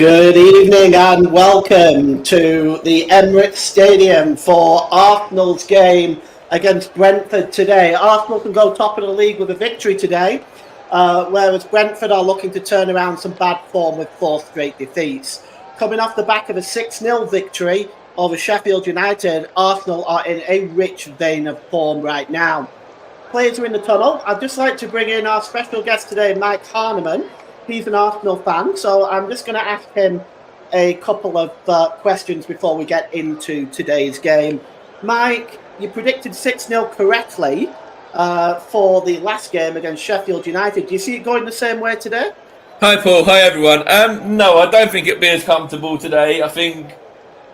Good evening and welcome to the Emirates Stadium for Arsenal's game against Brentford today. Arsenal can go top of the league with a victory today, whereas Brentford are looking to turn around some bad form with 4 straight defeats. Coming off the back of a 6-0 victory over Sheffield United, Arsenal are in a rich vein of form right now. Players are in the tunnel. I'd just like to bring in our special guest today, Mike Harneman. He's an Arsenal fan, so I'm just going to ask him a couple of questions before we get into today's game. Mike, you predicted 6-0 correctly for the last game against Sheffield United. Do you see it going the same way today? Hi Paul, hi everyone. No, I don't think it'll be as comfortable today. I think,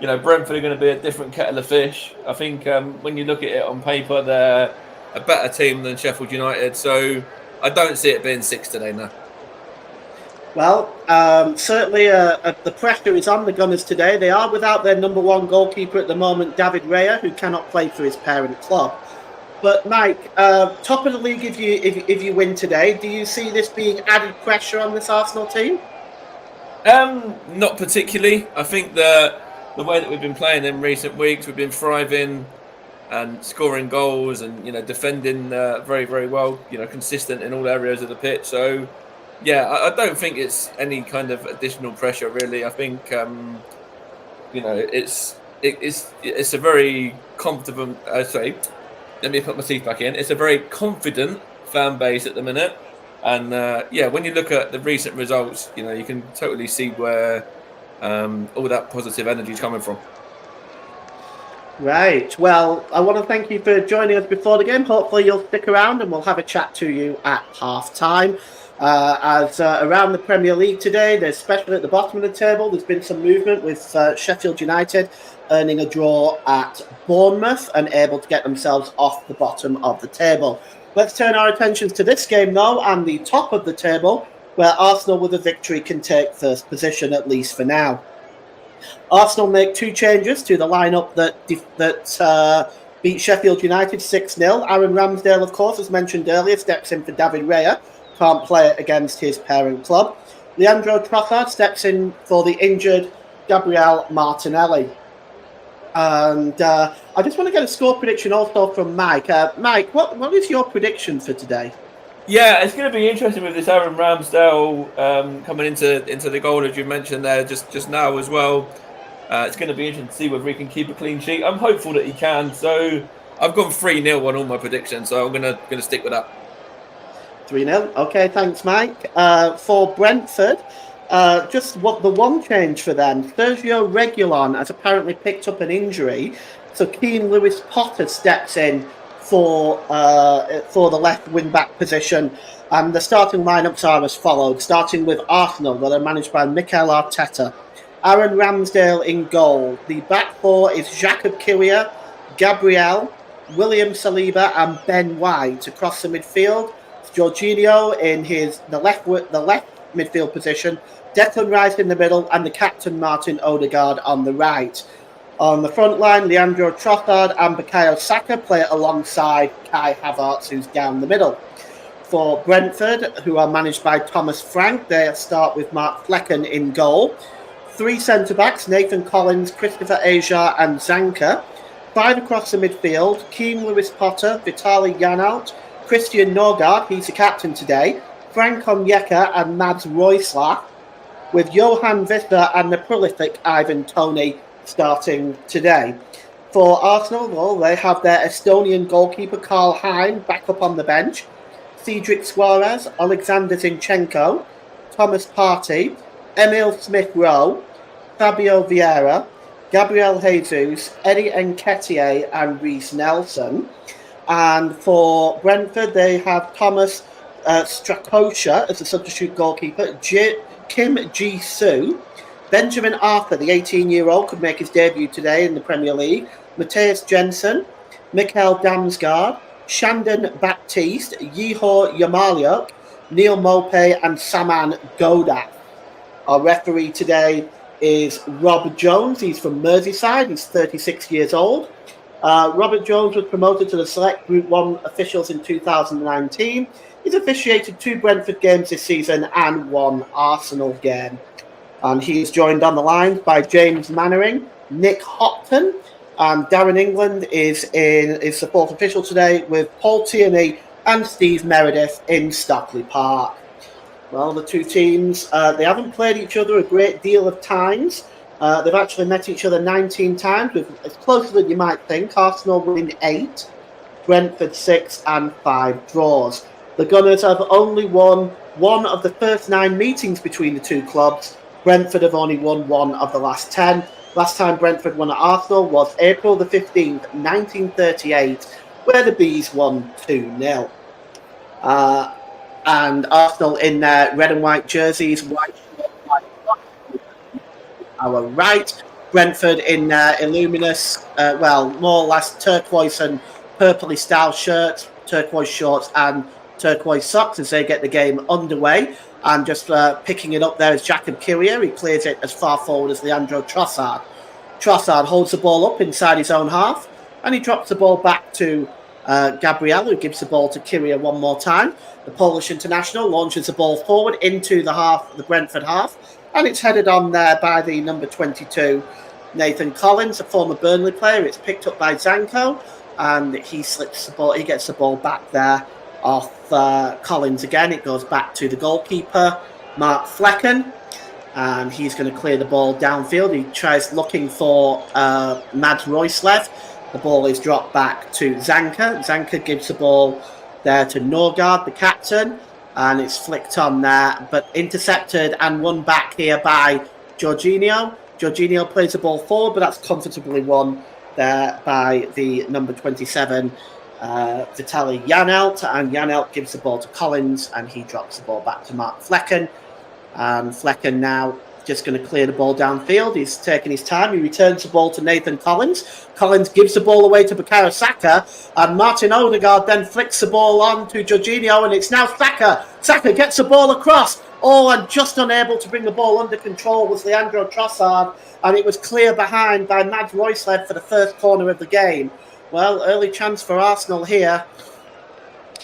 Brentford are going to be a different kettle of fish. I think when you look at it on paper, they're a better team than Sheffield United. So I don't see it being 6 today now. Well, certainly the pressure is on the Gunners today. They are without their number one goalkeeper at the moment, David Raya, who cannot play for his parent club. But Mike, top of the league if you win today, do you see this being added pressure on this Arsenal team? Not particularly. I think the way that we've been playing in recent weeks, we've been thriving and scoring goals and defending very, very well. Consistent in all areas of the pitch. So. Yeah, I don't think it's any kind of additional pressure, really. I think, it's a very confident. Let me put my teeth back in. It's a very confident fan base at the minute, and when you look at the recent results, you can totally see where all that positive energy is coming from. Right. Well, I want to thank you for joining us before the game. Hopefully, you'll stick around, and we'll have a chat to you at half time. As around the Premier League today, there's especially at the bottom of the table, there's been some movement with Sheffield United earning a draw at Bournemouth and able to get themselves off the bottom of the table. Let's turn our attentions to this game now and the top of the table, where Arsenal with a victory can take first position, at least for now. Arsenal make 2 changes to the lineup that beat Sheffield United 6-0. Aaron Ramsdale, of course, as mentioned earlier, steps in for David Raya. Can't play it against his parent club. Leandro Trossard steps in for the injured Gabriel Martinelli. And I just want to get a score prediction also from Mike. Mike, what is your prediction for today? Yeah, it's going to be interesting with this Aaron Ramsdale coming into the goal, as you mentioned there just now as well. It's going to be interesting to see whether he can keep a clean sheet. I'm hopeful that he can. So I've gone 3-0 on all my predictions, so I'm going to stick with that. 3-0. Okay, thanks, Mike. For Brentford, the one change for them, Sergio Reguilon has apparently picked up an injury, so Keane Lewis Potter steps in for the left wing-back position, and the starting lineups are as followed, starting with Arsenal, that are managed by Mikel Arteta. Aaron Ramsdale in goal. The back four is Jakub Kiwior, Gabriel, William Saliba, and Ben White across the midfield. Jorginho in the left midfield position, Declan Rice in the middle, and the captain Martin Odegaard on the right. On the front line, Leandro Trossard and Bukayo Saka play alongside Kai Havertz, who's down the middle. For Brentford, who are managed by Thomas Frank, they start with Mark Flecken in goal. 3 centre-backs, Nathan Collins, Christopher Ajar and Zanka. 5 across the midfield, Keane Lewis Potter, Vitaly Janelt, Christian Norgard, he's the captain today, Frank Onyeka and Mads Royslav, with Johan Visser and the prolific Ivan Toney starting today. For Arsenal, well, they have their Estonian goalkeeper Karl Hein back up on the bench, Cedric Suarez, Alexander Zinchenko, Thomas Partey, Emil Smith-Rowe, Fabio Vieira, Gabriel Jesus, Eddie Nketiah and Reece Nelson. And for Brentford, they have Thomas Strakosha as a substitute goalkeeper, Kim Ji-soo, Benjamin Arthur, the 18-year-old, could make his debut today in the Premier League, Matthias Jensen, Mikkel Damsgaard, Shandon Baptiste, Yehor Yamaliuk, Neil Mope, and Saman Godak. Our referee today is Rob Jones. He's from Merseyside. He's 36 years old. Robert Jones was promoted to the Select Group 1 officials in 2019. He's officiated 2 Brentford games this season and 1 Arsenal game. And he's joined on the line by James Mannering, Nick Hopton, and Darren England is the fourth official today with Paul Tierney and Steve Meredith in Stockley Park. Well, the two teams, they haven't played each other a great deal of times. They've actually met each other 19 times, with it's closer than you might think. Arsenal winning 8, Brentford 6, and 5 draws. The Gunners have only won one of the first 9 meetings between the two clubs. Brentford have only won one of the last 10. Last time Brentford won at Arsenal was April the 15th, 1938, where the Bees won 2-0. And Arsenal in their red and white jerseys, white our right. Brentford in illuminous, more or less turquoise and purpley style shirts, turquoise shorts and turquoise socks as they get the game underway. And just picking it up there is Jacob Kiwior. He clears it as far forward as Leandro Trossard. Trossard holds the ball up inside his own half, and he drops the ball back to Gabriel, who gives the ball to Kiwior one more time. The Polish international launches the ball forward into the Brentford half, and it's headed on there by the number 22, Nathan Collins, a former Burnley player. It's picked up by Zanko, and he slips the ball. He gets the ball back there off Collins again. It goes back to the goalkeeper, Mark Flecken, and he's going to clear the ball downfield. He tries looking for Mads Royslev. The ball is dropped back to Zanka. Zanka gives the ball there to Norgard, the captain, and it's flicked on there, but intercepted and won back here by Jorginho. Jorginho plays the ball forward, but that's comfortably won there by the number 27, Vitaly Janelt, and Janelt gives the ball to Collins, and he drops the ball back to Mark Flecken. And Flecken now just going to clear the ball downfield. He's taking his time. He returns the ball to Nathan Collins. Collins gives the ball away to Bukayo Saka, and Martin Odegaard then flicks the ball on to Jorginho, and it's now Saka. Saka gets the ball across. Oh, and just unable to bring the ball under control was Leandro Trossard, and it was clear behind by Mads Royslev for the first corner of the game. Well, early chance for Arsenal here.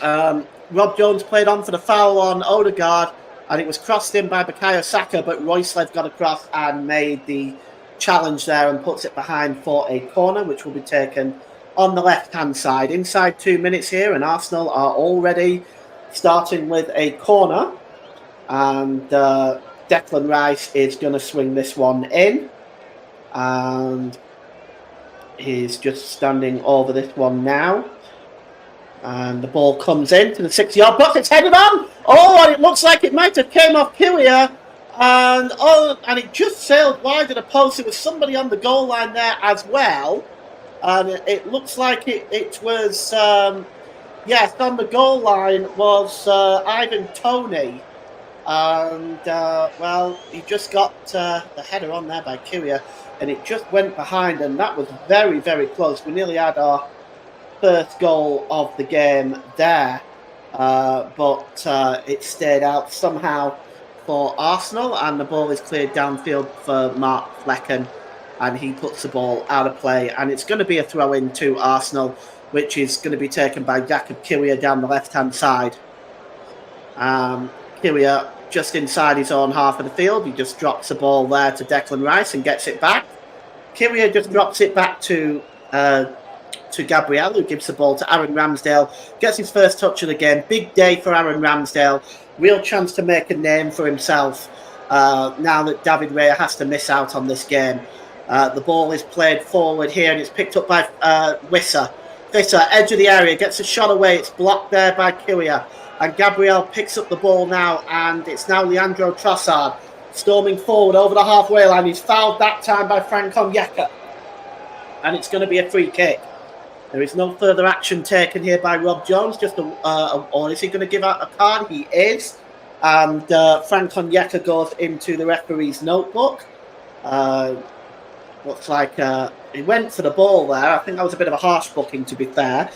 Rob Jones played on for the foul on Odegaard, and it was crossed in by Bukayo Saka, but Royslev got across and made the challenge there and puts it behind for a corner, which will be taken on the left-hand side. Inside 2 minutes here, and Arsenal are already starting with a corner. And Declan Rice is going to swing this one in. And he's just standing over this one now. And the ball comes in to the 6-yard box. It's headed on. Oh, and it looks like it might have came off Kiwior. And it just sailed wide of the post. There was somebody on the goal line there as well. And it looks like it was, yes, on the goal line was Ivan Toney. And, he just got the header on there by Kiwior. And it just went behind. And that was very, very close. We nearly had our first goal of the game there, but it stayed out somehow for Arsenal, and the ball is cleared downfield for Mark Flecken, and he puts the ball out of play, and it's going to be a throw-in to Arsenal, which is going to be taken by Jacob Kiwior down the left-hand side. Kiwior just inside his own half of the field. He just drops the ball there to Declan Rice and gets it back. Kiwior just drops it back to Gabriel, who gives the ball to Aaron Ramsdale, gets his first touch of the game. Big day for Aaron Ramsdale. Real chance to make a name for himself now that David Raya has to miss out on this game. The ball is played forward here, and it's picked up by Visser. Visser, edge of the area, gets a shot away. It's blocked there by Kiwior. And Gabriel picks up the ball now, and it's now Leandro Trossard storming forward over the halfway line. He's fouled that time by Frank Onyeka. And it's going to be a free kick. There is no further action taken here by Rob Jones. Or is he going to give out a card? He is. And Frank Onyeka goes into the referee's notebook. Looks like he went for the ball there. I think that was a bit of a harsh booking, to be fair.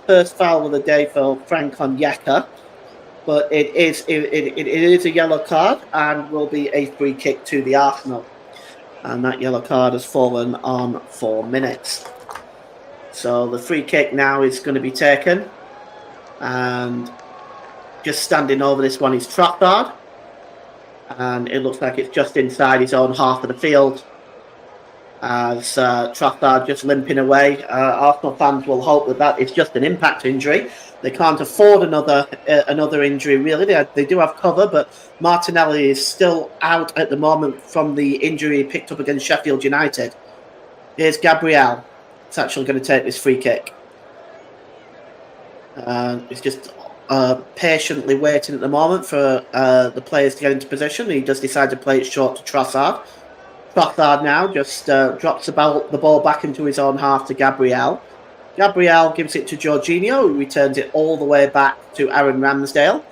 First foul of the day for Frank Onyeka. But it is a yellow card and will be a free kick to the Arsenal. And that yellow card has fallen on 4 minutes. So the free kick now is going to be taken. And just standing over this one is Trossard. And it looks like it's just inside his own half of the field as Trossard just limping away. Arsenal fans will hope that is just an impact injury. They can't afford another injury, really. They do have cover, but Martinelli is still out at the moment from the injury he picked up against Sheffield United. Here's Gabriel. It's actually going to take this free kick. He's just patiently waiting at the moment for the players to get into position. He does decide to play it short to Trossard. Trossard now just drops the ball back into his own half to Gabriel. Gabriel gives it to Jorginho, who returns it all the way back to Aaron Ramsdale.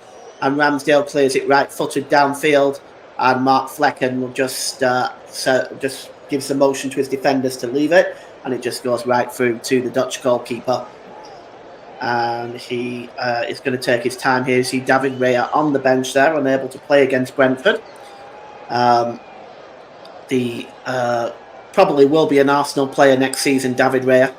And Ramsdale clears it right-footed downfield. And Mark Flecken will just gives the motion to his defenders to leave it. And it just goes right through to the Dutch goalkeeper. And he is going to take his time here. You see David Raya on the bench there, unable to play against Brentford. Probably will be an Arsenal player next season, David Raya.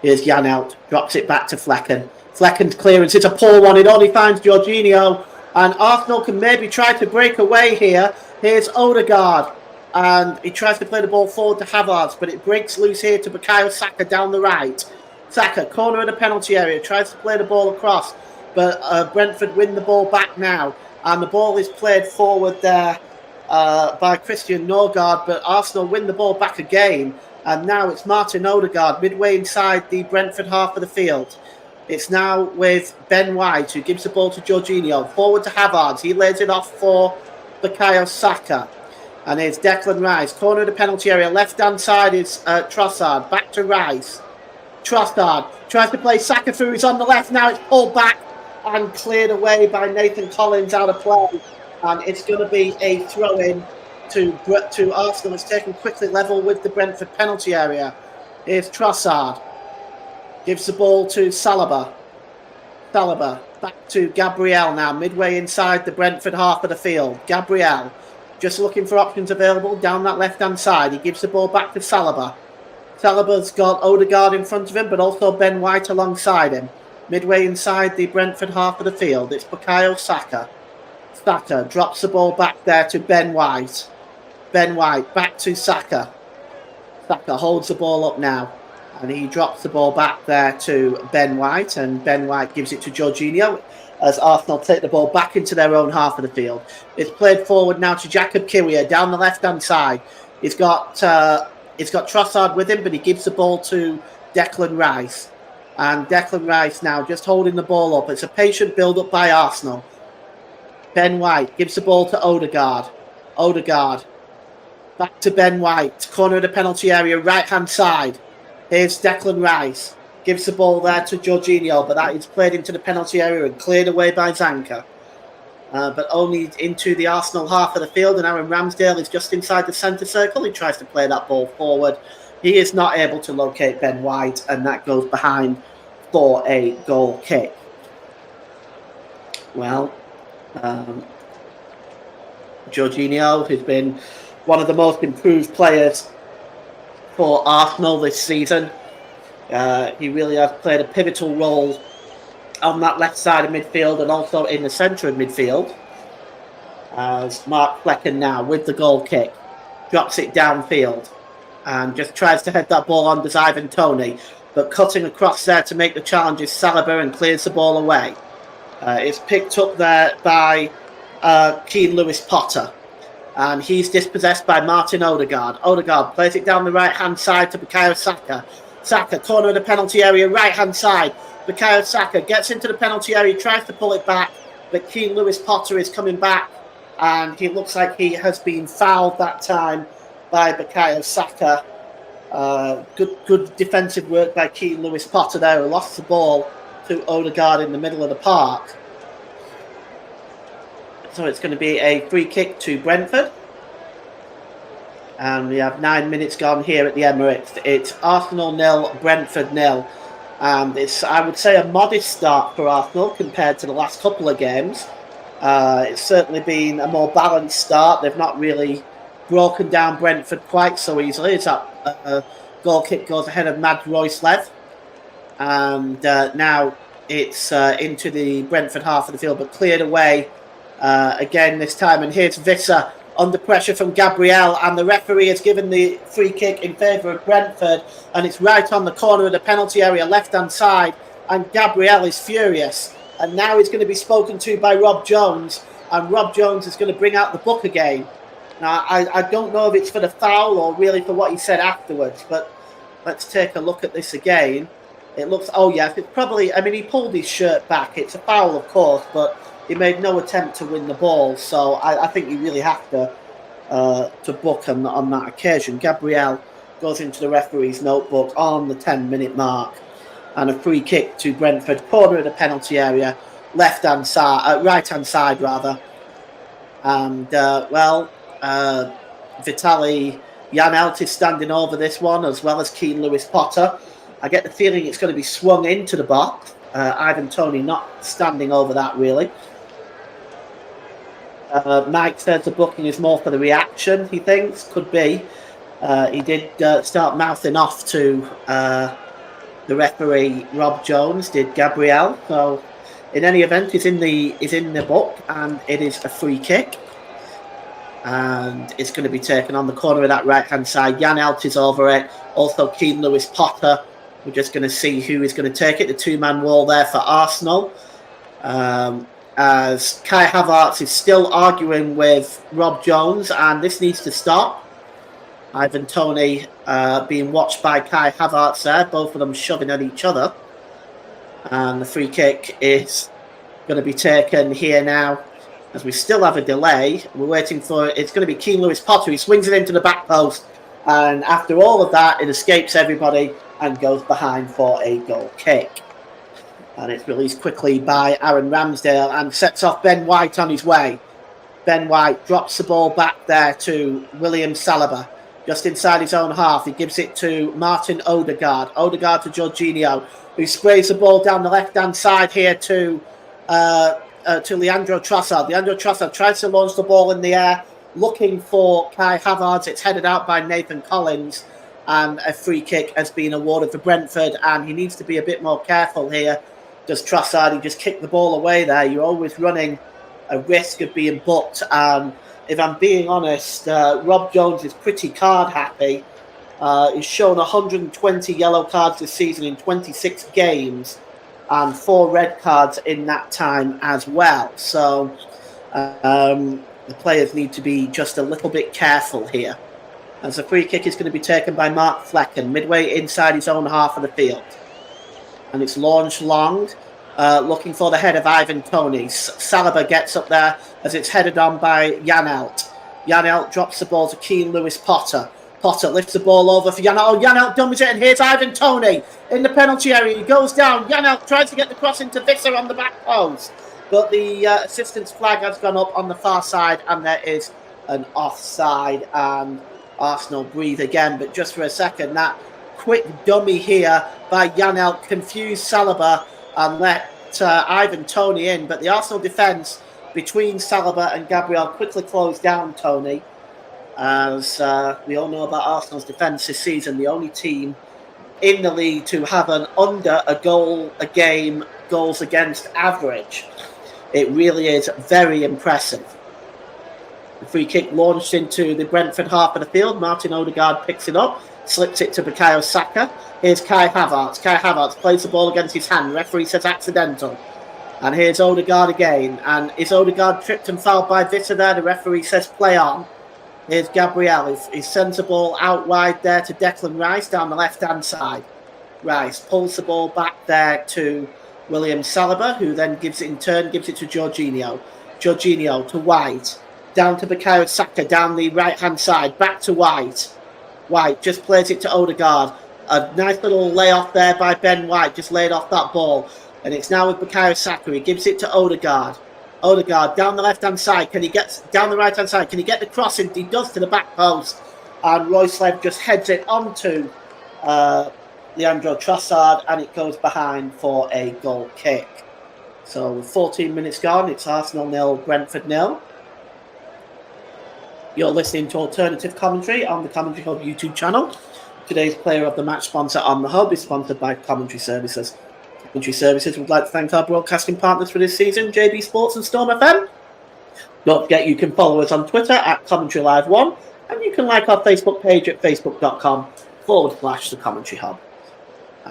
Here's Jan out, drops it back to Flecken. Flecken's clearance, it's a poor one, it only finds Jorginho. And Arsenal can maybe try to break away here. Here's Odegaard. And he tries to play the ball forward to Havertz, but it breaks loose here to Bukayo Saka down the right. Saka, corner of the penalty area, tries to play the ball across. But Brentford win the ball back now. And the ball is played forward there by Christian Norgard, but Arsenal win the ball back again. And now it's Martin Odegaard midway inside the Brentford half of the field. It's now with Ben White, who gives the ball to Jorginho. Forward to Havertz. He lays it off for Bukayo Saka. And it's Declan Rice. Corner of the penalty area. Left-hand side is Trossard. Back to Rice. Trossard tries to play Saka through. He's on the left now. It's pulled back and cleared away by Nathan Collins out of play. And it's going to be a throw-in to Arsenal. It's taken quickly level with the Brentford penalty area. Here's Trossard. Gives the ball to Saliba. Saliba back to Gabriel now, midway inside the Brentford half of the field. Gabriel just looking for options available down that left-hand side. He gives the ball back to Saliba. Saliba's got Odegaard in front of him, but also Ben White alongside him. Midway inside the Brentford half of the field, it's Bukayo Saka. Saka drops the ball back there to Ben White. Ben White back to Saka. Saka holds the ball up now. And he drops the ball back there to Ben White. And Ben White gives it to Jorginho as Arsenal take the ball back into their own half of the field. It's played forward now to Jacob Kiwior down the left-hand side. He's got Trossard with him, but he gives the ball to Declan Rice. And Declan Rice now just holding the ball up. It's a patient build-up by Arsenal. Ben White gives the ball to Odegaard. Odegaard back to Ben White. Corner of the penalty area, right-hand side. Here's Declan Rice. Gives the ball there to Jorginho, but that is played into the penalty area and cleared away by Zanka. But only into the Arsenal half of the field, and Aaron Ramsdale is just inside the centre circle. He tries to play that ball forward. He is not able to locate Ben White, and that goes behind for a goal kick. Well, Jorginho has been one of the most improved players for Arsenal this season. He really has played a pivotal role on that left side of midfield and also in the centre of midfield. As Mark Flecken now with the goal kick drops it downfield and just tries to head that ball on to Ivan Toney, but cutting across there to make the challenge is Saliba and clears the ball away. It's picked up there by Keane Lewis Potter. And he's dispossessed by Martin Odegaard. Odegaard plays it down the right-hand side to Bukayo Saka. Saka, corner of the penalty area, right-hand side. Bukayo Saka gets into the penalty area, tries to pull it back, but Keane Lewis Potter is coming back, and he looks like he has been fouled that time by Bukayo Saka. Good defensive work by Keane Lewis Potter there, who lost the ball to Odegaard in the middle of the park. So it's going to be a free kick to Brentford. And we have 9 minutes gone here at the Emirates. It's Arsenal 0, Brentford 0. And it's, I would say, a modest start for Arsenal compared to the last couple of games. It's certainly been a more balanced start. They've not really broken down Brentford quite so easily. It's that goal kick goes ahead of Mads Royslev. And now it's into the Brentford half of the field, but cleared away again this time. And here's Visser under pressure from Gabriel, and the referee has given the free kick in favour of Brentford, and it's right on the corner of the penalty area, left-hand side, and Gabriel is furious. And now he's going to be spoken to by Rob Jones, and Rob Jones is going to bring out the book again. Now, I don't know if it's for the foul or really for what he said afterwards, but let's take a look at this again. It looks, oh yes, it's probably, I mean, he pulled his shirt back. It's a foul, of course, but he made no attempt to win the ball, so I think you really have to book on that occasion. Gabriel goes into the referee's notebook on the 10-minute mark, and a free kick to Brentford, corner of the penalty area, right-hand side rather. And Vitaly Janelt is standing over this one, as well as Keane Lewis Potter. I get the feeling it's going to be swung into the box. Ivan Toney not standing over that really. Mike says the booking is more for the reaction, he thinks. Could be. He did start mouthing off to the referee, Rob Jones, did Gabriel. So, in any event, he's in the book, and it is a free kick. And it's going to be taken on the corner of that right-hand side. Janelt is over it. Also, Keane Lewis Potter. We're just going to see who is going to take it. The two-man wall there for Arsenal. As Kai Havertz is still arguing with Rob Jones, and this needs to stop. Ivan Toney being watched by Kai Havertz there, both of them shoving at each other. And the free kick is going to be taken here now, as we still have a delay. We're waiting for, it's going to be Keane Lewis Potter. He swings it into the back post, and after all of that, it escapes everybody and goes behind for a goal kick. And it's released quickly by Aaron Ramsdale and sets off Ben White on his way. Ben White drops the ball back there to William Saliba, just inside his own half. He gives it to Martin Odegaard. Odegaard to Jorginho, who sprays the ball down the left-hand side here to Leandro Trossard. Leandro Trossard tries to launch the ball in the air, looking for Kai Havertz. It's headed out by Nathan Collins, and a free kick has been awarded for Brentford, and he needs to be a bit more careful here. Does Trossard, he just kicked the ball away there. You're always running a risk of being booked. If I'm being honest, Rob Jones is pretty card happy. He's shown 120 yellow cards this season in 26 games, and 4 red cards in that time as well. So the players need to be just a little bit careful here, as the free kick is going to be taken by Mark Flecken, midway inside his own half of the field. And it's launched long, looking for the head of Ivan Toney. Saliba gets up there as it's headed on by Janelt. Janelt drops the ball to Keane Lewis Potter. Potter lifts the ball over for Janelt. Oh, Janelt dummies it, and here's Ivan Toney in the penalty area. He goes down. Janelt tries to get the cross into Visser on the back post, but the assistant's flag has gone up on the far side, and there is an offside. And Arsenal breathe again, but just for a second, that quick dummy here by Janelt confused Saliba and let Ivan Toney in, but the Arsenal defence between Saliba and Gabriel quickly closed down Toney. As we all know about Arsenal's defence this season, the only team in the league to have an under a goal a game goals against average. It really is very impressive. The free kick launched into the Brentford half of the field. Martin Odegaard picks it up, slips it to Bukayo Saka. Here's Kai Havertz. Kai Havertz plays the ball against his hand. Referee says accidental. And here's Odegaard again. And is Odegaard tripped and fouled by Visser there? The referee says play on. Here's Gabriel. He sends the ball out wide there to Declan Rice down the left-hand side. Rice pulls the ball back there to William Saliba, who then gives it to Jorginho. Jorginho to White. Down to Bukayo Saka down the right-hand side. Back to White. White just plays it to Odegaard. A nice little layoff there by Ben White. Just laid off that ball. And it's now with Bukayo Saka. He gives it to Odegaard. Odegaard down the left-hand side. Can he get down the right-hand side? Can he get the cross in? He does to the back post. And Royce-Lev just heads it onto Leandro Trossard, and it goes behind for a goal kick. So 14 minutes gone. It's Arsenal 0, Brentford 0. You're listening to Alternative Commentary on the Commentary Hub YouTube channel. Today's player of the match sponsor on the Hub is sponsored by Commentary Services. Commentary Services would like to thank our broadcasting partners for this season, JB Sports and Storm FM. Don't forget you can follow us on Twitter at Commentary Live 1, and you can like our Facebook page at facebook.com/The Commentary Hub.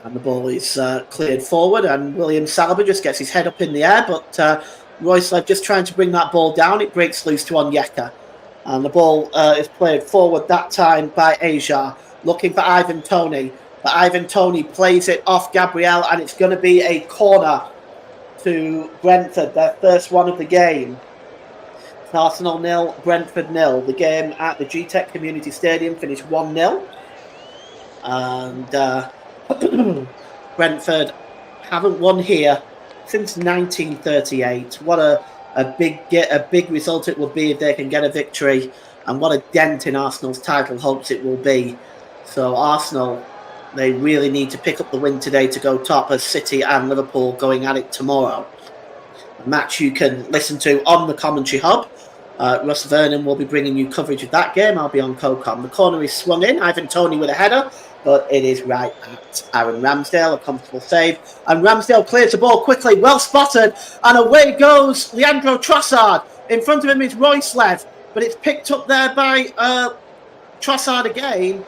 And the ball is cleared forward, and William Saliba just gets his head up in the air, but Royce just trying to bring that ball down. It breaks loose to Onyeka. And the ball is played forward that time by Ajar, looking for Ivan Toney. But Ivan Toney plays it off Gabriel, and it's going to be a corner to Brentford, their first one of the game. Arsenal 0, Brentford 0. The game at the GTEC Community Stadium finished 1-0. And Brentford haven't won here since 1938. What a big result it would be if they can get a victory, and what a dent in Arsenal's title hopes it will be. So Arsenal, they really need to pick up the win today to go top, as City and Liverpool going at it tomorrow. A match you can listen to on the Commentary Hub. Russ Vernon will be bringing you coverage of that game. I'll be on COCOM. The corner is swung in. Ivan Toney with a header, but it is right at Aaron Ramsdale. A comfortable save. And Ramsdale clears the ball quickly. Well spotted. And away goes Leandro Trossard. In front of him is Royce, but it's picked up there by Trossard again.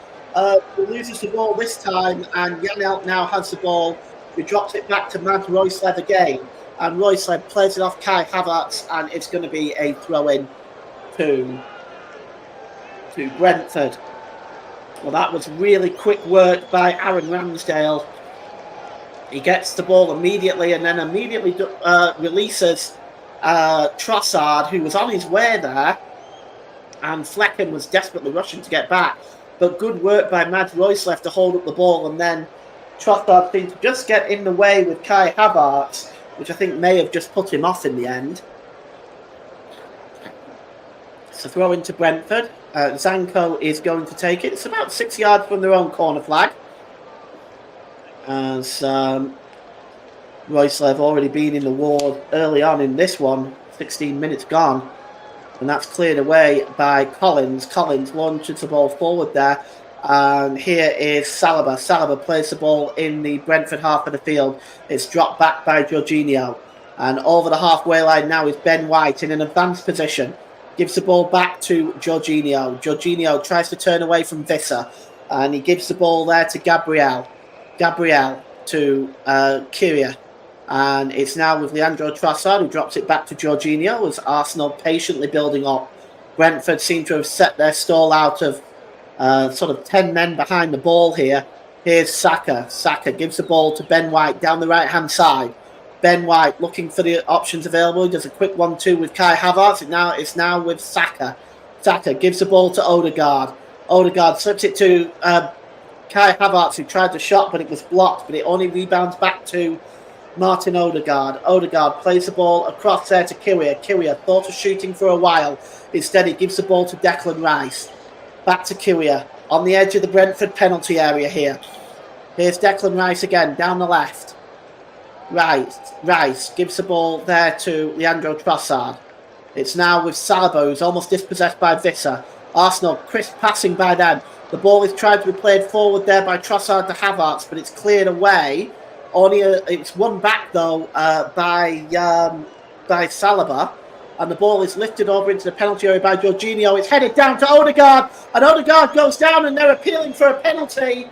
Who loses the ball this time, and Janelt now has the ball. He drops it back to Mads Royce again. And Royce plays it off Kai Havertz, and it's going to be a throw-in to Brentford. Well, that was really quick work by Aaron Ramsdale. He gets the ball immediately, and then immediately releases Trossard, who was on his way there, and Flecken was desperately rushing to get back. But good work by Mads Royce to hold up the ball, and then Trossard seemed to just get in the way with Kai Havertz, which I think may have just put him off in the end. So throw into Brentford. Zanko is going to take it. It's about 6 yards from their own corner flag. As Royce already been in the ward early on in this one, 16 minutes gone. And that's cleared away by Collins. Collins launches the ball forward there. And here is Saliba. Saliba plays the ball in the Brentford half of the field. It's dropped back by Jorginho. And over the halfway line now is Ben White in an advanced position. Gives the ball back to Jorginho. Jorginho tries to turn away from Visser. And he gives the ball there to Gabriel. Gabriel to Kyria. And it's now with Leandro Trossard, who drops it back to Jorginho, as Arsenal patiently building up. Brentford seem to have set their stall out of sort of 10 men behind the ball here. Here's Saka. Saka gives the ball to Ben White down the right-hand side. Ben White looking for the options available. He does a quick 1-2 with Kai Havertz. It's now with Saka. Saka gives the ball to Odegaard. Odegaard slips it to Kai Havertz, who tried the shot, but it was blocked. But it only rebounds back to Martin Odegaard. Odegaard plays the ball across there to Kyria. Kyria thought of shooting for a while. Instead, he gives the ball to Declan Rice. Back to Kyria on the edge of the Brentford penalty area here. Here's Declan Rice again down the left. Rice gives the ball there to Leandro Trossard. It's now with Saliba, who's almost dispossessed by Visser. Arsenal crisp passing by them. The ball is tried to be played forward there by Trossard to Havertz, but it's cleared away. It's won back though by Saliba, and the ball is lifted over into the penalty area by Jorginho. It's headed down to Odegaard, and Odegaard goes down, and they're appealing for a penalty.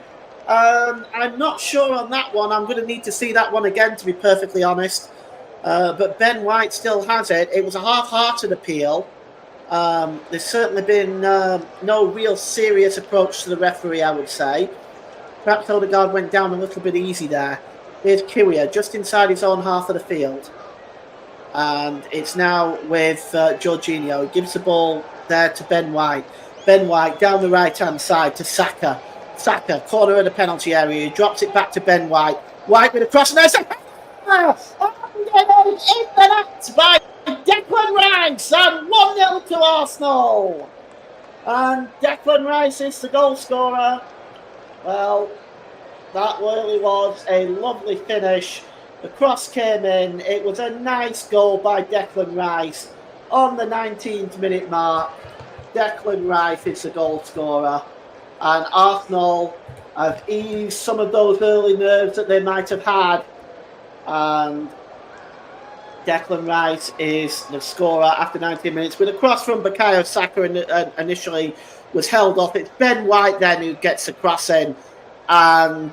I'm not sure on that one. I'm going to need to see that one again, to be perfectly honest. But Ben White still has it. It was a half-hearted appeal. There's certainly been no real serious approach to the referee, I would say. Perhaps Odegaard went down a little bit easy there. Here's Kyria, just inside his own half of the field. And it's now with Jorginho. He gives the ball there to Ben White. Ben White down the right-hand side to Saka. Saka, corner of the penalty area. He drops it back to Ben White. White with a cross, and there's a... in the net by Declan Rice, and 1-0 to Arsenal. And Declan Rice is the goal scorer. Well, that really was a lovely finish. The cross came in. It was a nice goal by Declan Rice on the 19th minute mark. Declan Rice is the goal scorer. And Arsenal have eased some of those early nerves that they might have had. And Declan Rice is the scorer after 19 minutes with a cross from Bukayo Saka initially was held off. It's Ben White then who gets the cross in, and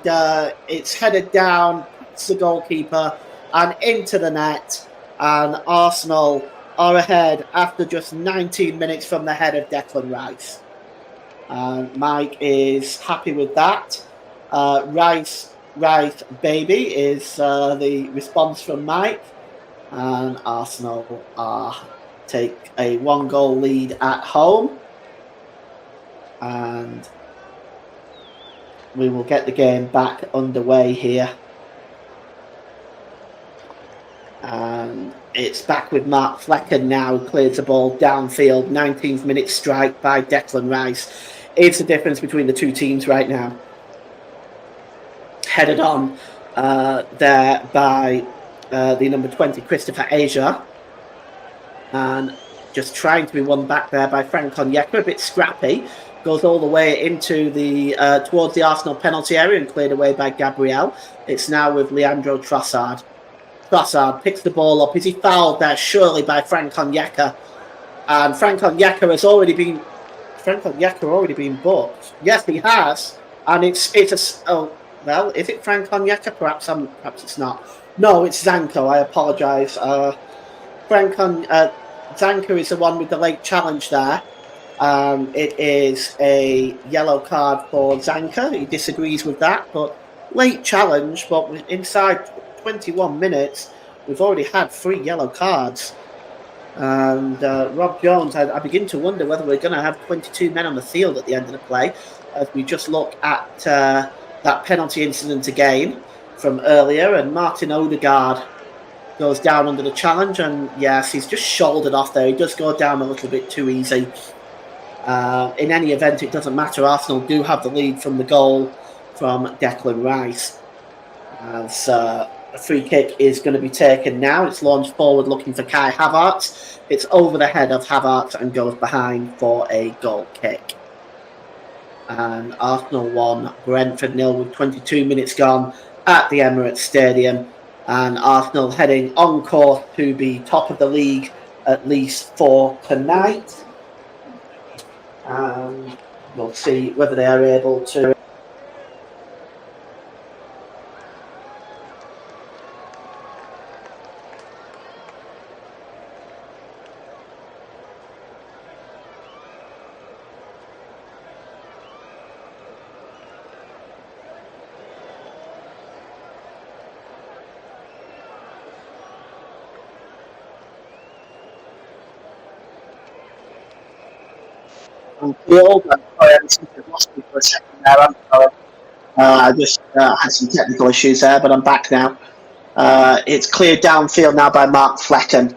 it's headed down past the goalkeeper and into the net, and Arsenal are ahead after just 19 minutes from the head of Declan Rice. And Mike is happy with that. Rice baby is the response from Mike. And Arsenal take a 1-goal lead at home. And we will get the game back underway here. And it's back with Mark Flecken now, who clears the ball downfield. 19th minute strike by Declan Rice. It's the difference between the two teams right now. Headed on there by the number 20, Christopher Asia. And just trying to be won back there by Frank Onyeka, a bit scrappy. Goes all the way into the towards the Arsenal penalty area and cleared away by Gabriel. It's now with Leandro Trossard. Trossard picks the ball up. Is he fouled there? Surely by Frank Onyeka. And Frank Onyeka has already been booked. Yes, he has. And it's a well, is it Frank Onyeka? Perhaps it's not. No, it's Zanko. I apologise. Zanko is the one with the late challenge there. It is a yellow card for Zanka. He disagrees with that, but late challenge. But inside 21 minutes, we've already had 3 yellow cards. And Rob Jones, I begin to wonder whether we're going to have 22 men on the field at the end of the play, as we just look at that penalty incident again from earlier. And Martin Odegaard goes down under the challenge, and yes, he's just shouldered off there. He does go down a little bit too easy. In any event, it doesn't matter. Arsenal do have the lead from the goal from Declan Rice. As a free kick is going to be taken now. It's launched forward looking for Kai Havertz. It's over the head of Havertz and goes behind for a goal kick. And Arsenal won, Brentford 0 with 22 minutes gone at the Emirates Stadium. And Arsenal heading on course to be top of the league, at least for tonight. And we'll see whether they are able to. Field. I'm sorry, I seem to have lost me for a second there. I'm sorry. I just had some technical issues there, but I'm back now. It's cleared downfield now by Mark Flecken.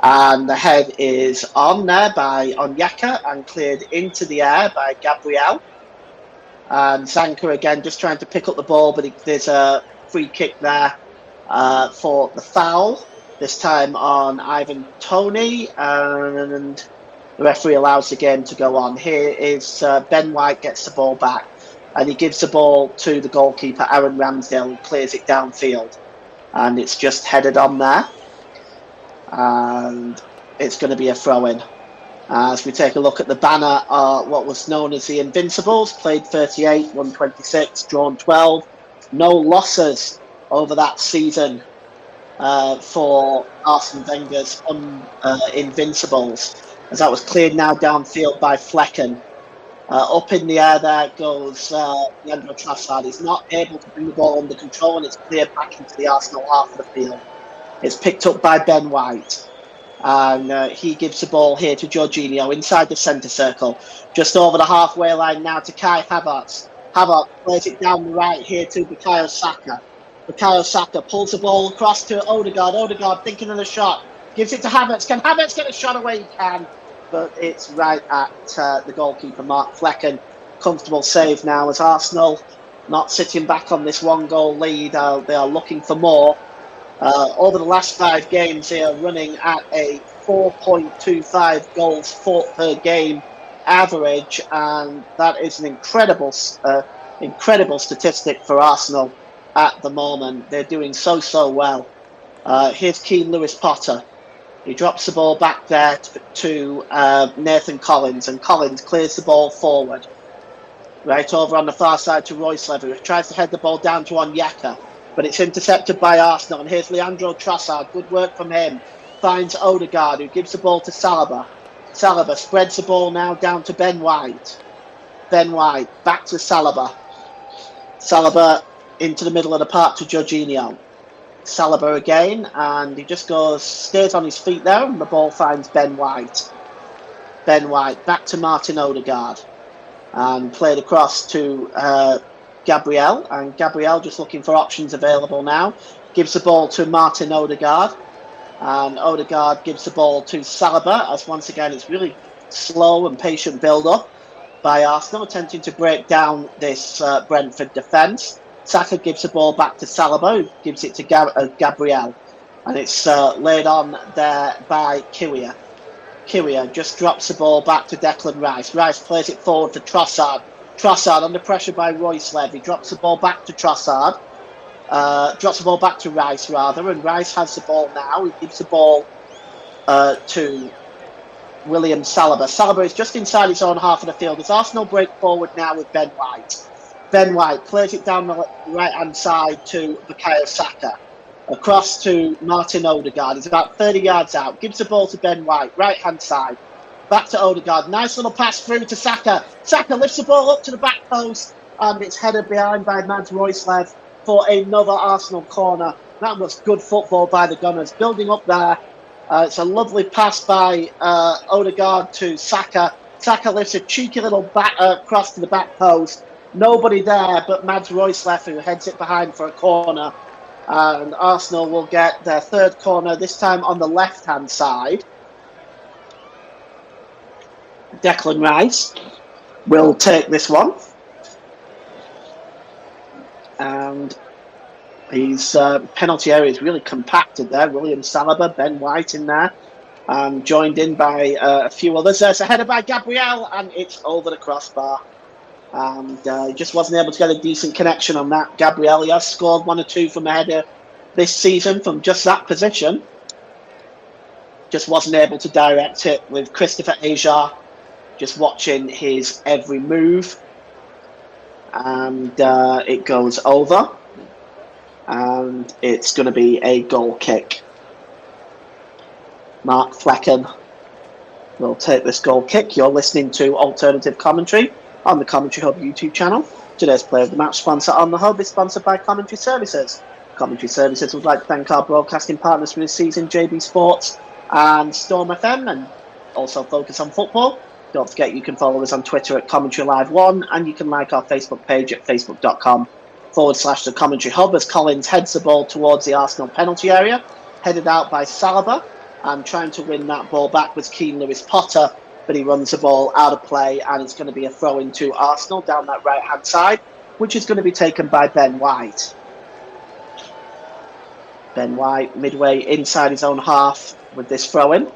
And the head is on there by Onyeka and cleared into the air by Gabriel. And Zanka again just trying to pick up the ball, but there's a free kick there for the foul. This time on Ivan Toney. And the referee allows the game to go on. Here is Ben White gets the ball back, and he gives the ball to the goalkeeper, Aaron Ramsdale, who clears it downfield. And it's just headed on there. And it's going to be a throw-in. As we take a look at the banner, what was known as the Invincibles, played 38, won 26, drawn 12. No losses over that season for Arsene Wenger's Invincibles. As that was cleared now downfield by Flecken. Up in the air there goes Leandro Trossard. He's not able to bring the ball under control, and it's cleared back into the Arsenal half of the field. It's picked up by Ben White. And he gives the ball here to Jorginho inside the centre circle. Just over the halfway line now to Kai Havertz. Havertz plays it down the right here to Bukayo Saka. Bukayo Saka pulls the ball across to Odegaard. Odegaard thinking of the shot. Gives it to Havertz. Can Havertz get a shot away? He can. But it's right at the goalkeeper, Mark Flecken. Comfortable save now as Arsenal not sitting back on this 1-goal lead. They are looking for more. Over the last 5 games, they are running at a 4.25 goals per game average, and that is an incredible statistic for Arsenal at the moment. They're doing so well. Here's Keane Lewis-Potter. He drops the ball back there to Nathan Collins, and Collins clears the ball forward. Right over on the far side to Royce Levy, who tries to head the ball down to Onyeka, but it's intercepted by Arsenal. And here's Leandro Trossard. Good work from him. Finds Odegaard, who gives the ball to Saliba. Saliba spreads the ball now down to Ben White. Ben White back to Saliba. Saliba into the middle of the park to Jorginho. Saliba again, and he just stays on his feet there, and the ball finds Ben White. Ben White back to Martin Odegaard, and played across to Gabriel, and Gabriel just looking for options available now. Gives the ball to Martin Odegaard, and Odegaard gives the ball to Saliba, as once again it's really slow and patient build-up by Arsenal, attempting to break down this Brentford defence. Saka gives the ball back to Saliba, who gives it to Gabriel, and it's laid on there by Kiwior. Kiwior just drops the ball back to Declan Rice. Rice plays it forward for Trossard. Trossard under pressure by Royce Levy. Drops the ball back to Trossard. Drops the ball back to Rice, rather, and Rice has the ball now. He gives the ball to William Saliba. Saliba is just inside his own half of the field. As Arsenal break forward now with Ben White. Ben White plays it down the right-hand side to Bukayo Saka. Across to Martin Odegaard. He's about 30 yards out. Gives the ball to Ben White, right-hand side. Back to Odegaard. Nice little pass through to Saka. Saka lifts the ball up to the back post, and it's headed behind by Mads Royce-Lev for another Arsenal corner. That was good football by the Gunners. Building up there. It's a lovely pass by Odegaard to Saka. Saka lifts a cheeky little cross to the back post. Nobody there but Mads Royce-Lev, who heads it behind for a corner. And Arsenal will get their third corner, this time on the left-hand side. Declan Rice will take this one. And his penalty area is really compacted there. William Saliba, Ben White in there. Joined in by a few others. There's a header by Gabriel, and it's over the crossbar. And he just wasn't able to get a decent connection on that. Gabriel, he has scored one or two from a header this season from just that position. Just wasn't able to direct it, with Christopher Ajar just watching his every move. And it goes over. And it's going to be a goal kick. Mark Flecken will take this goal kick. You're listening to Alternative Commentary on the Commentary Hub YouTube channel. Today's Player of the Match sponsor on the Hub is sponsored by Commentary Services. Commentary Services would like to thank our broadcasting partners for this season, JB Sports and Storm FM, and also Focus on Football. Don't forget you can follow us on Twitter at Commentary Live 1, and you can like our Facebook page at facebook.com/the Commentary Hub, as Collins heads the ball towards the Arsenal penalty area, headed out by Saliba, and trying to win that ball back was Keane Lewis-Potter, but he runs the ball out of play, and it's going to be a throw into Arsenal down that right-hand side, which is going to be taken by Ben White. Ben White midway inside his own half with this throw-in.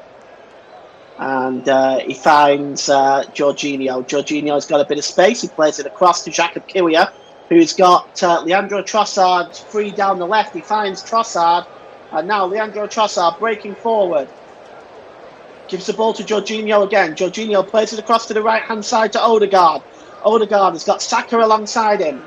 And he finds Jorginho. Jorginho's got a bit of space. He plays it across to Jakub Kiwior, who's got Leandro Trossard free down the left. He finds Trossard, and now Leandro Trossard breaking forward. Gives the ball to Jorginho again. Jorginho plays it across to the right-hand side to Odegaard. Odegaard has got Saka alongside him.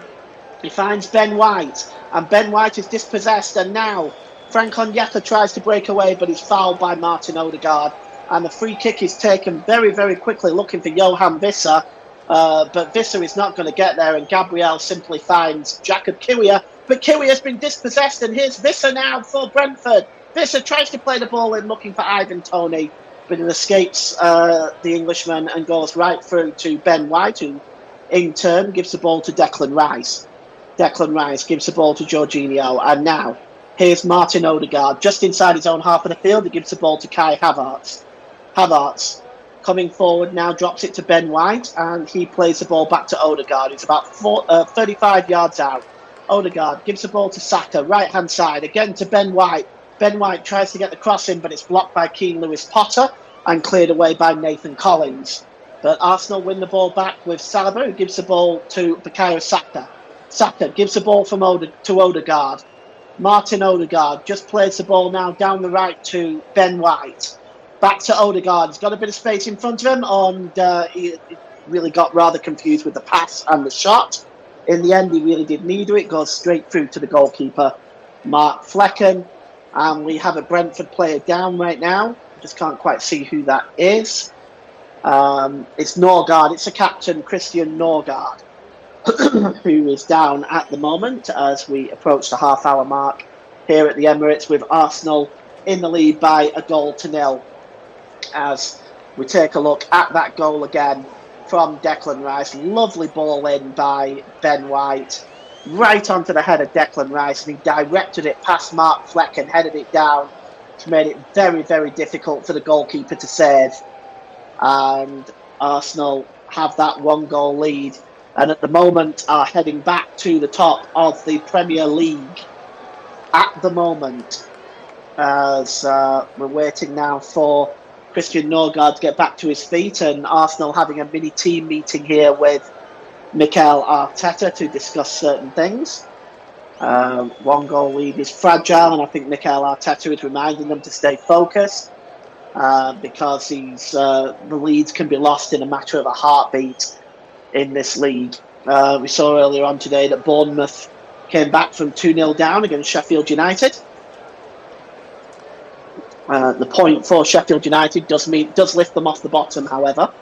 He finds Ben White, and Ben White is dispossessed, and now Frank Onyeka tries to break away, but he's fouled by Martin Odegaard. And the free kick is taken very, very quickly, looking for Johan Visser. But Visser is not going to get there, and Gabriel simply finds Jakub Kiwior. But Kiwior has been dispossessed, and here's Visser now for Brentford. Visser tries to play the ball in, looking for Ivan Toney, but it escapes the Englishman and goes right through to Ben White, who in turn gives the ball to Declan Rice. Declan Rice gives the ball to Jorginho, and now here's Martin Odegaard just inside his own half of the field. He gives the ball to Kai Havertz. Havertz coming forward now, drops it to Ben White, and he plays the ball back to Odegaard. It's about 35 yards out. Odegaard gives the ball to Saka, right-hand side, again to Ben White. Ben White tries to get the cross in, but it's blocked by Keane Lewis-Potter and cleared away by Nathan Collins. But Arsenal win the ball back with Saliba, who gives the ball to Bukayo Saka. Saka gives the ball to Odegaard. Martin Odegaard just plays the ball now down the right to Ben White. Back to Odegaard. He's got a bit of space in front of him, and he really got rather confused with the pass and the shot. In the end, he really did neither. It goes straight through to the goalkeeper, Mark Flecken. And we have a Brentford player down right now. Just can't quite see who that is. It's Norgard. It's the captain, Christian Norgard, who is down at the moment as we approach the half-hour mark here at the Emirates, with Arsenal in the lead by 1-0. As we take a look at that goal again from Declan Rice. Lovely ball in by Ben White, right onto the head of Declan Rice, and he directed it past Mark Fleck and headed it down, which made it very, very difficult for the goalkeeper to save. And Arsenal have that 1-goal lead, and at the moment are heading back to the top of the Premier League at the moment, as we're waiting now for Christian Norgard to get back to his feet, and Arsenal having a mini team meeting here with Mikel Arteta to discuss certain things. 1-goal lead is fragile, and I think Mikel Arteta is reminding them to stay focused, because the leads can be lost in a matter of a heartbeat in this league. We saw earlier on today that Bournemouth came back from 2-0 down against Sheffield United. The point for Sheffield United does lift them off the bottom, however,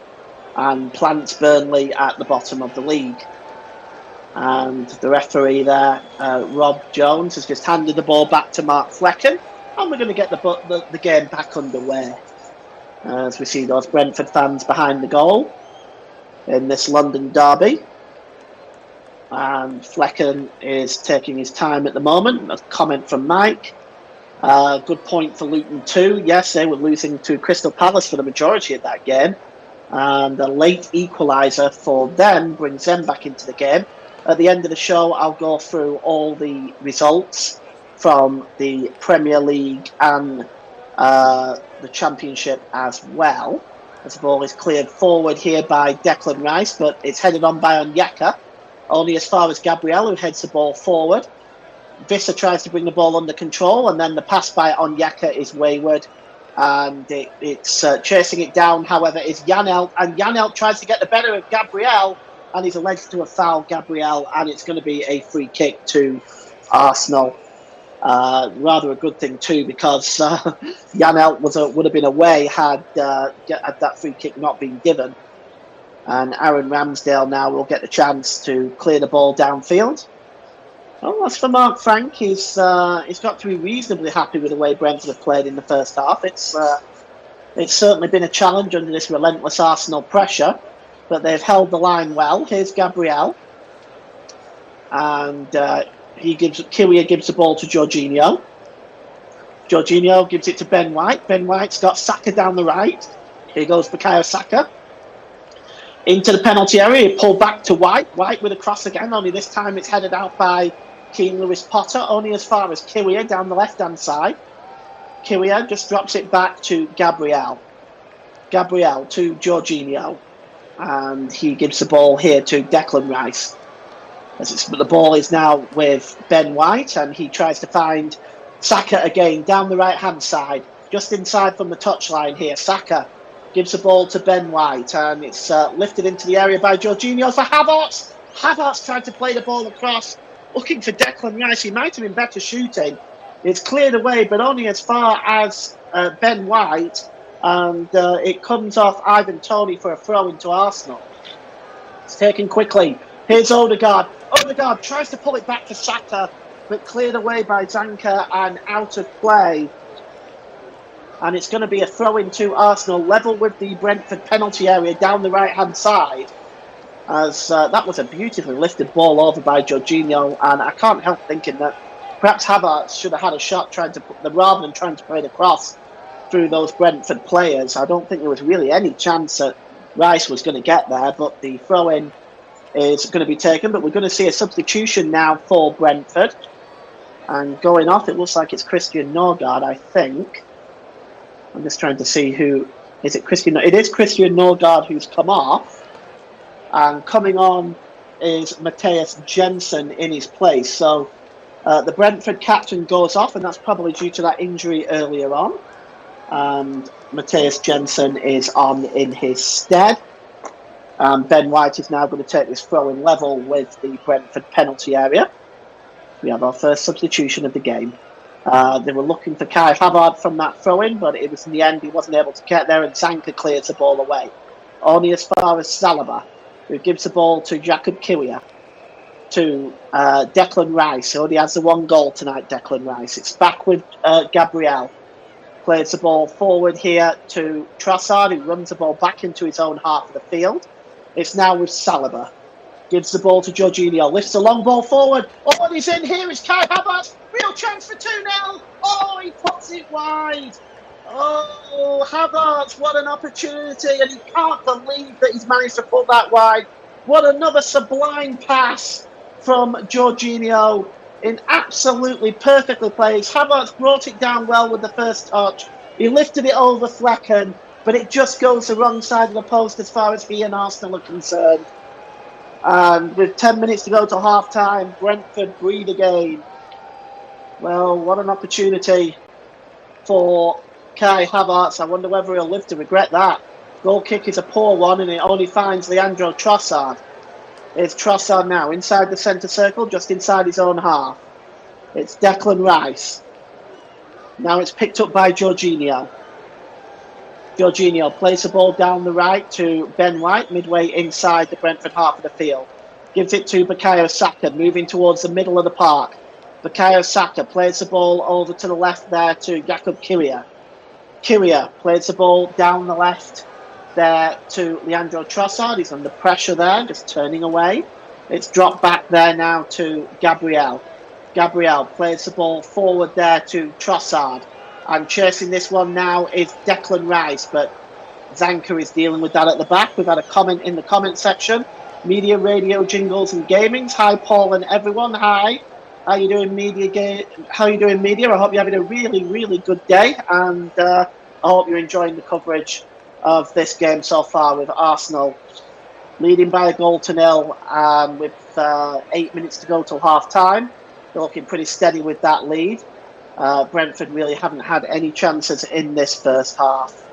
and plants Burnley at the bottom of the league. And the referee there, Rob Jones, has just handed the ball back to Mark Flecken, and we're going to get the game back underway. As we see those Brentford fans behind the goal in this London derby. And Flecken is taking his time at the moment. A comment from Mike. Good point for Luton too. Yes, they were losing to Crystal Palace for the majority of that game, and a late equaliser for them brings them back into the game. At the end of the show, I'll go through all the results from the Premier League and the Championship as well. As the ball is cleared forward here by Declan Rice, but it's headed on by Onyeka, only as far as Gabriel, who heads the ball forward. Visser tries to bring the ball under control, and then the pass by Onyeka is wayward, and it's chasing it down, however, is Janelt, and Janelt tries to get the better of Gabriel, and he's alleged to have fouled Gabriel, and it's going to be a free kick to Arsenal. Rather a good thing too, because Janelt would have been away had that free kick not been given. And Aaron Ramsdale now will get the chance to clear the ball downfield. Oh, as for Mark Frank, he's got to be reasonably happy with the way Brentford have played in the first half. It's certainly been a challenge under this relentless Arsenal pressure, but they've held the line well. Here's Gabriel, and Kiwior gives the ball to Jorginho. Jorginho gives it to Ben White. Ben White's got Saka down the right. Here goes Bukayo Saka into the penalty area. Pulled back to White. White with a cross again, only this time it's headed out by Keane Lewis Potter, only as far as Kiwior down the left-hand side. Kiwior just drops it back to Gabriel. Gabriel to Jorginho. And he gives the ball here to Declan Rice. The ball is now with Ben White, and he tries to find Saka again down the right-hand side, just inside from the touchline here. Saka gives the ball to Ben White, and it's lifted into the area by Jorginho for Havertz. Havertz tried to play the ball across, looking for Declan Rice. He might have been better shooting. It's cleared away, but only as far as Ben White, and it comes off Ivan Toney for a throw into Arsenal. It's taken quickly. Here's Odegaard. Odegaard tries to pull it back to Saka, but cleared away by Zanka and out of play. And it's going to be a throw into Arsenal, level with the Brentford penalty area down the right-hand side. As that was a beautifully lifted ball over by Jorginho, and I can't help thinking that perhaps Havertz should have had a shot rather than trying to play the cross through those Brentford players. I don't think there was really any chance that Rice was going to get there, but the throw-in is going to be taken. But we're going to see a substitution now for Brentford. And going off, it looks like it's Christian Norgard, I think. I'm just trying to see who... Is it Christian? It is Christian Norgard who's come off. And coming on is Matthias Jensen in his place. So The Brentford captain goes off, and that's probably due to that injury earlier on. And Matthias Jensen is on in his stead. Ben White is now going to take this throw-in level with the Brentford penalty area. We have our first substitution of the game. They were looking for Kai Havertz from that throw-in, but it was in the end he wasn't able to get there, and Zanka clears the ball away. Only as far as Saliba, who gives the ball to Jakub Kiwior, to Declan Rice, who only has the one goal tonight, Declan Rice. It's back with Gabriel. Plays the ball forward here to Trossard, who runs the ball back into his own half of the field. It's now with Saliba. Gives the ball to Jorginho. Lifts the long ball forward. Oh, and he's in here. It's Kai Havertz. Real chance for 2-0. Oh, he puts it wide. Oh, Havertz, what an opportunity. And he can't believe that he's managed to put that wide. What another sublime pass from Jorginho. In absolutely perfectly placed. Havertz brought it down well with the first touch. He lifted it over Flecken, but it just goes the wrong side of the post as far as he and Arsenal are concerned. And with 10 minutes to go to half-time, Brentford breathe again. Well, what an opportunity for Kai Havertz. I wonder whether he'll live to regret that. Goal kick is a poor one, and it only finds Leandro Trossard. It's Trossard now inside the centre circle, just inside his own half. It's Declan Rice. Now it's picked up by Jorginho. Jorginho plays the ball down the right to Ben White, midway inside the Brentford half of the field. Gives it to Bukayo Saka, moving towards the middle of the park. Bukayo Saka plays the ball over to the left there to Jakub Kiwior. Kiwior plays the ball down the left there to Leandro Trossard. He's under pressure there, just turning away. It's dropped back there now to Gabriel. Gabriel plays the ball forward there to Trossard. And chasing this one now is Declan Rice, but Zanka is dealing with that at the back. We've had a comment in the comment section. Media, radio, jingles, and gamings. Hi, Paul and everyone. Hi. How you doing, media? How you doing, media? I hope you're having a really, really good day, and I hope you're enjoying the coverage of this game so far, with Arsenal leading by a goal to nil, and with 8 minutes to go till half time. They're looking pretty steady with that lead. Brentford really haven't had any chances in this first half,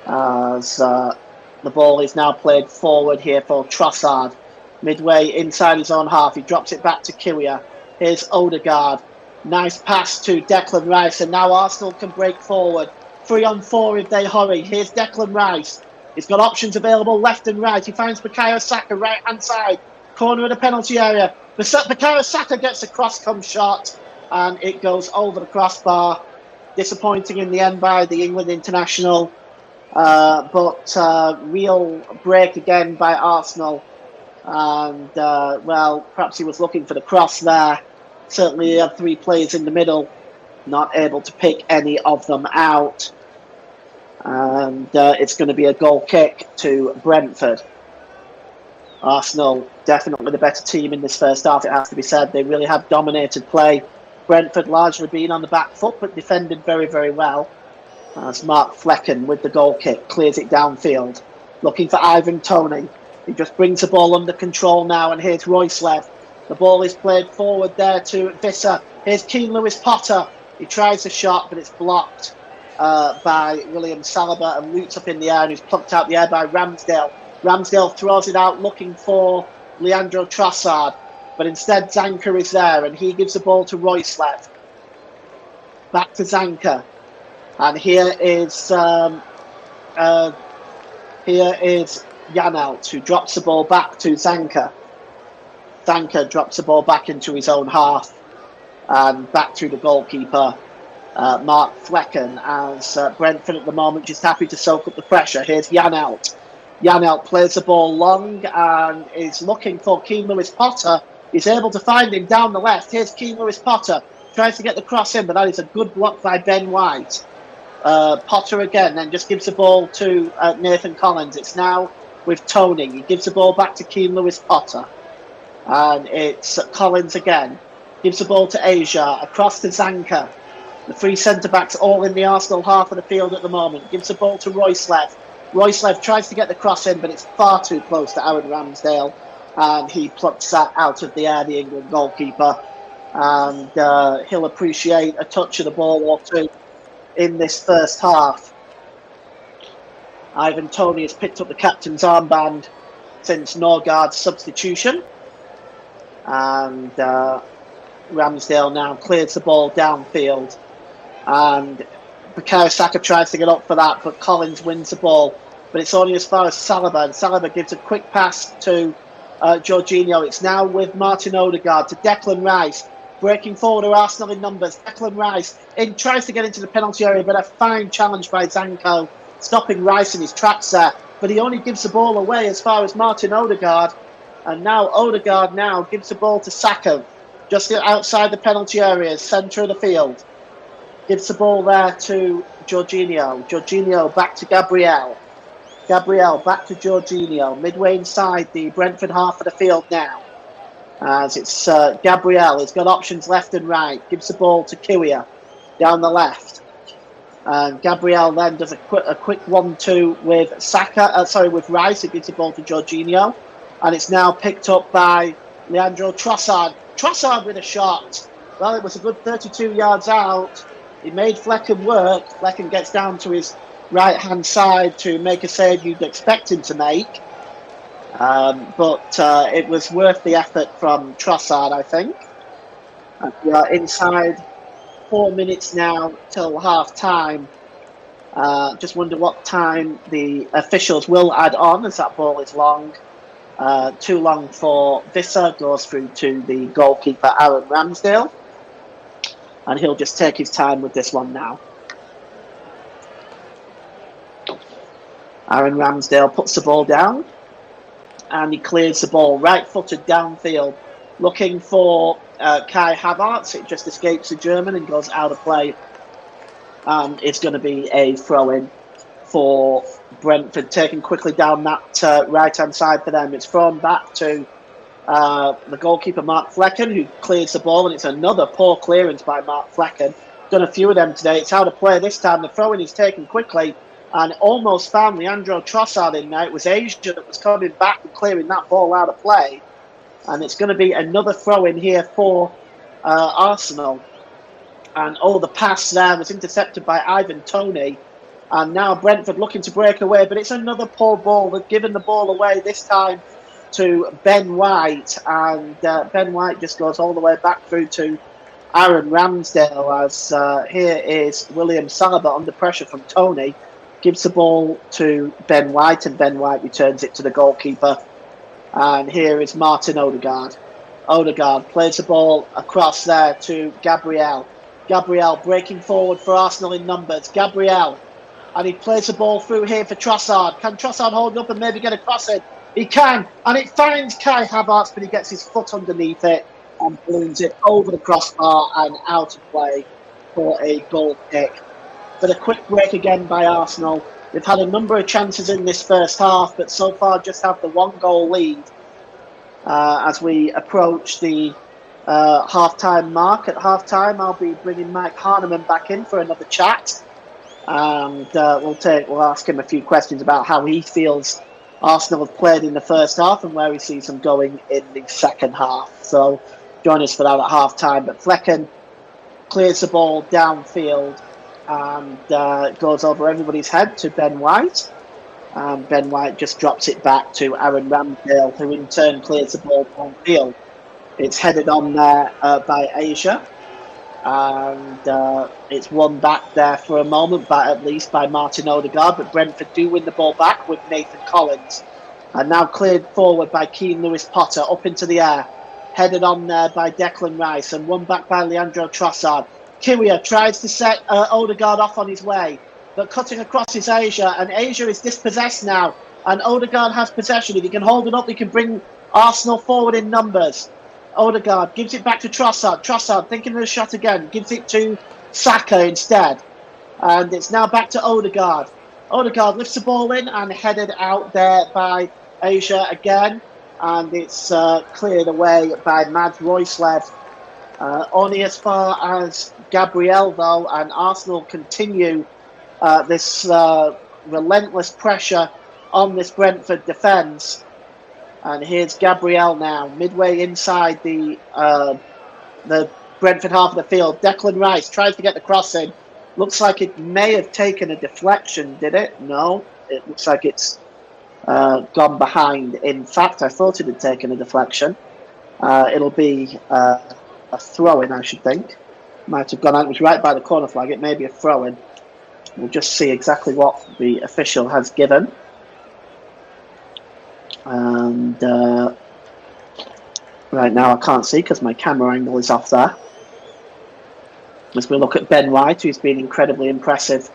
as the ball is now played forward here for Trossard, midway inside his own half. He drops it back to Kiwior. Here's Odegaard. Nice pass to Declan Rice, and now Arsenal can break forward. 3-on-4 if they hurry. Here's Declan Rice. He's got options available left and right. He finds Bukayo Saka right-hand side. Corner of the penalty area. Bukayo Saka gets a cross-come shot, and it goes over the crossbar. Disappointing in the end by the England international. But real break again by Arsenal. And, well, perhaps he was looking for the cross there. Certainly he had three players in the middle. Not able to pick any of them out. And it's going to be a goal kick to Brentford. Arsenal definitely the better team in this first half, it has to be said. They really have dominated play. Brentford largely been on the back foot, but defended very, very well. As Mark Flecken with the goal kick clears it downfield. Looking for Ivan Toney. He just brings the ball under control now, and here's Roycelev. The ball is played forward there to Visser. Here's Keane Lewis Potter. He tries a shot, but it's blocked by William Saliba and roots up in the air, and he's plucked out the air by Ramsdale. Ramsdale throws it out looking for Leandro Trossard, but instead Zanka is there, and he gives the ball to Roycelev. Back to Zanka, and here is Janelt, who drops the ball back to Zanka. Zanka drops the ball back into his own half, and back to the goalkeeper, Mark Flecken, as Brentford at the moment just happy to soak up the pressure. Here's Janelt. Janelt plays the ball long and is looking for Keane Lewis Potter. He's able to find him down the left. Here's Keane Lewis Potter. Tries to get the cross in, but that is a good block by Ben White. Potter again, then just gives the ball to Nathan Collins. It's now with Toney. He gives the ball back to Keane Lewis Potter. And it's Collins again. Gives the ball to Asia, across to Zanka. The three centre-backs all in the Arsenal half of the field at the moment. Gives the ball to Roycelev. Roycelev tries to get the cross in, but it's far too close to Aaron Ramsdale. And he plucks that out of the air, the England goalkeeper. and he'll appreciate a touch of the ball or two in this first half. Ivan Toney has picked up the captain's armband since Norgard's substitution, and Ramsdale now clears the ball downfield, and Bukayo Saka tries to get up for that, but Collins wins the ball, but it's only as far as Saliba, and Saliba gives a quick pass to Jorginho. It's now with Martin Odegaard to Declan Rice, breaking forward are Arsenal in numbers. Declan Rice tries to get into the penalty area, but a fine challenge by Zanko, stopping Rice in his tracks there, but he only gives the ball away as far as Martin Odegaard, and now Odegaard now gives the ball to Saka, just outside the penalty area, centre of the field. Gives the ball there to Jorginho. Jorginho back to Gabriel. Gabriel back to Jorginho. Midway inside the Brentford half of the field now. As it's Gabriel. He's got options left and right. Gives the ball to Kiwior down the left. And Gabriel then does a quick 1-2 with with Rice. He gives the ball to Jorginho. And it's now picked up by Leandro Trossard. Trossard with a shot. Well, it was a good 32 yards out. He made Flecken work. Flecken gets down to his right-hand side to make a save you'd expect him to make. But it was worth the effort from Trossard, I think. We are inside 4 minutes now till half-time. Just wonder what time the officials will add on, as that ball is long. Too long for Visser. Goes through to the goalkeeper, Aaron Ramsdale. And he'll just take his time with this one now. Aaron Ramsdale puts the ball down. And he clears the ball right-footed downfield. Looking for Kai Havertz. It just escapes the German and goes out of play. It's going to be a throw-in for Brentford. Taken quickly down that right-hand side for them. It's thrown back to the goalkeeper, Mark Flecken, who clears the ball, and it's another poor clearance by Mark Flecken. Done a few of them today. It's out of play this time. The throw-in is taken quickly and almost found Leandro Trossard in there. It was Asia that was coming back and clearing that ball out of play. And it's going to be another throw-in here for Arsenal. And the pass there was intercepted by Ivan Toney. And now Brentford looking to break away, but it's another poor ball. They've given the ball away this time to Ben White, and Ben White just goes all the way back through to Aaron Ramsdale, as here is William Saliba under pressure from Toney, gives the ball to Ben White, and Ben White returns it to the goalkeeper. And here is Martin Odegaard. Odegaard plays the ball across there to Gabriel. Gabriel breaking forward for Arsenal in numbers. Gabriel, and he plays the ball through here for Trossard. Can Trossard hold up and maybe get across it? He can, and it finds Kai Havertz, but he gets his foot underneath it and balloons it over the crossbar and out of play for a goal kick. But a quick break again by Arsenal. They've had a number of chances in this first half, but so far just have the 1-goal lead. As we approach the half-time mark. At half-time, I'll be bringing Mike Harneman back in for another chat. And we'll ask him a few questions about how he feels Arsenal have played in the first half and where he sees them going in the second half. So join us for that at half-time. But Flecken clears the ball downfield and goes over everybody's head to Ben White. Ben White just drops it back to Aaron Ramsdale, who in turn clears the ball downfield. It's headed on there by Asia. And it's won back there for a moment, but at least by Martin Odegaard. But Brentford do win the ball back with Nathan Collins. And now cleared forward by Keane Lewis-Potter up into the air. Headed on there by Declan Rice and won back by Leandro Trossard. Kiwior tries to set Odegaard off on his way, but cutting across is Asia, and Asia is dispossessed now. And Odegaard has possession. If he can hold it up, he can bring Arsenal forward in numbers. Odegaard gives it back to Trossard. Trossard thinking of the shot again. Gives it to Saka instead. And it's now back to Odegaard. Odegaard lifts the ball in and headed out there by Asia again. And it's cleared away by Mads Royslev. Only as far as Gabriel, though. And Arsenal continue this relentless pressure on this Brentford defence. And here's Gabriel now, midway inside the Brentford half of the field. Declan Rice tries to get the cross in. Looks like it may have taken a deflection, did it? No, it looks like it's gone behind. In fact, I thought it had taken a deflection. It'll be a throw-in, I should think. Might have gone out. It was right by the corner flag. It may be a throw-in. We'll just see exactly what the official has given. And right now I can't see because my camera angle is off there. As we look at Ben White, who's been incredibly impressive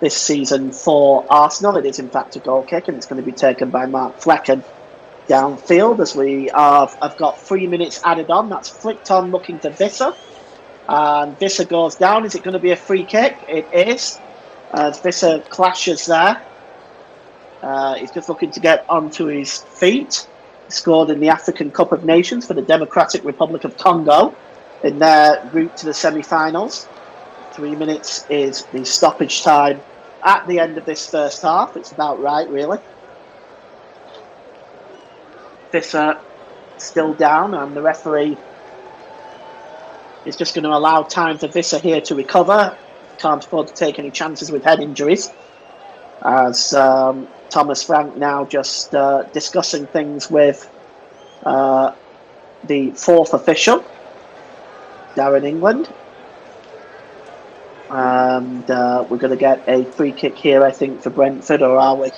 this season for Arsenal. It is in fact a goal kick, and it's going to be taken by Mark Flecken downfield as we have got 3 minutes added on. That's flicked on looking to Visser. And Visser goes down. Is it going to be a free kick? It is. As Visser clashes there. He's just looking to get onto his feet. He scored in the African Cup of Nations for the Democratic Republic of Congo in their route to the semi-finals. 3 minutes is the stoppage time at the end of this first half. It's about right, really. Visser still down, and the referee is just going to allow time for Visser here to recover. Can't afford to take any chances with head injuries. As Thomas Frank now just discussing things with the fourth official, Darren England. And we're going to get a free kick here, I think, for Brentford, or are we?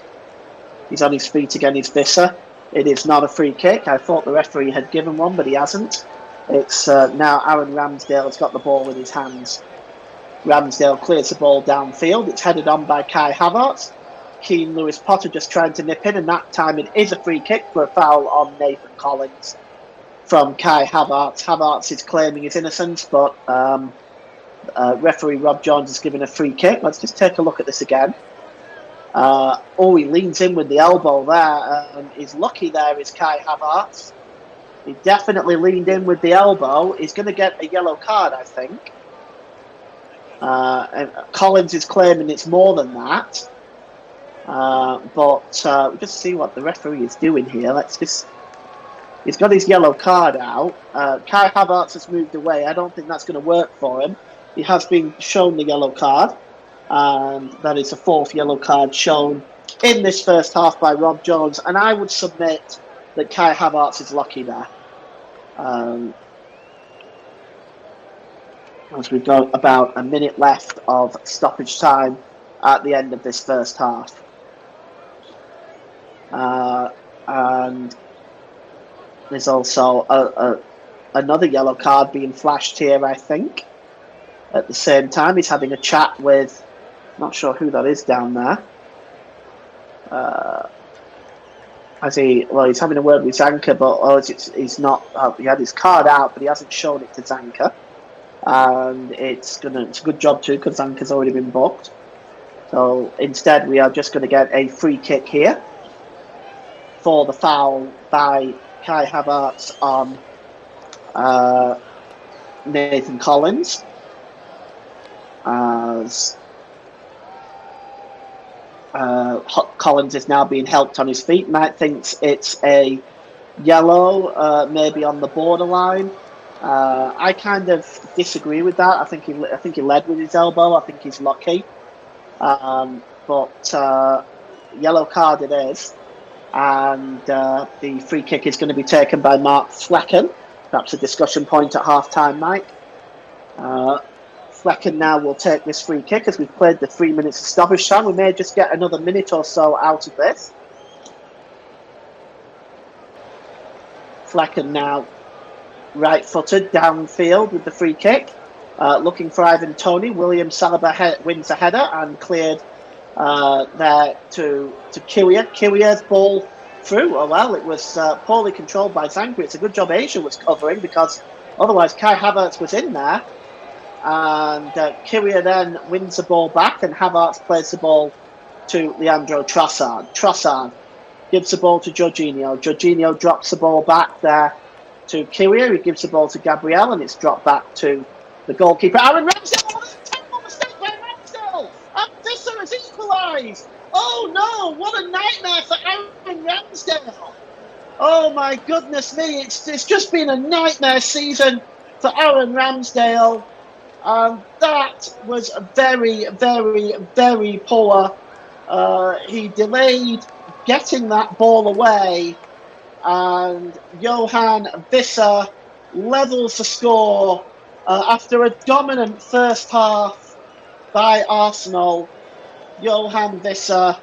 He's on his feet again, he's Visser. It is not a free kick. I thought the referee had given one, but he hasn't. It's now Aaron Ramsdale has got the ball in his hands. Ramsdale clears the ball downfield. It's headed on by Kai Havertz. Keane Lewis Potter just trying to nip in, and that time it is a free kick for a foul on Nathan Collins from Kai Havertz. Havertz is claiming his innocence, but referee Rob Jones has given a free kick. Let's just take a look at this again. He leans in with the elbow there. He's lucky there is Kai Havertz. He definitely leaned in with the elbow. He's going to get a yellow card, I think. And Collins is claiming it's more than that. But we'll just see what the referee is doing here. He's got his yellow card out. Kai Havertz has moved away. I don't think that's going to work for him. He has been shown the yellow card. And that is the fourth yellow card shown in this first half by Rob Jones. And I would submit that Kai Havertz is lucky there. As we've got about a minute left of stoppage time at the end of this first half. And there's also another yellow card being flashed here, I think. At the same time, he's having a chat with, not sure who that is down there. He's having a word with Zanka, but he's not. He had his card out, but he hasn't shown it to Zanka. And it's a good job too, because Zanka's already been booked. So instead, we are just going to get a free kick here for the foul by Kai Havertz on Nathan Collins. As Collins is now being helped on his feet. Matt thinks it's a yellow, maybe on the borderline. I kind of disagree with that. I think he led with his elbow. I think he's lucky. But yellow card it is. And the free kick is going to be taken by Mark Flecken. Perhaps a discussion point at half-time, Mike. Flecken now will take this free kick as we've played the 3 minutes of stoppage time. We may just get another minute or so out of this. Flecken now right-footed downfield with the free kick. Looking for Ivan Toney. William Saliba wins a header and cleared there to Kiwior. Kiwior's ball through. Oh well, it was poorly controlled by Zanka. It's a good job Asia was covering, because otherwise Kai Havertz was in there. And Kiwior then wins the ball back, and Havertz plays the ball to Leandro Trossard. Trossard gives the ball to Jorginho. Jorginho drops the ball back there to Kiwior. He gives the ball to Gabriel, and it's dropped back to the goalkeeper, Aaron Ramsdale. Oh, that's a terrible mistake by Ramsdale. And Visser has equalised. Oh no, what a nightmare for Aaron Ramsdale. Oh my goodness me, it's just been a nightmare season for Aaron Ramsdale. That was very, very, very poor. He delayed getting that ball away, and Johan Visser levels the score after a dominant first half by Arsenal. Johan Visser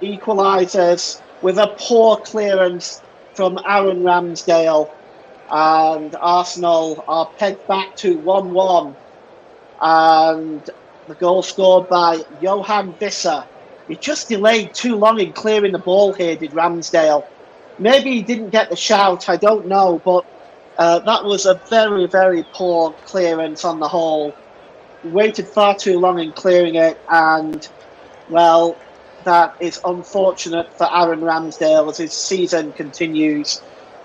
equalises with a poor clearance from Aaron Ramsdale, and Arsenal are pegged back to 1-1. And the goal scored by Johan Visser. He just delayed too long in clearing the ball here, did Ramsdale. Maybe he didn't get the shout, I don't know, but that was a very, very poor clearance on the whole. He waited far too long in clearing it, and, well, that is unfortunate for Aaron Ramsdale as his season continues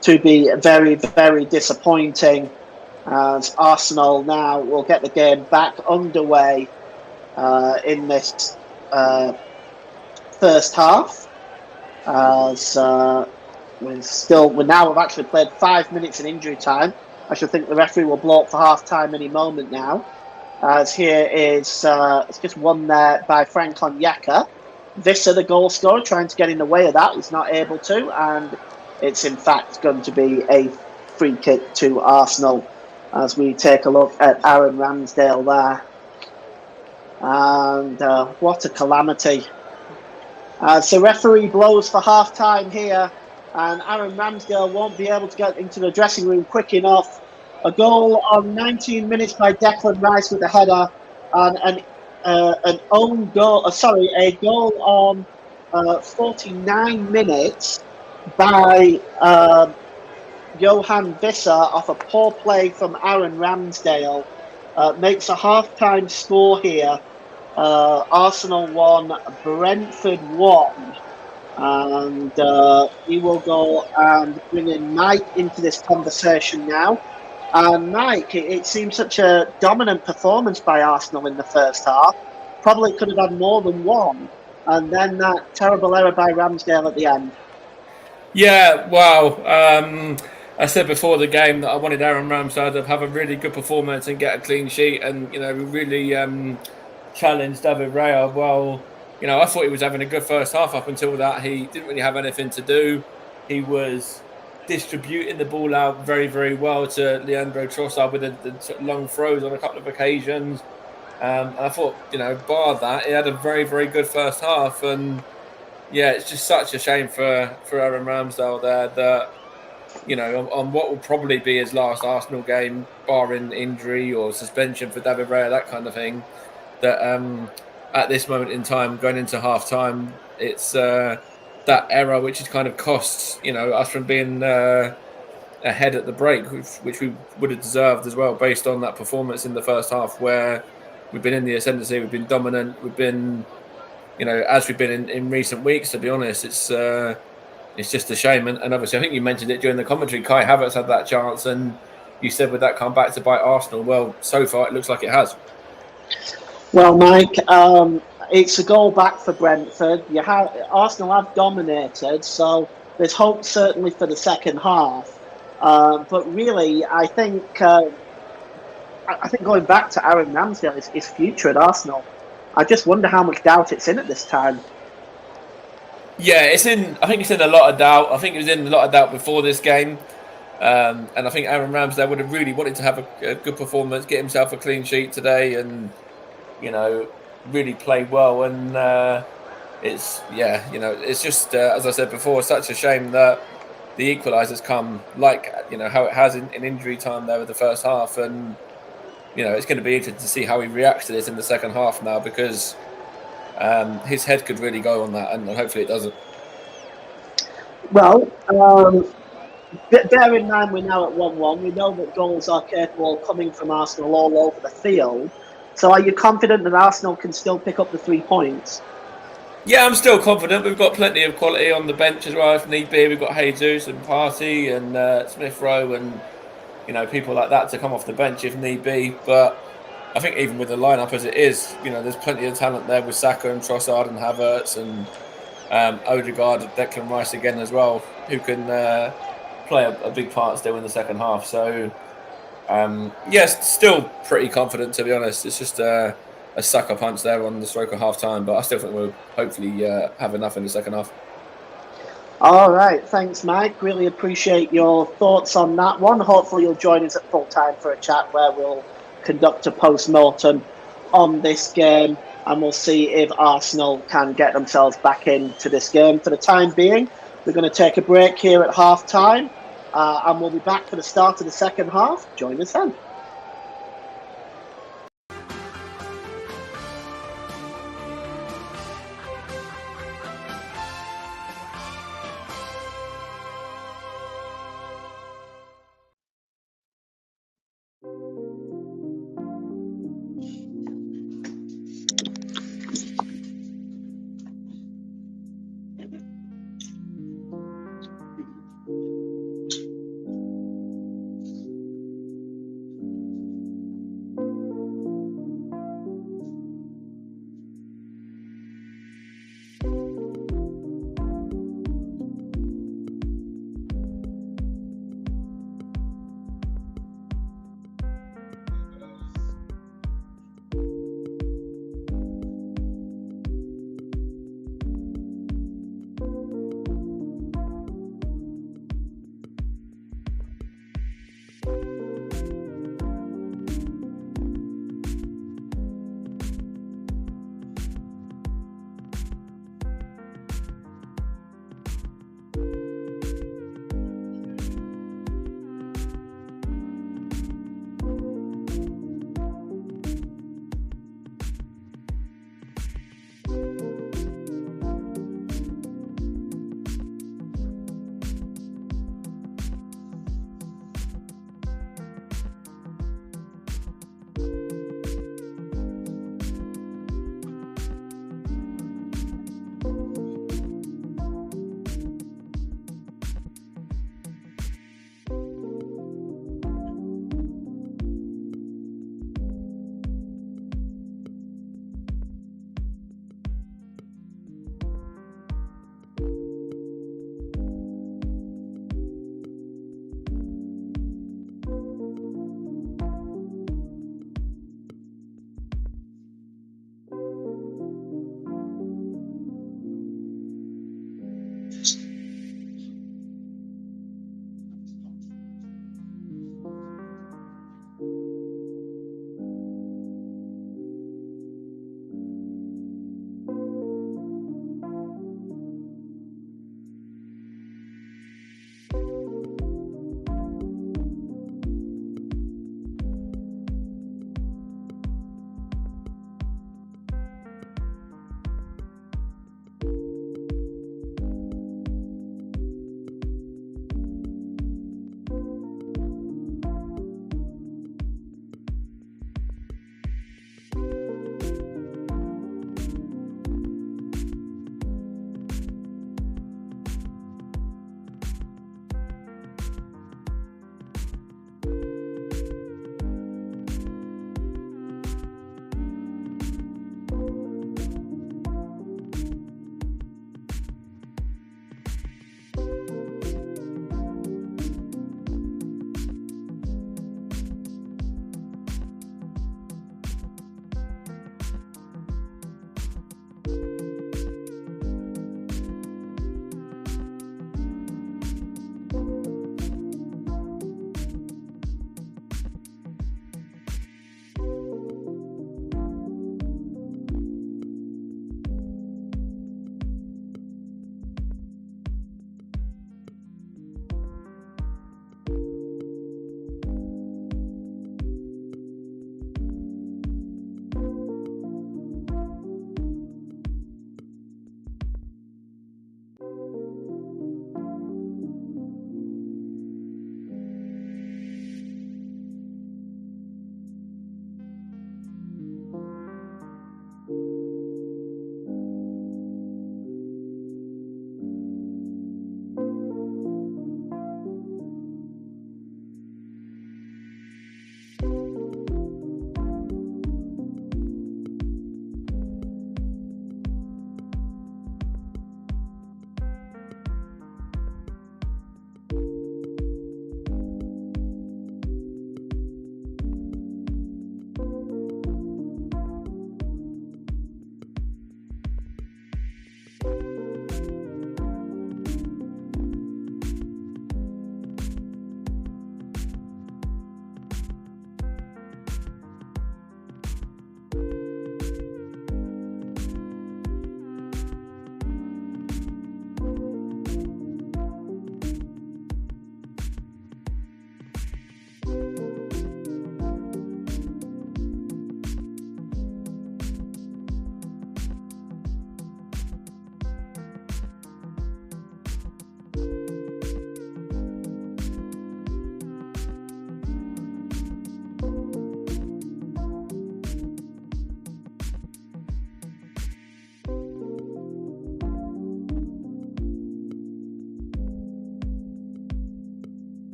to be very, very disappointing. As Arsenal now will get the game back underway in this first half. As we now have actually played 5 minutes in injury time. I should think the referee will blow up for half time any moment now. As here is it's just won there by Frank Onyeka. Visser, the goal scorer, trying to get in the way of that. He's not able to, and it's in fact going to be a free kick to Arsenal. As we take a look at Aaron Ramsdale there. And what a calamity. As the referee blows for half-time here, and Aaron Ramsdale won't be able to get into the dressing room quick enough. A goal on 19 minutes by Declan Rice with a header, and an own goal, a goal on 49 minutes by Johan Visser off a poor play from Aaron Ramsdale. Makes a half-time score here. Arsenal 1, Brentford 1. And we will go and bring in Mike into this conversation now. And Mike, it seems such a dominant performance by Arsenal in the first half. Probably could have had more than one. And then that terrible error by Ramsdale at the end. Yeah, wow. I said before the game that I wanted Aaron Ramsdale to have a really good performance and get a clean sheet, and we really challenged David Raya. Well, I thought he was having a good first half up until that. He didn't really have anything to do. He was distributing the ball out very, very well to Leandro Trossard with the long throws on a couple of occasions. And I thought, bar that, he had a very, very good first half. And yeah, it's just such a shame for Aaron Ramsdale there that, on what will probably be his last Arsenal game, barring injury or suspension for David Raya, that kind of thing, that at this moment in time, going into half-time, it's that error which has kind of cost, us from being ahead at the break, which we would have deserved as well, based on that performance in the first half, where we've been in the ascendancy, we've been dominant, we've been, as we've been in recent weeks, to be honest, it's just a shame. And obviously, I think you mentioned it during the commentary, Kai Havertz had that chance, and you said, would that come back to bite Arsenal? Well, so far, it looks like it has. Well, Mike, it's a goal back for Brentford. Arsenal have dominated, so there's hope certainly for the second half. But really, I think going back to Aaron Ramsdale, his future at Arsenal, I just wonder how much doubt it's in at this time. Yeah, I think it's in a lot of doubt. I think it was in a lot of doubt before this game. And I think Aaron Ramsdale would have really wanted to have a good performance, get himself a clean sheet today, and really play well. And it's just as I said before, such a shame that the equaliser's come like how it has in injury time there with the first half. And it's going to be interesting to see how he reacts to this in the second half now, because his head could really go on that, and hopefully it doesn't. Well, bear in mind we're now at 1-1. We know that goals are capable of coming from Arsenal all over the field. So are you confident that Arsenal can still pick up the 3 points? Yeah, I'm still confident. We've got plenty of quality on the bench as well if need be. We've got Jesus and Partey and Smith Rowe and people like that to come off the bench if need be. But I think even with the lineup as it is, there's plenty of talent there with Saka and Trossard and Havertz and Odegaard and Declan Rice again as well, who can play a big part still in the second half. So Yes, still pretty confident, to be honest. It's just a sucker punch there on the stroke of half time, but I still think we'll hopefully have enough in the second half. All right, thanks, Mike. Really appreciate your thoughts on that one. Hopefully, you'll join us at full time for a chat where we'll conduct a post-mortem on this game, and we'll see if Arsenal can get themselves back into this game. For the time being, we're going to take a break here at half time, and we'll be back for the start of the second half. Join us then.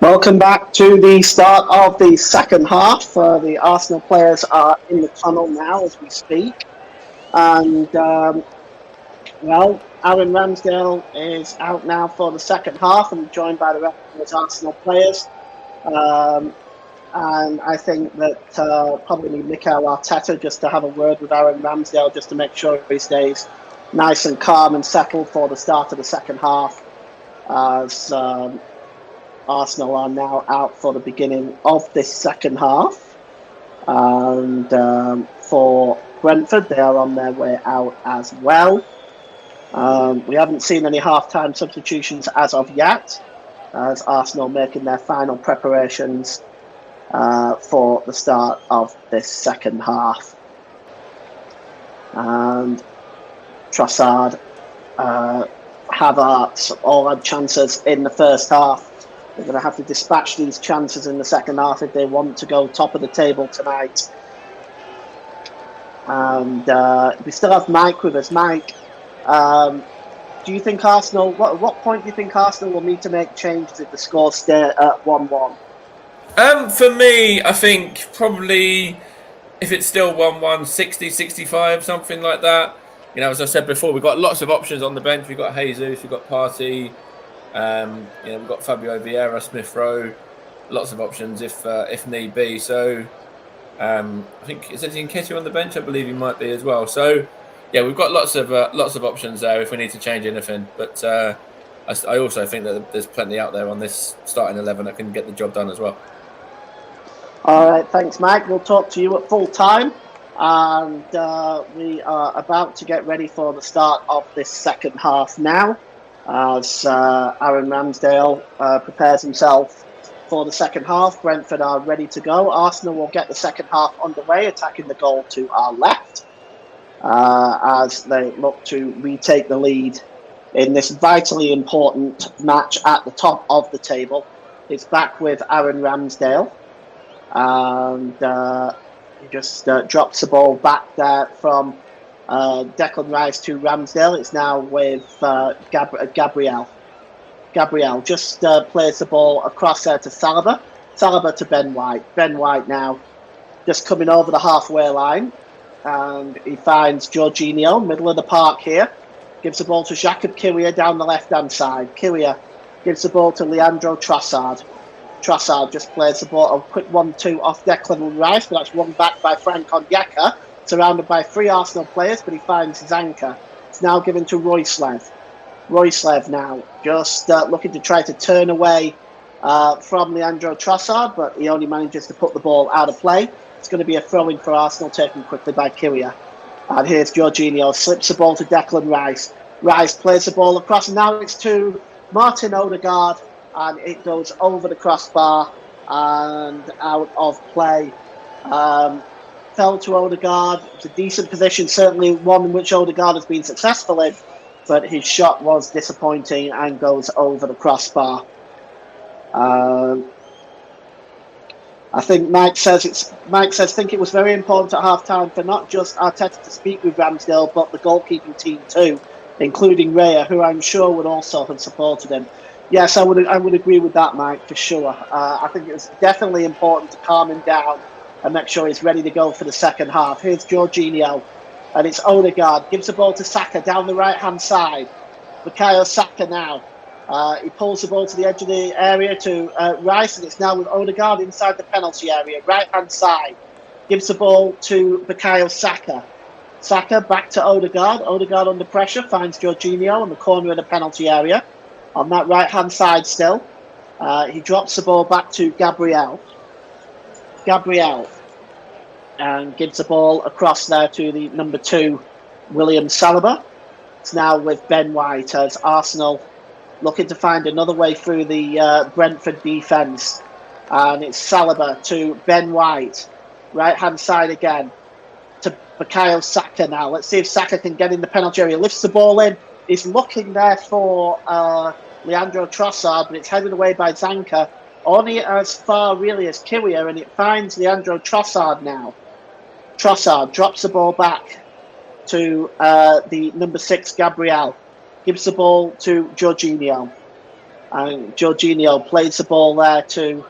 Welcome back to the start of the second half. The Arsenal players are in the tunnel now as we speak. And, Aaron Ramsdale is out now for the second half and joined by the rest of those Arsenal players. And I think that probably need Mikel Arteta just to have a word with Aaron Ramsdale just to make sure he stays nice and calm and settled for the start of the second half. As Arsenal are now out for the beginning of this second half. And for Brentford. They are on their way out as well. We haven't seen any half-time substitutions as of yet, as Arsenal making their final preparations for the start of this second half. And Trossard, Havertz all had chances in the first half. They're going to have to dispatch these chances in the second half if they want to go top of the table tonight. And we still have Mike with us. Mike, do you think Arsenal, at what point do you think Arsenal will need to make changes if the scores stay at 1-1? For me, I think probably if it's still 1-1, 60, 65, something like that. You know, as I said before, we've got lots of options on the bench. We've got Jesus, we've got Partey, we've got Fabio Vieira, Smith Rowe, lots of options if need be. So I think is Nketiah on the bench? I believe he might be as well. So yeah, we've got lots of options there if we need to change anything. But I also think that there's plenty out there on this starting 11 that can get the job done as well. All right, thanks, Mike. We'll talk to you at full time. And we are about to get ready for the start of this second half now, as Aaron Ramsdale prepares himself for the second half. Brentford are ready to go. Arsenal will get the second half underway, attacking the goal to our left, as they look to retake the lead in this vitally important match at the top of the table. It's back with Aaron Ramsdale. And he just drops the ball back there from Declan Rice to Ramsdale. It's now with Gabriel. Gabriel just plays the ball across there to Saliba. Saliba to Ben White. Ben White now just coming over the halfway line. And he finds Jorginho, middle of the park here. Gives the ball to Jakub Kiwior down the left-hand side. Kiwior gives the ball to Leandro Trossard. Trossard just plays the ball, a quick 1-2 off Declan Rice, but that's won back by Frank Onyeka, surrounded by 3 Arsenal players, but he finds Zanka. It's now given to Roycev. Roycev now just looking to try to turn away from Leandro Trossard, but he only manages to put the ball out of play. It's going to be a throw-in for Arsenal, taken quickly by Kiwior. And here's Jorginho, slips the ball to Declan Rice. Rice plays the ball across, and now it's to Martin Odegaard. And it goes over the crossbar and out of play. Fell to Odegaard. It's a decent position, certainly one in which Odegaard has been successful in, but his shot was disappointing and goes over the crossbar. I think Mike says think it was very important at half-time for not just Arteta to speak with Ramsdale, but the goalkeeping team too, including Raya, who I'm sure would also have supported him. Yes, I would agree with that, Mike, for sure. I think it was definitely important to calm him down and make sure he's ready to go for the second half. Here's Jorginho, and it's Odegaard. Gives the ball to Saka down the right-hand side. Bukayo Saka now. He pulls the ball to the edge of the area to Rice, and it's now with Odegaard inside the penalty area, right-hand side. Gives the ball to Bukayo Saka. Saka back to Odegaard. Odegaard under pressure, finds Jorginho on the corner of the penalty area. On that right-hand side still. He drops the ball back to Gabriel. And gives the ball across there to the number 2, William Saliba. It's now with Ben White as Arsenal looking to find another way through the Brentford defence. And it's Saliba to Ben White. Right-hand side again to Bukayo Saka now. Let's see if Saka can get in the penalty area. Lifts the ball in. He's looking there for Leandro Trossard, but it's headed away by Zanka. Only as far, really, as Kiwior, and it finds Leandro Trossard now. Trossard drops the ball back to the number 6, Gabriel. Gives the ball to Jorginho. And Jorginho plays the ball there to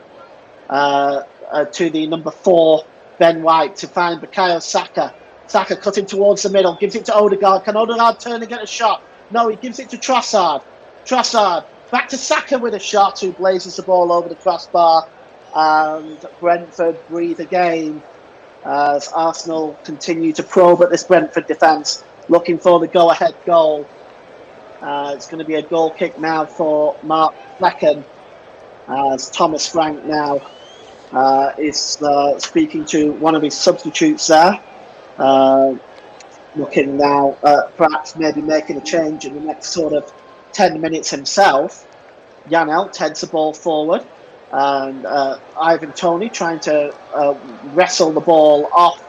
the number 4, Ben White, to find Bukayo Saka. Saka cutting towards the middle, gives it to Odegaard. Can Odegaard turn and get a shot? No, he gives it to Trossard. Trossard back to Saka with a shot, who blazes the ball over the crossbar. And Brentford breathe again as Arsenal continue to probe at this Brentford defence, looking for the go-ahead goal. It's going to be a goal kick now for Mark Flecken, as Thomas Frank now is speaking to one of his substitutes there. Looking now at perhaps maybe making a change in the next sort of 10 minutes himself. Janelt heads the ball forward, and Ivan Toney trying to wrestle the ball off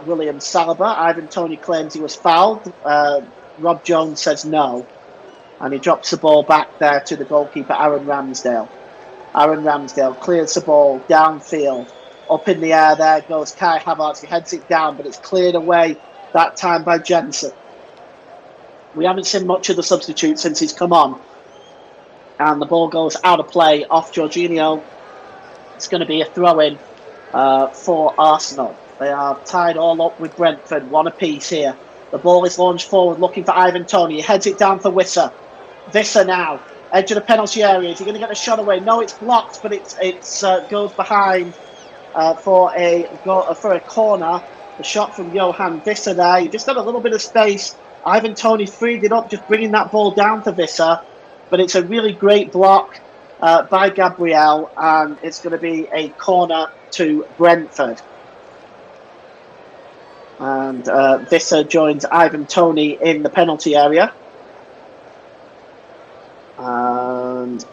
William Saliba. Ivan Toney claims he was fouled. Rob Jones says no, and he drops the ball back there to the goalkeeper, Aaron Ramsdale. Aaron Ramsdale clears the ball downfield. Up in the air there goes Kai Havertz. He heads it down, but it's cleared away that time by Jensen. We haven't seen much of the substitute since he's come on. And the ball goes out of play off Jorginho. It's going to be a throw-in for Arsenal. They are tied all up with Brentford, one apiece here. The ball is launched forward, looking for Ivan Toney. He heads it down for Wissa. Wissa now, edge of the penalty area. Is he going to get a shot away? No, it's blocked, but it goes behind for a corner. The shot from Johan Wissa there. He just had a little bit of space. Ivan Toney freed it up, just bringing that ball down to Wissa. But it's a really great block by Gabriel, and it's going to be a corner to Brentford. And Wissa joins Ivan Toney in the penalty area. And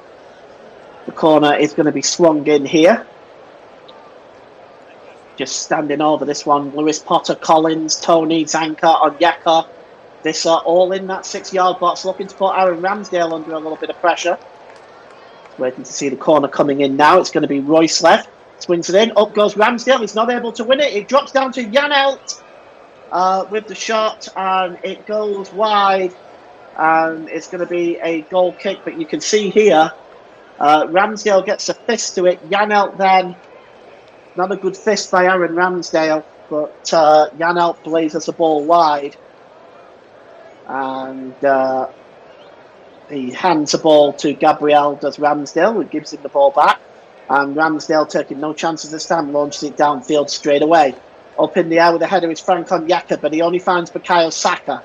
the corner is going to be swung in here. Just standing over this one, Lewis Potter, Collins, Toney, Zanka, Onyeka. Wissa all in that 6-yard box, looking to put Aaron Ramsdale under a little bit of pressure. Waiting to see the corner coming in now. It's going to be Royce left. Swings it in. Up goes Ramsdale. He's not able to win it. It drops down to Janelt with the shot, and it goes wide. And it's going to be a goal kick, but you can see here, Ramsdale gets a fist to it. Janelt then, not a good fist by Aaron Ramsdale, but Janelt blazes the ball wide. And he hands the ball to Gabriel, does Ramsdale, who gives him the ball back. And Ramsdale, taking no chances this time, launches it downfield straight away. Up in the air with the header is Frank Onyeka, but he only finds Bukayo Saka.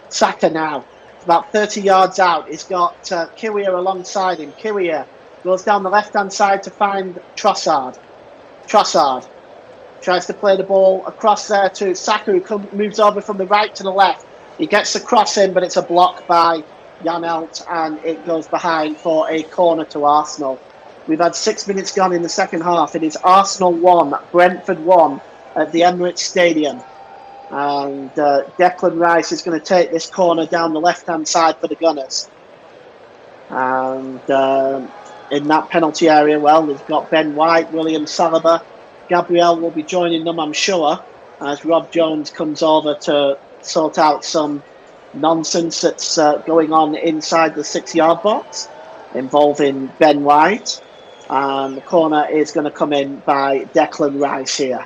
Saka now, about 30 yards out. He's got Kiwior alongside him. Kiwior goes down the left-hand side to find Trossard. Trossard tries to play the ball across there to Saka, who moves over from the right to the left. He gets the cross in, but it's a block by Janelt, and it goes behind for a corner to Arsenal. We've had 6 minutes gone in the second half. It is Arsenal 1, Brentford 1 at the Emirates Stadium. And Declan Rice is going to take this corner down the left-hand side for the Gunners. And in that penalty area, well, they've got Ben White, William Saliba. Gabriel will be joining them, I'm sure, as Rob Jones comes over to sort out some nonsense that's going on inside the 6-yard box involving Ben White. And the corner is going to come in by Declan Rice here.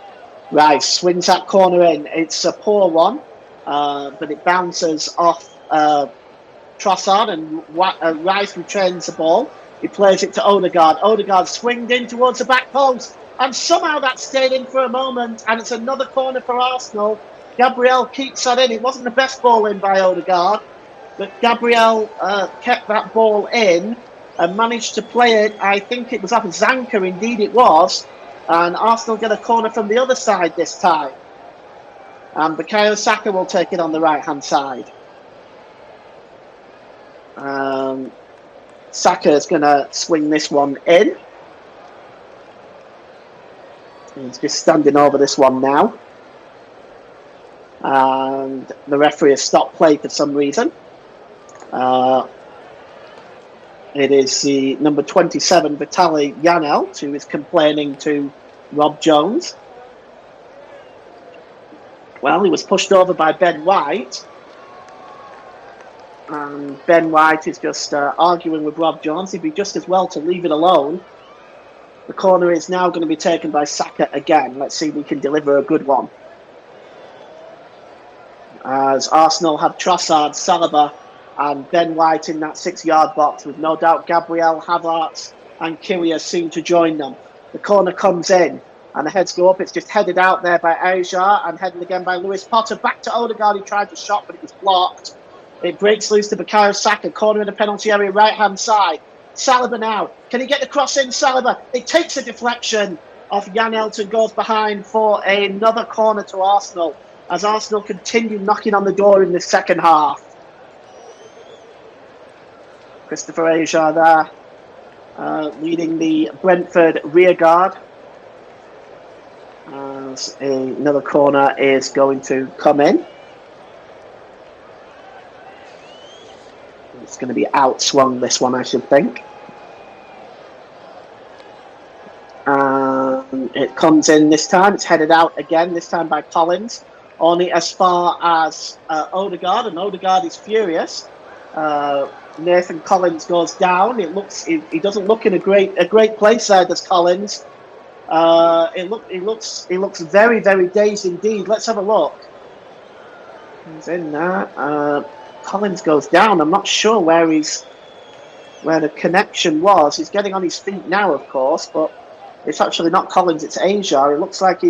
Rice swings that corner in. It's a poor one, but it bounces off Trossard, and Rice returns the ball. He plays it to Odegaard. Odegaard swinged in towards the back post, and somehow that stayed in for a moment, and it's another corner for Arsenal. Gabriel keeps that in. It wasn't the best ball in by Odegaard, but Gabriel kept that ball in and managed to play it. I think it was up Zanka, indeed it was. And Arsenal get a corner from the other side this time. And Bukayo Saka will take it on the right-hand side. Saka is going to swing this one in. He's just standing over this one now. And the referee has stopped play for some reason. It is the number 27, Vitaly Janelt, who is complaining to Rob Jones. Well, he was pushed over by Ben White. And Ben White is just arguing with Rob Jones. He'd be just as well to leave it alone. The corner is now going to be taken by Saka again. Let's see if we can deliver a good one. As Arsenal have Trossard, Saliba, and Ben White in that 6-yard box, with no doubt Gabriel, Havertz and Kiwior soon to join them. The corner comes in and the heads go up. It's just headed out there by Ajar and headed again by Lewis Potter. Back to Odegaard, he tried to shot, but it was blocked. It breaks loose to Bukayo Saka, corner in the penalty area, right-hand side. Saliba now. Can he get the cross in, Saliba? It takes a deflection off Jan Elton goes behind for another corner to Arsenal, as Arsenal continue knocking on the door in the second half. Christopher Asia there, leading the Brentford rearguard. As another corner is going to come in. It's going to be outswung, this one, I should think. It comes in this time. It's headed out again, this time by Collins. Only as far as Odegaard, and Odegaard is furious. Nathan Collins goes down. He doesn't look in a great place there, does Collins. He looks very, very dazed indeed. Let's have a look. He's in there. Collins goes down. I'm not sure where the connection was. He's getting on his feet now, of course, but it's actually not Collins. It's Asia. It looks like he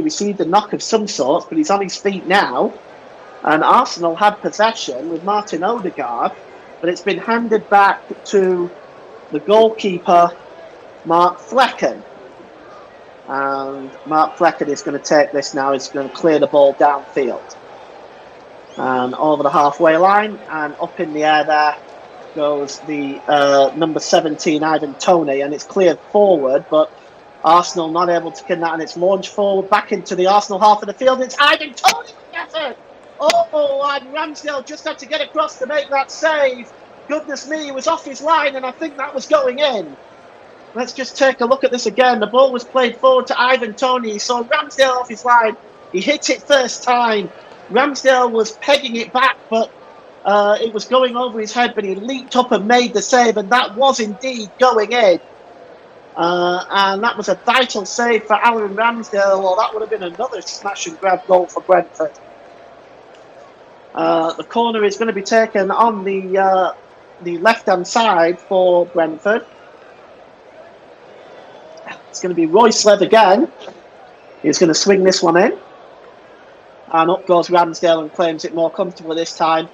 received a knock of some sort, but he's on his feet now. And Arsenal had possession with Martin Odegaard, but it's been handed back to the goalkeeper, Mark Flecken. And Mark Flecken is going to take this now. He's going to clear the ball downfield. And over the halfway line, and up in the air there goes the number 17, Ivan Toney, and it's cleared forward, but Arsenal not able to get that, and it's launched forward back into the Arsenal half of the field. It's Ivan Toney who gets it! Oh, and Ramsdale just had to get across to make that save. Goodness me, he was off his line, and I think that was going in. Let's just take a look at this again. The ball was played forward to Ivan Toney. He saw Ramsdale off his line. He hit it first time. Ramsdale was pegging it back, but it was going over his head, but he leaped up and made the save, and that was indeed going in. And that was a vital save for Aaron Ramsdale, or that would have been another smash and grab goal for Brentford. The corner is going to be taken on the left-hand side for Brentford. It's going to be Royce-Lev again. He's going to swing this one in. And up goes Ramsdale and claims it more comfortably this time.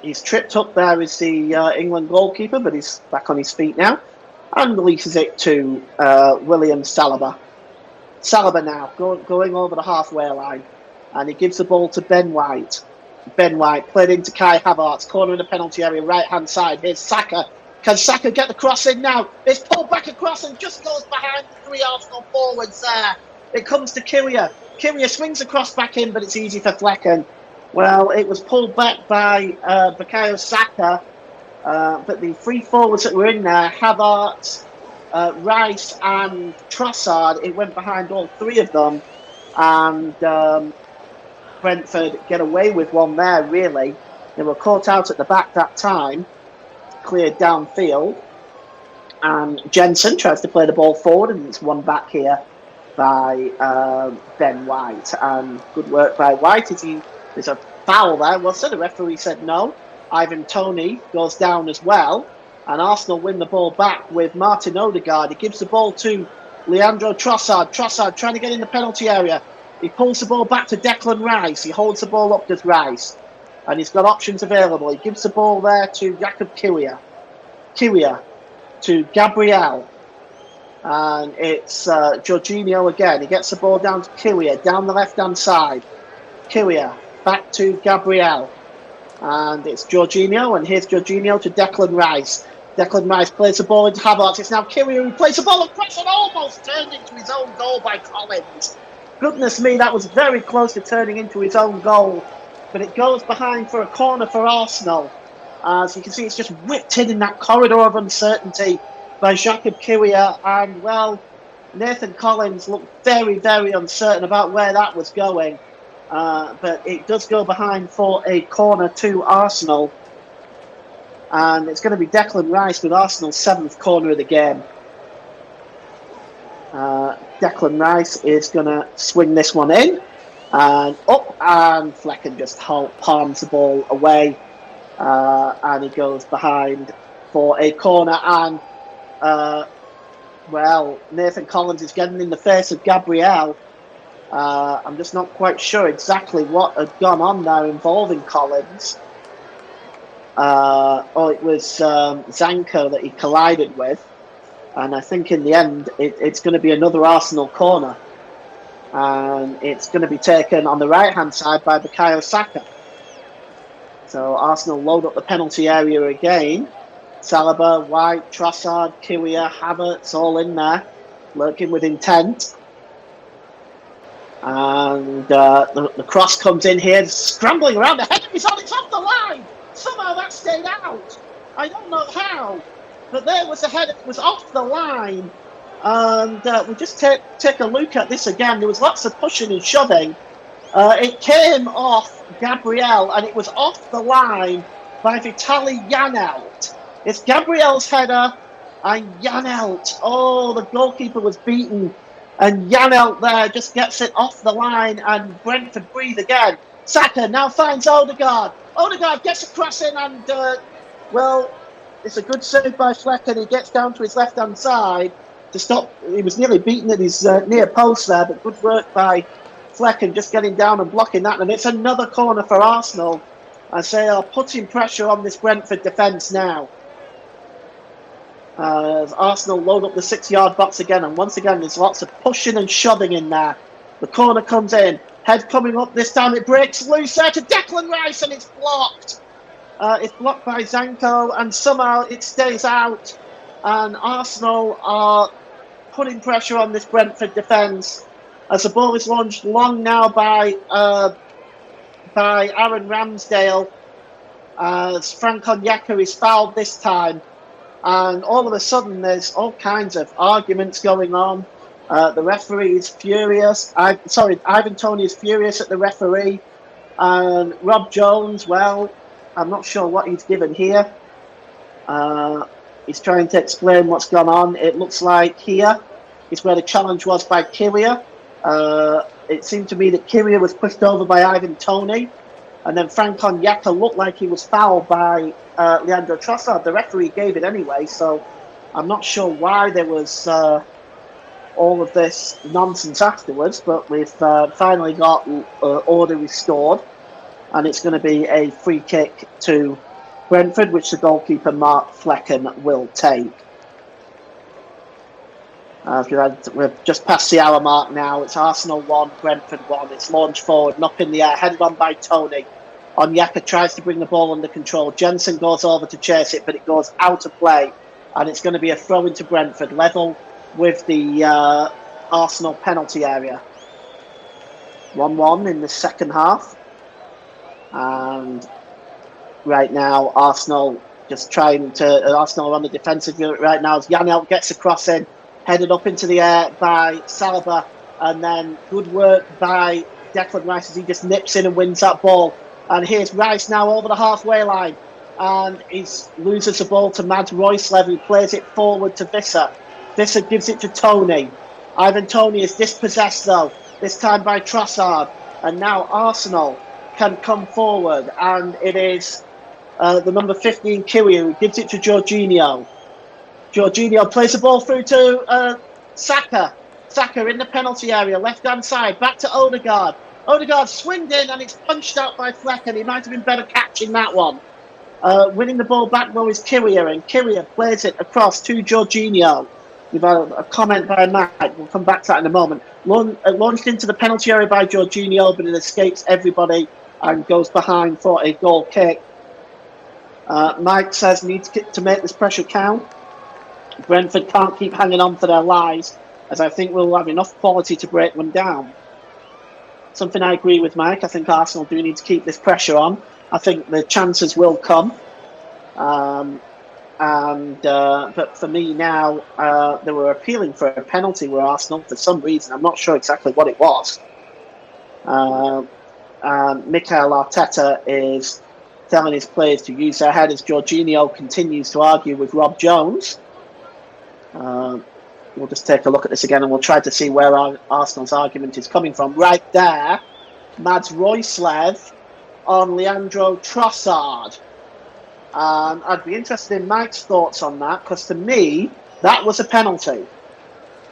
He's tripped up there as the England goalkeeper, but he's back on his feet now. And releases it to William Saliba. Saliba now going over the halfway line. And he gives the ball to Ben White. Ben White played into Kai Havertz. Corner in the penalty area, right-hand side. Here's Saka. Can Saka get the cross in now? It's pulled back across and just goes behind the three Arsenal forwards there. It comes to Kylian. Kylian swings across back in, but it's easy for Flecken. Well, it was pulled back by Bukayo Saka, but the three forwards that were in there, Havertz, Rice and Trossard, it went behind all three of them, and Brentford get away with one there, really. They were caught out at the back that time, cleared downfield, and Jensen tries to play the ball forward, and it's won back here by Ben White. And good work by White. There's a foul there, was it? The referee said no. Ivan Toney goes down as well, and Arsenal win the ball back with Martin Odegaard. He gives the ball to Leandro Trossard. Trossard trying to get in the penalty area. He pulls the ball back to Declan Rice. He holds the ball up, does Rice. And he's got options available. He gives the ball there to Jakub Kyria. Kyria to Gabriel. And it's Jorginho again. He gets the ball down to Kyria, down the left-hand side. Kyria, back to Gabriel. And it's Jorginho, and here's Jorginho to Declan Rice. Declan Rice plays the ball into Havertz. It's now Kyria who plays the ball across and almost turned into his own goal by Collins. Goodness me, that was very close to turning into his own goal. But it goes behind for a corner for Arsenal. As you can see, it's just whipped in that corridor of uncertainty by Jakub Kyria. And, well, Nathan Collins looked very, very uncertain about where that was going. But it does go behind for a corner to Arsenal. And it's going to be Declan Rice with Arsenal's 7th corner of the game. Declan Rice is going to swing this one in. And up, and Flecken just palms the ball away. And he goes behind for a corner. And, well, Nathan Collins is getting in the face of Gabriel. I'm just not quite sure exactly what had gone on there involving Collins. Or it was Zanko that he collided with. And I think in the end, it's going to be another Arsenal corner. And it's going to be taken on the right-hand side by Bukayo Saka. So Arsenal load up the penalty area again. Saliba, White, Trossard, Kiwior, Havertz, all in there, lurking with intent. And the cross comes in here, scrambling around. The header is on, it's off the line. Somehow that stayed out. I don't know how, but there was a header, it was off the line. And we'll just take a look at this again. There was lots of pushing and shoving. It came off Gabriel, and it was off the line by Vitaly Janelt. It's Gabriel's header, and Janelt, oh, the goalkeeper was beaten, and Janelt there just gets it off the line, and Brentford breathe again. Saka now finds Odegaard. Odegaard gets a cross in, and, well, it's a good save by Flecken. He gets down to his left-hand side to stop. He was nearly beaten at his near post there, but good work by Flecken just getting down and blocking that. And it's another corner for Arsenal as they are putting pressure on this Brentford defence now. As Arsenal load up the 6-yard box again, and once again there's lots of pushing and shoving in there. The corner comes in, head coming up, this time it breaks loose there to Declan Rice, and it's blocked. It's blocked by Zanko, and somehow it stays out, and Arsenal are putting pressure on this Brentford defence as the ball is launched long now by Aaron Ramsdale, as Frank Onyeka is fouled this time. And all of a sudden, there's all kinds of arguments going on. The referee is furious. Ivan Toney is furious at the referee. And Rob Jones, well, I'm not sure what he's given here. He's trying to explain what's gone on. It looks like here is where the challenge was by Kiwior. It seemed to me that Kiwior was pushed over by Ivan Toney. And then Frank Onyeka looked like he was fouled by Leandro Trossard. The referee gave it anyway, so I'm not sure why there was all of this nonsense afterwards, but we've finally got order restored, and it's going to be a free kick to Brentford, which the goalkeeper Mark Flecken will take. We're just past the hour mark now. It's Arsenal 1, Brentford 1. It's launched forward and up in the air, headed on by Toney. Onyeka tries to bring the ball under control. Jensen goes over to chase it, but it goes out of play. And it's going to be a throw into Brentford, level with the Arsenal penalty area. 1-1 in the second half. And right now, Arsenal just trying to... Arsenal are on the defensive unit right now as Janelt gets a cross in, headed up into the air by Saliba, and then good work by Declan Rice as he just nips in and wins that ball. And here's Rice now over the halfway line, and he loses the ball to Mads Roycelev, who plays it forward to Visser. Visser gives it to Toney. Ivan Toney is dispossessed though, this time by Trossard, and now Arsenal can come forward, and it is the number 15 Kiwior who gives it to Jorginho. Jorginho plays the ball through to Saka. Saka in the penalty area, left-hand side, back to Odegaard. Odegaard swinged in, and it's punched out by Flecken. He might have been better catching that one. Winning the ball back though is Kiwior, and Kiwior plays it across to Jorginho. We've had a comment by Mike. We'll come back to that in a moment. Launched into the penalty area by Jorginho, but it escapes everybody and goes behind for a goal kick. Mike says needs to make this pressure count. Brentford can't keep hanging on for their lives, as I think we'll have enough quality to break them down. Something I agree with Mike. I think Arsenal do need to keep this pressure on. I think the chances will come. But for me now, they were appealing for a penalty with Arsenal for some reason. I'm not sure exactly what it was. Mikel Arteta is telling his players to use their head as Jorginho continues to argue with Rob Jones. We'll just take a look at this again and we'll try to see where Arsenal's argument is coming from. Right there, Mads Roycelev on Leandro Trossard. I'd be interested in Mike's thoughts on that, because to me, that was a penalty.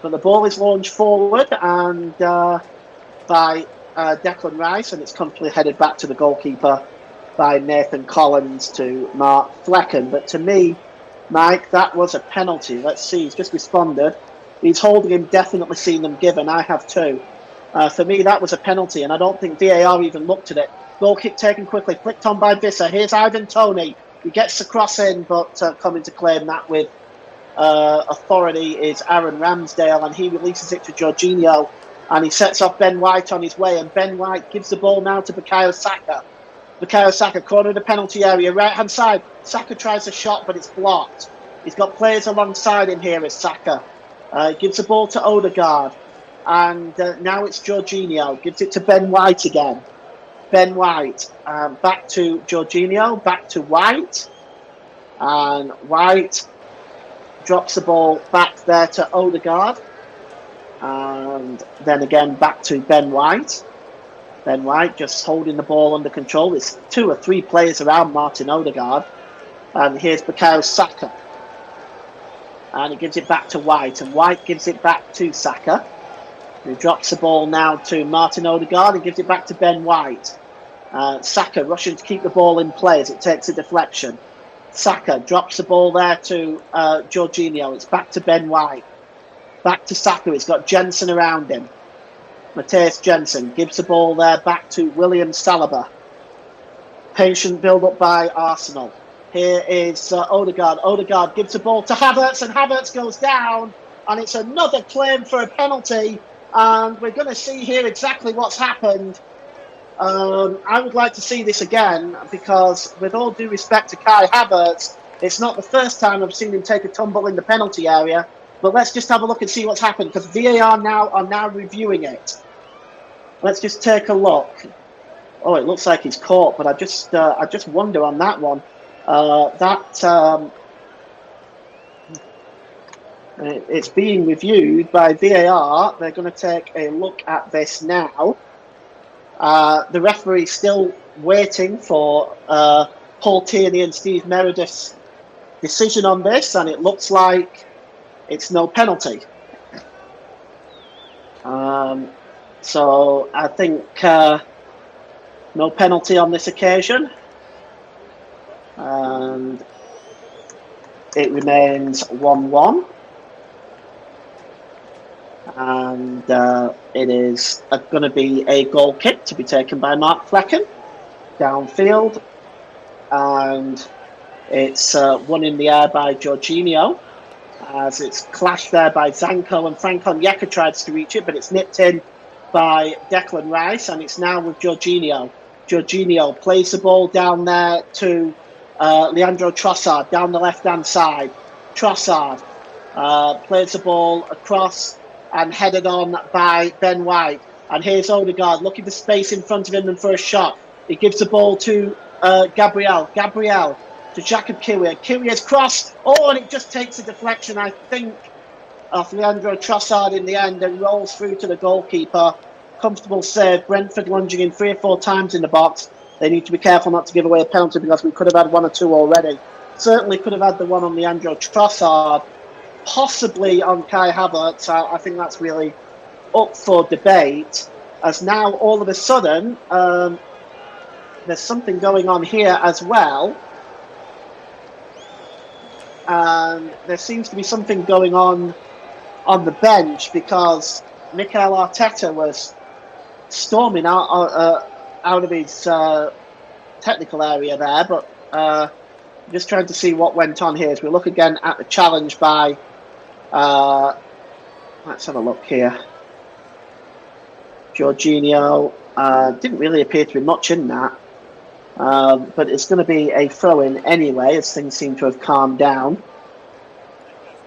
But the ball is launched forward and by Declan Rice, and it's comfortably headed back to the goalkeeper by Nathan Collins to Mark Flecken. But to me, Mike, that was a penalty. Let's see, he's just responded. He's holding him, definitely seen them given. I have too. For me, that was a penalty, and I don't think VAR even looked at it. Goal kick taken quickly, flicked on by Visser. Here's Ivan Toney. He gets the cross in, but coming to claim that with authority is Aaron Ramsdale, and he releases it to Jorginho, and he sets off Ben White on his way, and Ben White gives the ball now to Bukayo Saka. Bukayo Saka, corner of the penalty area, right-hand side. Saka tries a shot, but it's blocked. He's got players alongside him here as Saka. Gives the ball to Odegaard. And now it's Jorginho. Gives it to Ben White again. Ben White. Back to Jorginho. Back to White. And White drops the ball back there to Odegaard. And then again back to Ben White. Ben White just holding the ball under control. There's 2 or 3 players around Martin Odegaard. And here's Bukayo Saka. And he gives it back to White. And White gives it back to Saka. He drops the ball now to Martin Odegaard and gives it back to Ben White. Saka rushing to keep the ball in play as it takes a deflection. Saka drops the ball there to Jorginho. It's back to Ben White. Back to Saka. It's got Jensen around him. Matthias Jensen gives the ball there back to William Saliba. Patient build-up by Arsenal. Here is Odegaard. Odegaard gives the ball to Havertz, and Havertz goes down, and it's another claim for a penalty, and we're going to see here exactly what's happened. I would like to see this again, because with all due respect to Kai Havertz, it's not the first time I've seen him take a tumble in the penalty area. But let's just have a look and see what's happened, because VAR are now reviewing it. Let's just take a look. Oh, it looks like he's caught, but I just wonder on that one. It's being reviewed by VAR. They're going to take a look at this now. The referee's still waiting for Paul Tierney and Steve Meredith's decision on this, and it looks like it's no penalty. So I think no penalty on this occasion. And it remains 1-1. And it is going to be a goal kick to be taken by Mark Flecken downfield. And it's won in the air by Jorginho, as it's clashed there by Zanko, and Frank Onyeka tries to reach it, but it's nipped in by Declan Rice, and it's now with Jorginho. Jorginho plays the ball down there to Leandro Trossard down the left-hand side. Trossard plays the ball across and headed on by Ben White. And here's Odegaard looking for space in front of him and for a shot. He gives the ball to Gabriel. Gabriel to Jacob Kiwior. Kiwior's cross. Oh, and it just takes a deflection, I think, of Leandro Trossard in the end, and rolls through to the goalkeeper. Comfortable save. Brentford lunging in 3 or 4 times in the box. They need to be careful not to give away a penalty, because we could have had 1 or 2 already. Certainly could have had the one on Leandro Trossard. Possibly on Kai Havertz. I think that's really up for debate, as now all of a sudden there's something going on here as well. And there seems to be something going on the bench, because Mikel Arteta was storming out of his technical area there, but just trying to see what went on here as we look again at the challenge by let's have a look here. Jorginho didn't really appear to be much in that, but it's going to be a throw-in anyway, as things seem to have calmed down,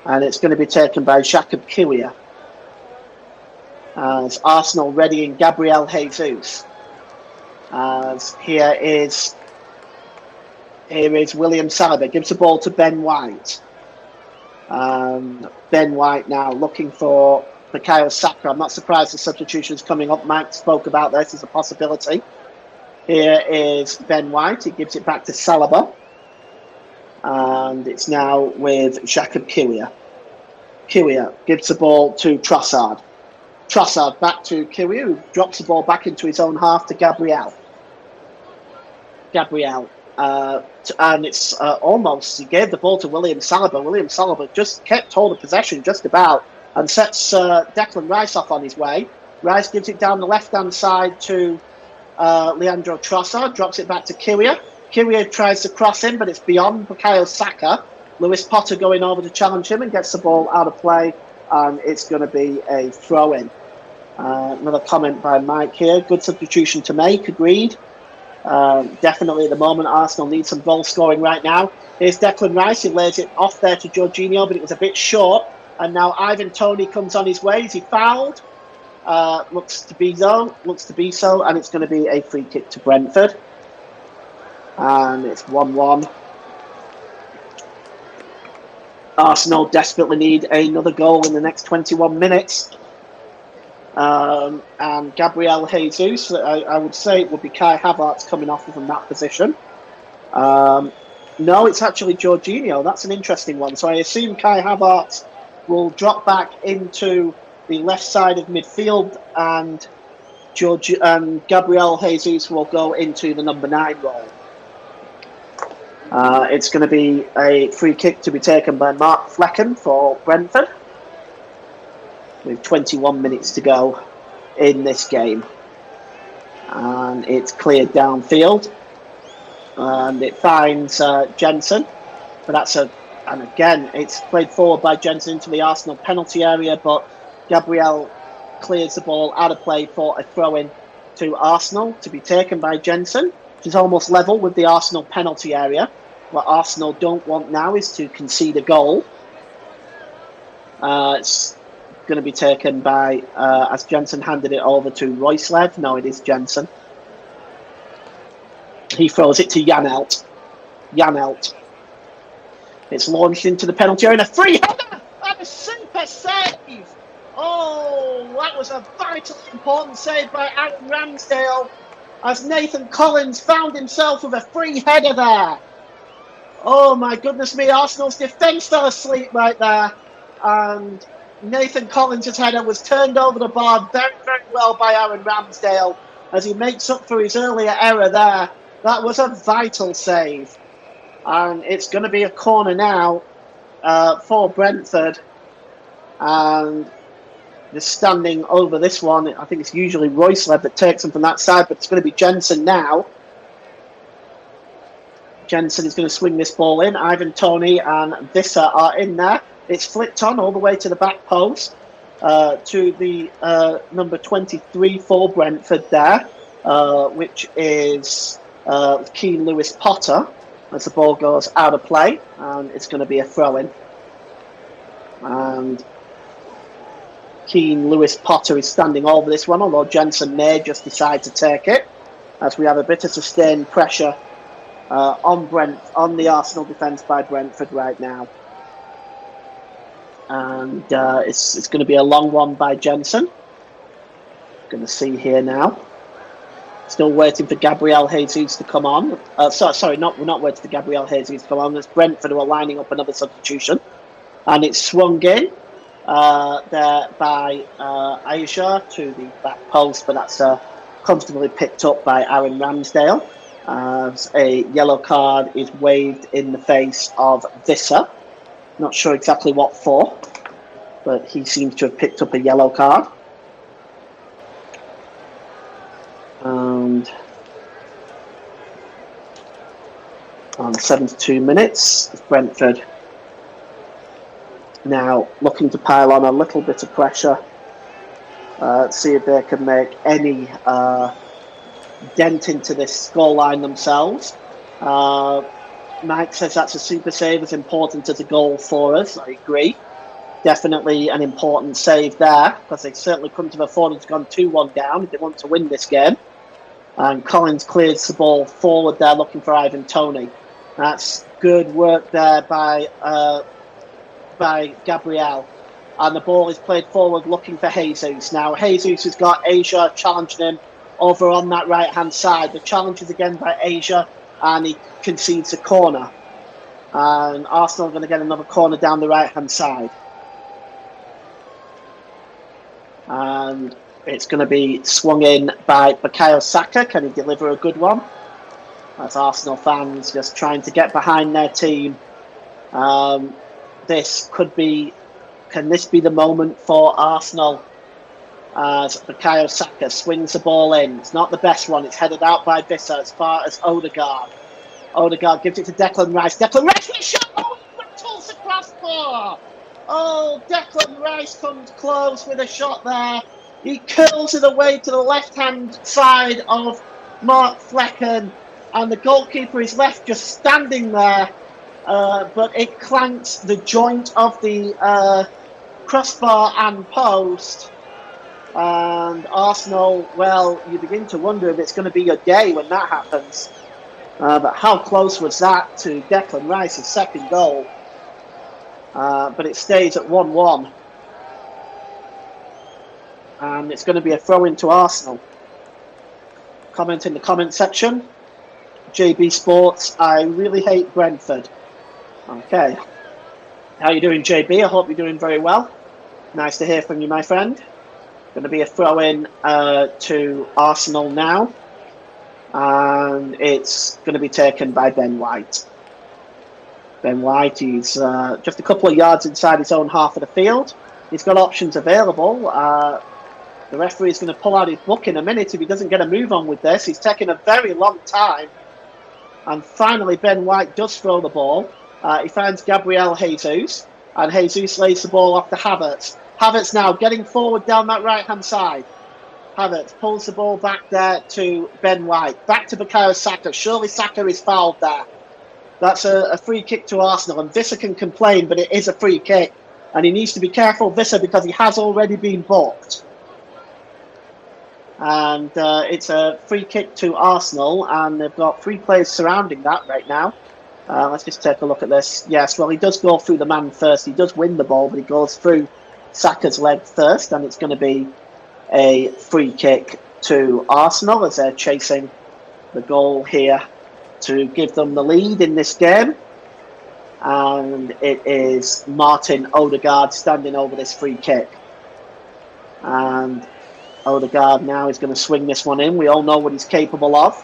and it's going to be taken by Jacob Kiwior, as Arsenal readying Gabriel Jesus. As here is William Saliba, gives the ball to Ben White. Ben White now looking for Bukayo Saka. I'm not surprised the substitution is coming up. Mike spoke about this as a possibility. Here is Ben White. He gives it back to Saliba. And it's now with Jacob Kiwior. Kiwior gives the ball to Trossard. Trossard back to Kiwior, who drops the ball back into his own half to Gabriel. Gabriel And it's almost, he gave the ball to William Saliba. William Saliba just kept hold of possession just about and sets Declan Rice off on his way. Rice gives it down the left-hand side to Leandro Trossard, drops it back to Kyria. Kyria tries to cross in, but it's beyond Bukayo Saka. Lewis Potter going over to challenge him and gets the ball out of play, and it's going to be a throw-in. Another comment by Mike here. Good substitution to make, agreed. Definitely at the moment, Arsenal need some goal scoring right now. Here's Declan Rice. He lays it off there to Jorginho, but it was a bit short. And now Ivan Toney comes on his way. Is he fouled? Looks to be so, and it's going to be a free kick to Brentford. And it's 1-1. Arsenal desperately need another goal in the next 21 minutes. And Gabriel Jesus, I would say it would be Kai Havertz coming off from that position. No, it's actually Jorginho. That's an interesting one. So I assume Kai Havertz will drop back into the left side of midfield, and Gabriel Jesus will go into the number 9 role. It's going to be a free kick to be taken by Mark Flecken for Brentford, with 21 minutes to go in this game. And it's cleared downfield, and it finds Jensen, but and again it's played forward by Jensen into the Arsenal penalty area, but Gabriel clears the ball out of play for a throw-in to Arsenal to be taken by Jensen, which is almost level with the Arsenal penalty area. What Arsenal don't want now is to concede a goal. It's going to be taken by, as Jensen handed it over to Royceland. No, it is Jensen. He throws it to Janelt. It's launched into the penalty area, and a free header and a super save. Oh, that was a vitally important save by Aaron Ramsdale, as Nathan Collins found himself with a free header there. Oh my goodness me, Arsenal's defence fell asleep right there, and Nathan Collins' header was turned over the bar very, very well by Aaron Ramsdale as he makes up for his earlier error there. That was a vital save. And it's going to be a corner now for Brentford. And they're standing over this one. I think it's usually Royceland that takes him from that side, but it's going to be Jensen now. Jensen is going to swing this ball in. Ivan Toney and Visser are in there. It's flicked on all the way to the back post to the number 23 for Brentford there, which is Keane Lewis Potter, as the ball goes out of play, and it's going to be a throw-in. And Keane Lewis Potter is standing over this one, although Jensen may just decide to take it, as we have a bit of sustained pressure on the Arsenal defence by Brentford right now. And it's going to be a long one by Jensen. Going to see here now. Still waiting for Gabriel Jesus to come on. We're not waiting for Gabriel Jesus to come on. It's Brentford who are lining up another substitution. And it's swung in there by Asia to the back post, but that's comfortably picked up by Aaron Ramsdale, as a yellow card is waved in the face of Visser. Not sure exactly what for, but he seems to have picked up a yellow card. And on 72 minutes, Brentford now looking to pile on a little bit of pressure, see if they can make any dent into this scoreline themselves. Mike says that's a super save, as important as a goal for us. I agree. Definitely an important save there, because they certainly couldn't have afforded to gone 2-1 down if they want to win this game. And Collins clears the ball forward there, looking for Ivan Toney. That's good work there by Gabriel. And the ball is played forward, looking for Jesus. Now, Jesus has got Asia challenging him over on that right-hand side. The challenge is again by Asia, and he concedes a corner. And Arsenal are going to get another corner down the right-hand side. And it's going to be swung in by Bukayo Saka. Can he deliver a good one? As Arsenal fans just trying to get behind their team. This could be. Can this be the moment for Arsenal? As Bukayo Saka swings the ball in. It's not the best one. It's headed out by Visser as far as Odegaard. Odegaard gives it to Declan Rice. Declan Rice with a shot. Oh, he rattles the crossbar. Oh, Declan Rice comes close with a shot there. He curls it away to the left-hand side of Mark Flecken. And the goalkeeper is left just standing there. But it clanks the joint of the crossbar and post. And Arsenal, well, you begin to wonder if it's going to be your day when that happens. But how close was that to Declan Rice's second goal? But it stays at 1-1. And it's going to be a throw-in to Arsenal. Comment in the comment section. JB Sports, I really hate Brentford. Okay. How are you doing, JB? I hope you're doing very well. Nice to hear from you, my friend. Going to be a throw-in to Arsenal now. And it's going to be taken by Ben White. Ben White, he's just a couple of yards inside his own half of the field. He's got options available. The referee is going to pull out his book in a minute if he doesn't get a move on with this. He's taken a very long time. And finally, Ben White does throw the ball. He finds Gabriel Jesus. And Jesus lays the ball off to Havertz. Havertz now getting forward down that right-hand side. Havertz pulls the ball back there to Ben White. Back to Bukayo Saka. Surely Saka is fouled there. That's a free kick to Arsenal. And Visser can complain, but it is a free kick. And he needs to be careful, Visser, because he has already been booked. And it's a free kick to Arsenal. And they've got 3 players surrounding that right now. Let's just take a look at this. Yes, well, he does go through the man first. He does win the ball, but he goes through Saka's leg first. And it's going to be a free kick to Arsenal as they're chasing the goal here to give them the lead in this game. And it is Martin Odegaard standing over this free kick. And Odegaard now is going to swing this one in. We all know what he's capable of.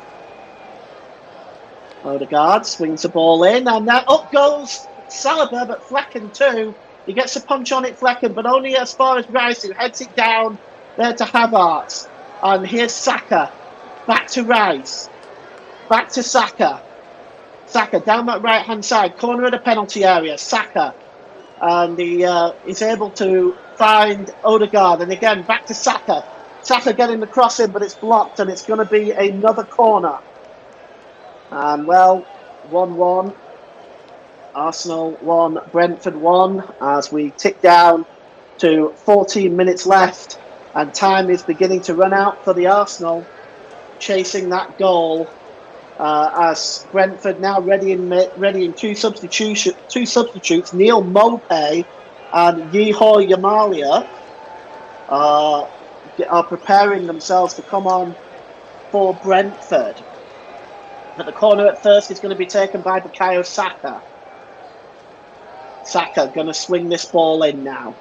Odegaard swings the ball in, and then up goes Saliba, but Flecken too. He gets a punch on it, Flecken, but only as far as Rice, who heads it down there to Havertz. And here's Saka. Back to Rice. Back to Saka. Saka down that right-hand side. Corner of the penalty area. Saka. And he is able to find Odegaard. And again, back to Saka. Saka getting the cross in, but it's blocked. And it's going to be another corner. And, well, 1-1. Arsenal 1, Brentford 1. As we tick down to 14 minutes left. And time is beginning to run out for the Arsenal, chasing that goal. As Brentford now ready in two substitutes. Neil Mopay and Yeho Yamalia are preparing themselves to come on for Brentford. But the corner at first is going to be taken by Bukayo Saka. Saka going to swing this ball in now.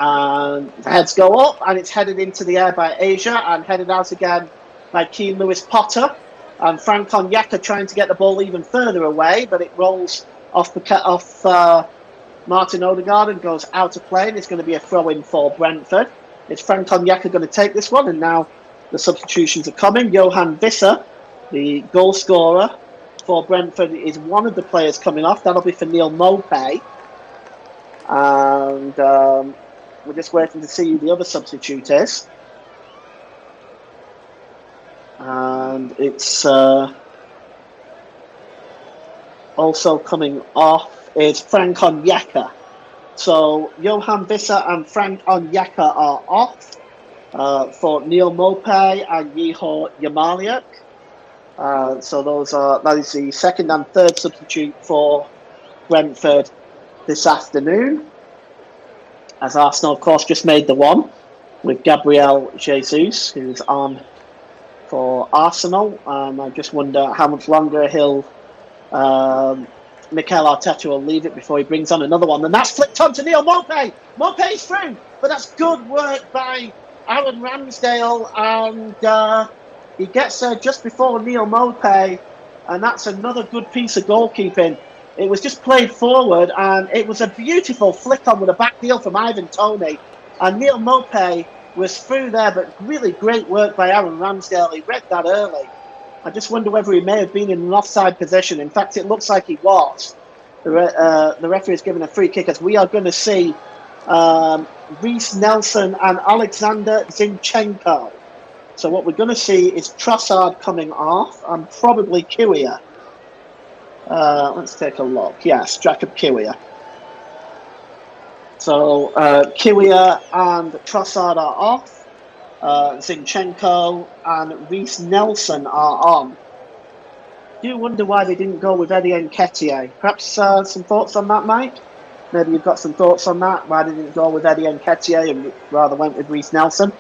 And the heads go up, and it's headed into the air by Asia, and headed out again by Keane Lewis Potter. And Frank Onyeka trying to get the ball even further away, but it rolls off Martin Odegaard and goes out of play, and it's going to be a throw-in for Brentford. It's Frank Onyeka going to take this one, and now the substitutions are coming. Johan Visser, the goal scorer for Brentford, is one of the players coming off. That'll be for Neil Mopay. And we're just waiting to see who the other substitute is. And it's also coming off is Frank Onyeka. So Johan Visser and Frank Onyeka are off for Neil Mopay and Yeho Yamaliak. So that is the second and third substitute for Brentford this afternoon. As Arsenal, of course, just made the one with Gabriel Jesus, who's on for Arsenal. I just wonder how much longer Mikel Arteta will leave it before he brings on another one. And that's flicked on to Neil Mopay. Mopay's through, but that's good work by Aaron Ramsdale. And He gets there just before Neil Maupay, and that's another good piece of goalkeeping. It was just played forward, and it was a beautiful flick on with a back heel from Ivan Toney. And Neil Maupay was through there, but really great work by Aaron Ramsdale. He read that early. I just wonder whether he may have been in an offside position. In fact, it looks like he was. The referee is given a free kick, as we are going to see Reece Nelson and Alexander Zinchenko. So what we're going to see is Trossard coming off and probably Kiwior. Let's take a look. Yes, Jacob Kiwior. So Kiwior and Trossard are off. Zinchenko and Reece Nelson are on. Do you wonder why they didn't go with Eddie Nketiah? Perhaps some thoughts on that, Mike? Maybe you've got some thoughts on that. Why they didn't go with Eddie Nketiah and rather went with Reece Nelson?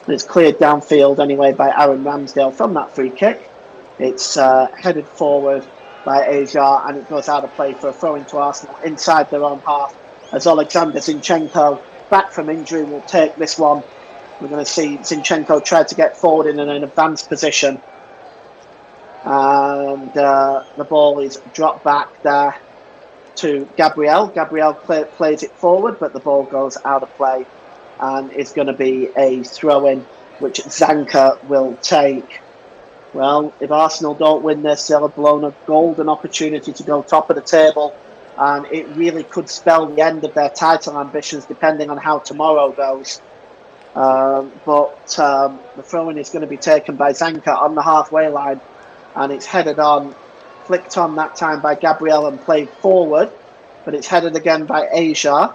It's cleared downfield anyway by Aaron Ramsdale from that free kick. It's headed forward by Asia, and it goes out of play for a throw into Arsenal inside their own half, as Alexander Zinchenko, back from injury, will take this one. We're going to see Zinchenko try to get forward in an advanced position. And the ball is dropped back there to Gabriel. Gabriel plays it forward, but the ball goes out of play. And it's going to be a throw-in, which Zanka will take. Well, if Arsenal don't win this, they'll have blown a golden opportunity to go top of the table, and it really could spell the end of their title ambitions, depending on how tomorrow goes. But the throw-in is going to be taken by Zanka on the halfway line, and it's headed on, flicked on that time by Gabriel and played forward, but it's headed again by Asia.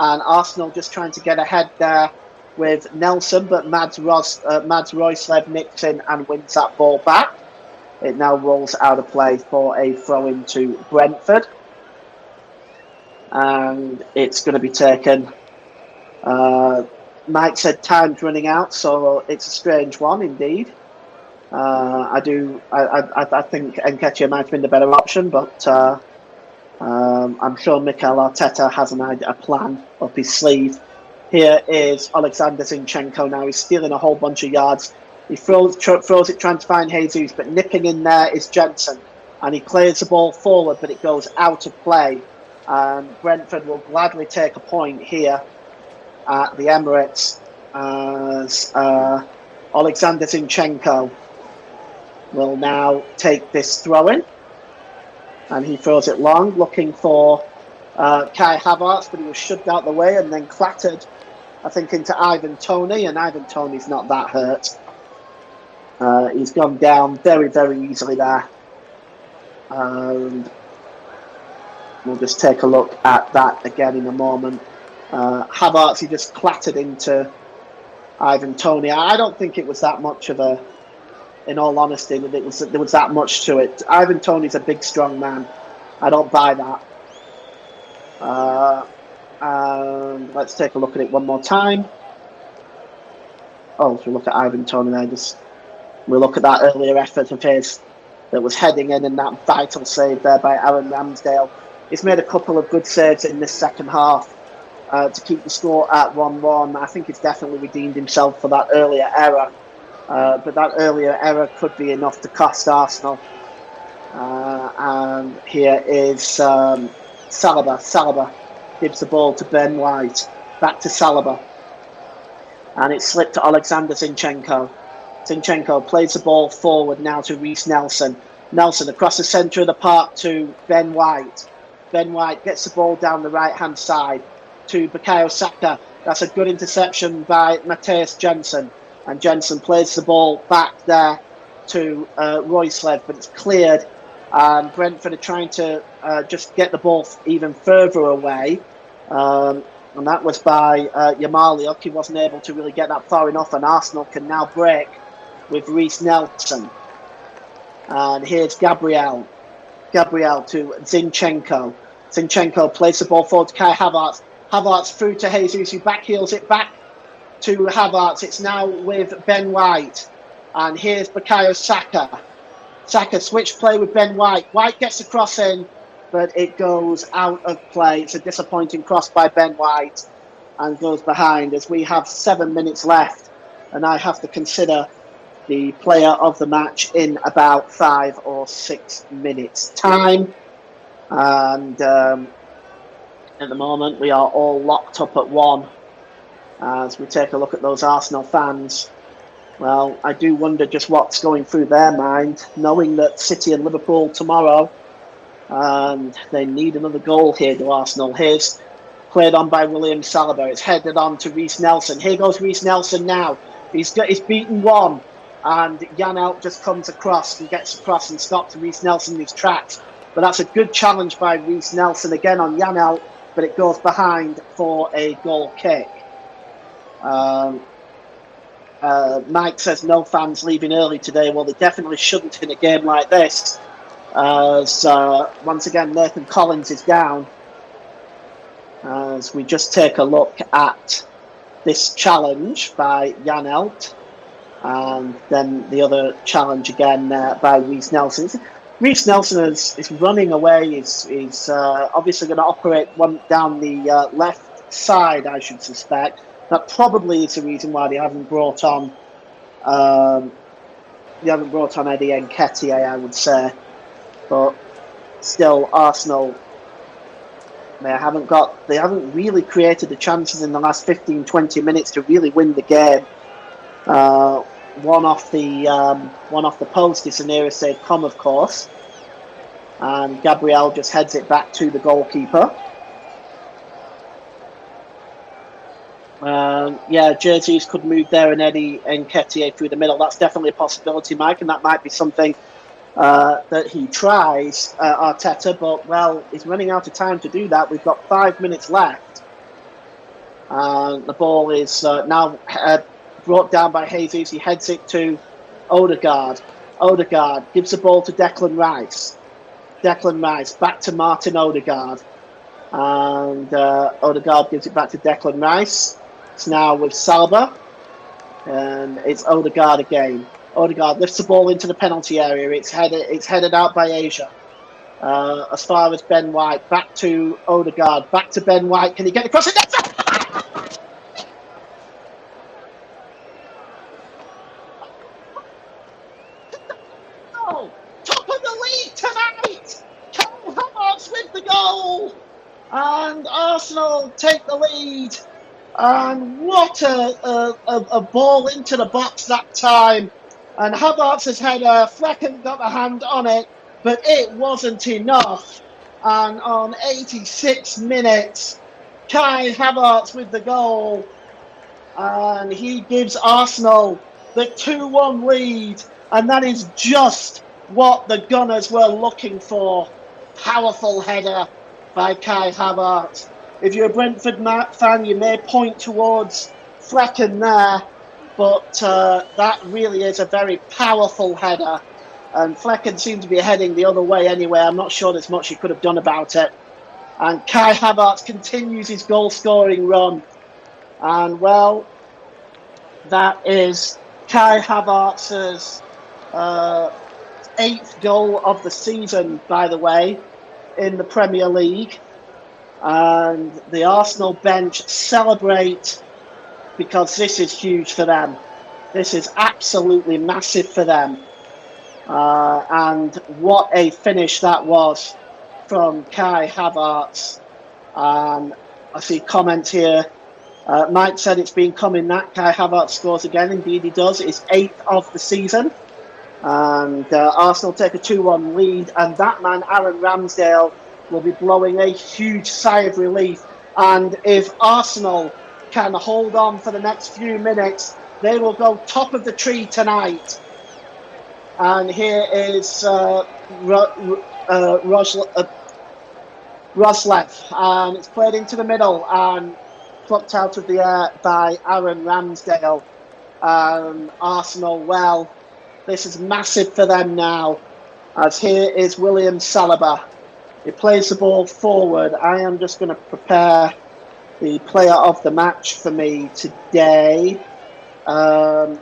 And Arsenal just trying to get ahead there with Nelson, but Mads Royslev nicks in and wins that ball back. It now rolls out of play for a throw-in to Brentford. And it's going to be taken. Mike said time's running out, so it's a strange one indeed. I think Nketiah might have been the better option, but I'm sure Mikel Arteta has a plan up his sleeve. Here is Alexander Zinchenko now. He's stealing a whole bunch of yards. He throws it trying to find Jesus, but nipping in there is Jensen. And he clears the ball forward, but it goes out of play. And Brentford will gladly take a point here at the Emirates, as Alexander Zinchenko will now take this throw-in. And he throws it long, looking for Kai Havertz, but he was shoved out the way and then clattered, I think, into Ivan Toney, and Ivan Toney's not that hurt. He's gone down very, very easily there. And we'll just take a look at that again in a moment. Havertz, he just clattered into Ivan Toney. I don't think it was that much of a, in all honesty, there was that much to it. Ivan Toney's a big, strong man. I don't buy that. And let's take a look at it one more time. Oh, so we look at Ivan Toney there. We'll look at that earlier effort of his that was heading in, and that vital save there by Aaron Ramsdale. He's made a couple of good saves in this second half to keep the score at 1-1. I think he's definitely redeemed himself for that earlier error. But that earlier error could be enough to cost Arsenal. And here is Saliba. Saliba gives the ball to Ben White. Back to Saliba. And it's slipped to Alexander Zinchenko. Zinchenko plays the ball forward now to Reece Nelson. Nelson across the centre of the park to Ben White. Ben White gets the ball down the right-hand side to Bukayo Saka. That's a good interception by Matthias Jensen. And Jensen plays the ball back there to Royslev, but it's cleared. And Brentford are trying to just get the ball even further away. And that was by Yamaliuk. He wasn't able to really get that far enough, and Arsenal can now break with Reece Nelson. And here's Gabriel. Gabriel to Zinchenko. Zinchenko plays the ball forward to Kai Havertz. Havertz through to Jesus, who backheels it back to Havertz. It's now with Ben White. And here's Bukayo Saka. Saka switch play with Ben White. White gets the cross in, but it goes out of play. It's a disappointing cross by Ben White and goes behind, as we have 7 minutes left. And I have to consider the player of the match in about 5 or 6 minutes' time. And at the moment, we are all locked up at 1. As we take a look at those Arsenal fans, well, I do wonder just what's going through their mind, knowing that City and Liverpool tomorrow, and they need another goal here to Arsenal. Here's played on by William Saliba. It's headed on to Reece Nelson. Here goes Reece Nelson now. He's beaten one, and Janelt just comes across and gets across and stops Reece Nelson in his tracks. But that's a good challenge by Reece Nelson again on Janelt, but it goes behind for a goal kick. Mike says no fans leaving early today. Well, they definitely shouldn't in a game like this. As once again, Nathan Collins is down. As we just take a look at this challenge by Janelt, and then the other challenge again by Reece Nelson. Reece Nelson is running away. He's obviously going to operate one down the left side, I should suspect. That probably is the reason why they haven't brought on Eddie Nketiah, I would say. But still, Arsenal, they haven't really created the chances in the last 15-20 minutes to really win the game. One off the post is the nearest they've come, of course, and Gabriel just heads it back to the goalkeeper. Jesus could move there and Eddie Nketiah through the middle. That's definitely a possibility, Mike, and that might be something that he tries, Arteta, but, well, he's running out of time to do that. We've got 5 minutes left. The ball is now brought down by Jesus. He heads it to Odegaard. Odegaard gives the ball to Declan Rice. Declan Rice back to Martin Odegaard. And Odegaard gives it back to Declan Rice. It's now with Saliba. And it's Odegaard again. Odegaard lifts the ball into the penalty area. It's headed out by Asia. As far as Ben White. Back to Odegaard. Back to Ben White. Can he get across it? Oh, top of the league tonight. Kai Havertz with the goal. And Arsenal take the lead. And what a ball into the box that time. And Havertz's header, Flecken got a hand on it, but it wasn't enough. And on 86 minutes, Kai Havertz with the goal. And he gives Arsenal the 2-1 lead. And that is just what the Gunners were looking for. Powerful header by Kai Havertz. If you're a Brentford fan, you may point towards Flecken there. But that really is a very powerful header. And Flecken seemed to be heading the other way anyway. I'm not sure there's much he could have done about it. And Kai Havertz continues his goal-scoring run. And, well, that is Kai Havertz's 8th goal of the season, by the way, in the Premier League. And the Arsenal bench celebrate because this is huge for them. This is absolutely massive for them. And what a finish that was from Kai Havertz. I see comments here. Mike said it's been coming that Kai Havertz scores again. Indeed he does. It's 8th of the season. And Arsenal take a 2-1 lead. And that man, Aaron Ramsdale, will be blowing a huge sigh of relief. And if Arsenal can hold on for the next few minutes, they will go top of the tree tonight. And here is Roslev, and it's played into the middle and plucked out of the air by Aaron Ramsdale. Arsenal, well, this is massive for them now, as here is William Saliba. He plays the ball forward. I am just going to prepare the player of the match for me today. And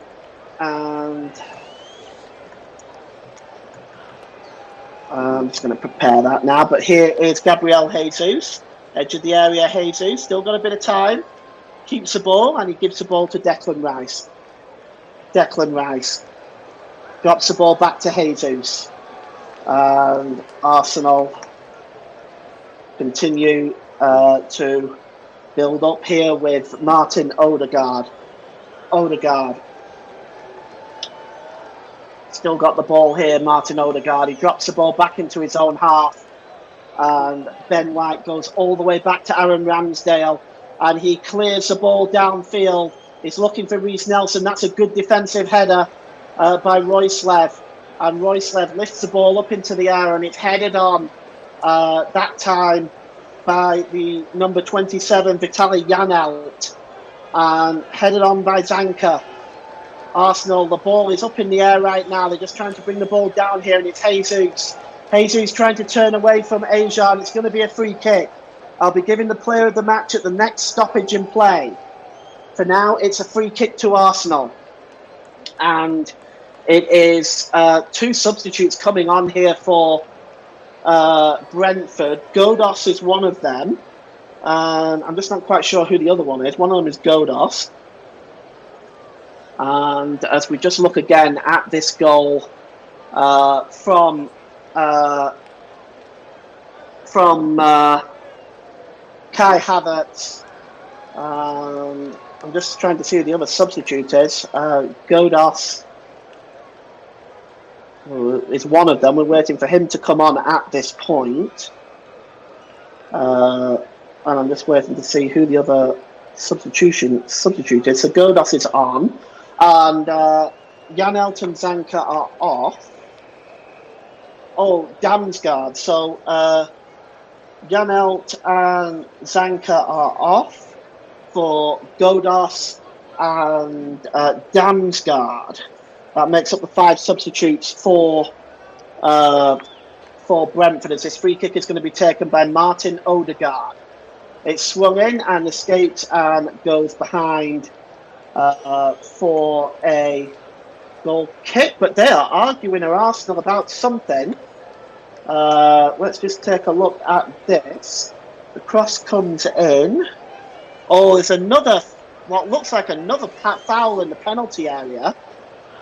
I'm just going to prepare that now. But here is Gabriel Jesus, edge of the area. Jesus still got a bit of time. Keeps the ball and he gives the ball to Declan Rice. Declan Rice drops the ball back to Jesus. And Arsenal continue to build up here with Martin Odegaard. Still got the ball here, Martin Odegaard. He drops the ball back into his own half. And Ben White goes all the way back to Aaron Ramsdale. And he clears the ball downfield. He's looking for Reece Nelson. That's a good defensive header by Roycelev. And Roycelev lifts the ball up into the air, and it's headed on that time by the number 27, Vitaly Janelt. And headed on by Zanka. Arsenal, the ball is up in the air right now. They're just trying to bring the ball down here, and it's Jesus. Jesus trying to turn away from Asia, and it's going to be a free kick. I'll be giving the player of the match at the next stoppage in play. For now, it's a free kick to Arsenal. And it is 2 substitutes coming on here for Brentford. Godos is one of them. I'm just not quite sure who the other one is. One of them is Godos. And as we just look again at this goal from Kai Havertz, I'm just trying to see who the other substitute is. Godos is one of them. We're waiting for him to come on at this point. And I'm just waiting to see who the other substitute is. So Godos is on. And Janelt and Zanka are off. Oh, Damsgaard. So Janelt and Zanka are off for Godos and Damsgaard. That makes up the 5 substitutes for Brentford, as this free kick is going to be taken by Martin Odegaard. It's swung in and escapes and goes behind for a goal kick, but they are arguing at Arsenal about something. Let's just take a look at this. The cross comes in. Oh, there's another, what looks like another foul in the penalty area.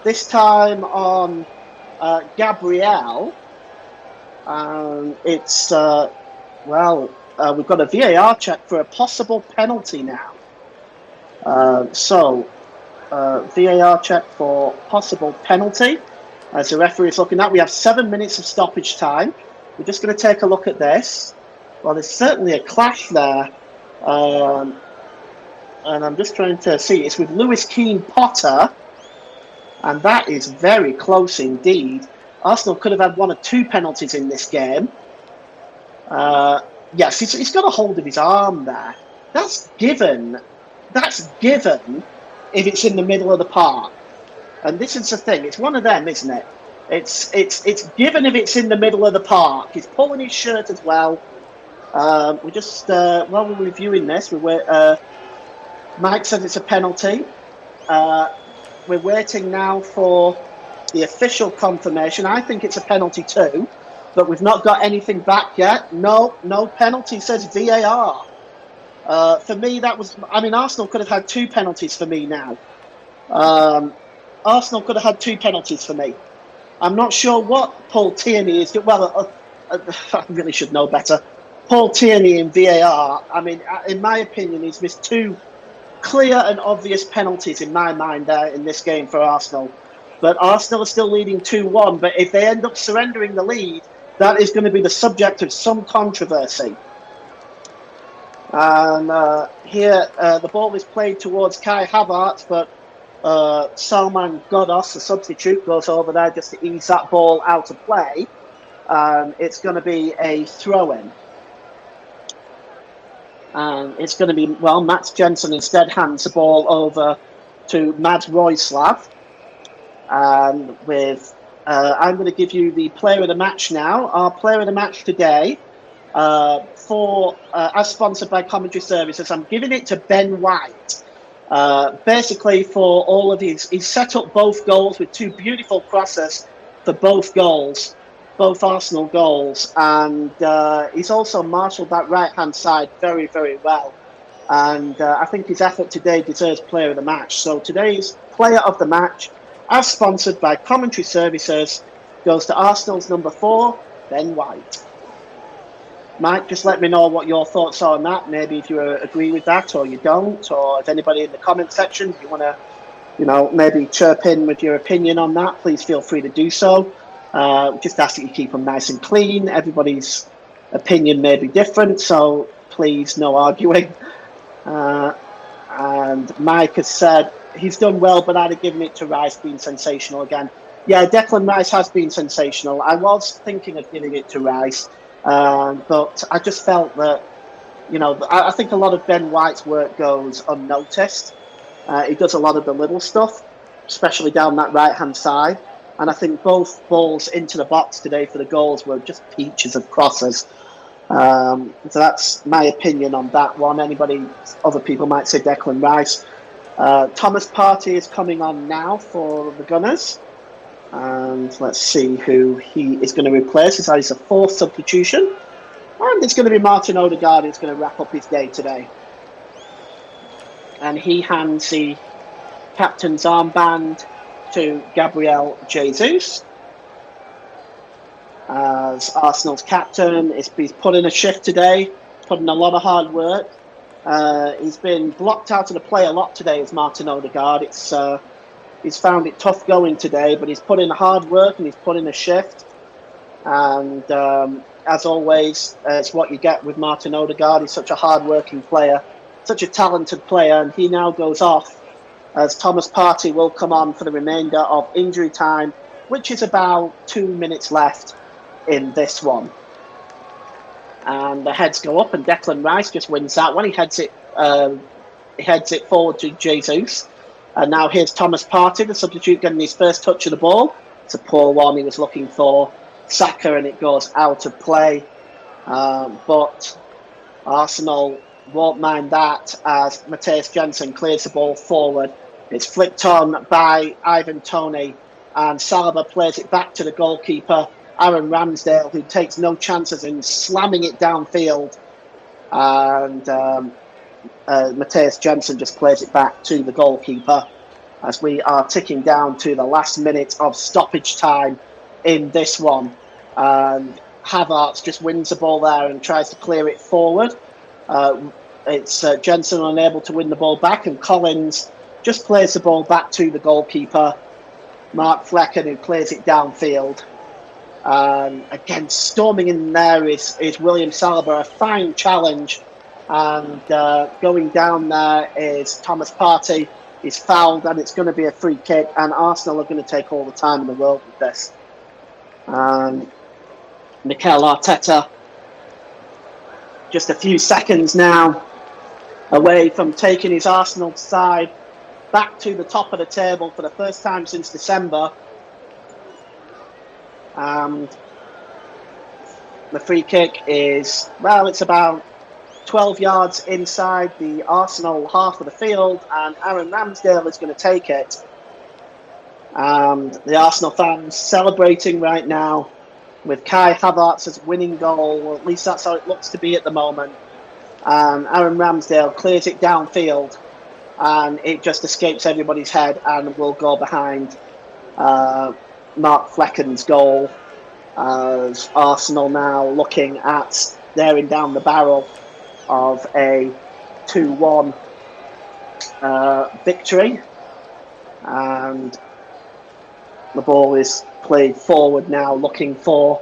This time on Gabriel. It's, we've got a VAR check for a possible penalty now. VAR check for possible penalty. As the referee is looking at, we have 7 minutes of stoppage time. We're just going to take a look at this. Well, there's certainly a clash there. And I'm just trying to see. It's with Lewis Keane Potter. And that is very close indeed. Arsenal could have had 1 or 2 penalties in this game. Yes, he's got a hold of his arm there. That's given if it's in the middle of the park. And this is the thing, it's one of them, isn't it? It's given if it's in the middle of the park. He's pulling his shirt as well. We just while we're reviewing this, Mike says it's a penalty. We're waiting now for the official confirmation. I think it's a penalty too, but we've not got anything back yet. No penalty, says VAR. For me, Arsenal could have had 2 penalties for me now. Arsenal could have had 2 penalties for me. I'm not sure what Paul Tierney is doing. Well, I really should know better. Paul Tierney in VAR, in my opinion, he's missed 2 clear and obvious penalties in my mind there in this game for Arsenal. But Arsenal are still leading 2-1. But if they end up surrendering the lead, that is going to be the subject of some controversy. And here the ball is played towards Kai Havertz, but Salman Godos, the substitute, goes over there just to ease that ball out of play. It's going to be a throw-in. And it's going to be, Matt Jensen instead hands the ball over to Mads Royslav. And I'm going to give you the player of the match now. Our player of the match today, as sponsored by Commentary Services, I'm giving it to Ben White. Basically for all of he's set up both goals with 2 beautiful crosses for both goals, both Arsenal goals, and he's also marshalled that right-hand side very, very well. And I think his effort today deserves player of the match. So today's player of the match as sponsored by Commentary Services, goes to Arsenal's number 4, Ben White. Mike, just let me know what your thoughts are on that. Maybe if you agree with that or you don't, or if anybody in the comment section, if you want to, maybe chirp in with your opinion on that, please feel free to do so. Just ask that you keep them nice and clean. Everybody's opinion may be different, so please, no arguing. And Mike has said he's done well, but I'd have given it to Rice, being sensational again. Yeah, Declan Rice has been sensational. I was thinking of giving it to Rice, but I just felt that, I think a lot of Ben White's work goes unnoticed. He does a lot of the little stuff, especially down that right-hand side. And I think both balls into the box today for the goals were just peaches of crosses. So that's my opinion on that one. Other people might say Declan Rice. Thomas Partey is coming on now for the Gunners. And let's see who he is going to replace. It's a fourth substitution. And it's going to be Martin Odegaard who's going to wrap up his day today. And he hands the captain's armband to Gabriel Jesus. As Arsenal's captain, he's put in a shift today, put in a lot of hard work. He's been blocked out of the play a lot today as Martin Odegaard. He's found it tough going today, but he's put in hard work and he's put in a shift. And as always, it's what you get with Martin Odegaard. He's such a hard-working player, such a talented player, and he now goes off as Thomas Partey will come on for the remainder of injury time, which is about 2 minutes left in this one. And the heads go up, and Declan Rice just wins that one. He heads it forward to Jesus. And now here's Thomas Partey, the substitute, getting his first touch of the ball. It's a poor one. He was looking for Saka, and it goes out of play. But Arsenal won't mind that as Matthias Jensen clears the ball forward. It's flicked on by Ivan Toney, and Saliba plays it back to the goalkeeper, Aaron Ramsdale, who takes no chances in slamming it downfield. And Matthias Jensen just plays it back to the goalkeeper as we are ticking down to the last minute of stoppage time in this one. And Havertz just wins the ball there and tries to clear it forward. It's Jensen unable to win the ball back, and Collins just plays the ball back to the goalkeeper, Mark Flecken, who plays it downfield. Again, storming in there is William Saliba, a fine challenge. And going down there is Thomas Partey. He's fouled, and it's going to be a free kick, and Arsenal are going to take all the time in the world with this. Mikel Arteta, just a few seconds now away from taking his Arsenal side back to the top of the table for the first time since December. And the free kick is, it's about 12 yards inside the Arsenal half of the field, and Aaron Ramsdale is going to take it. And the Arsenal fans celebrating right now with Kai Havertz's winning goal, or at least that's how it looks to be at the moment. And Aaron Ramsdale clears it downfield, and it just escapes everybody's head and will go behind Mark Flecken's goal, as Arsenal now looking at staring down the barrel of a 2-1 victory. And the ball is played forward now, looking for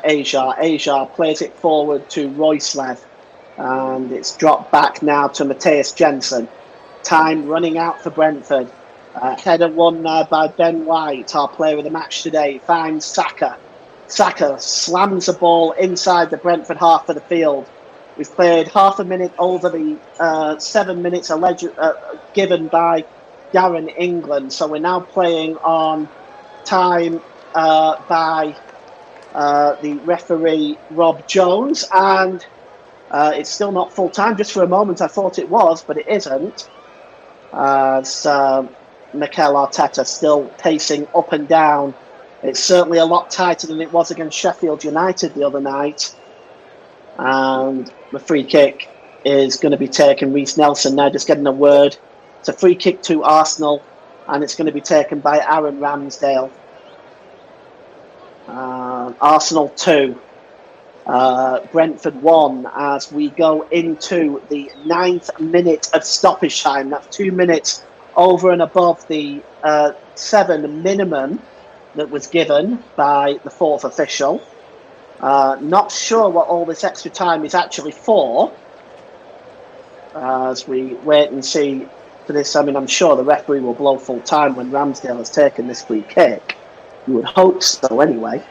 Asia. Asia plays it forward to Royceland, and it's dropped back now to Matthias Jensen. Time running out for Brentford. Header won by Ben White, our player of the match today. Finds Saka. Saka slams the ball inside the Brentford half of the field. We've played half a minute over the 7 minutes given by Darren England. So we're now playing on time by the referee, Rob Jones. And it's still not full time. Just for a moment I thought it was, but it isn't. Mikel Arteta still pacing up and down. It's certainly a lot tighter than it was against Sheffield United the other night. And the free kick is going to be taken. Reece Nelson now just getting a word. It's a free kick to Arsenal. and it's going to be taken by Aaron Ramsdale. Arsenal 2, Brentford 1, as we go into the 9th minute of stoppage time. That's 2 minutes over and above the 7 minimum that was given by the 4th official. Not sure what all this extra time is actually for, as we wait and see for this. I mean, I'm sure the referee will blow full time when Ramsdale has taken this free kick. You would hope so anyway.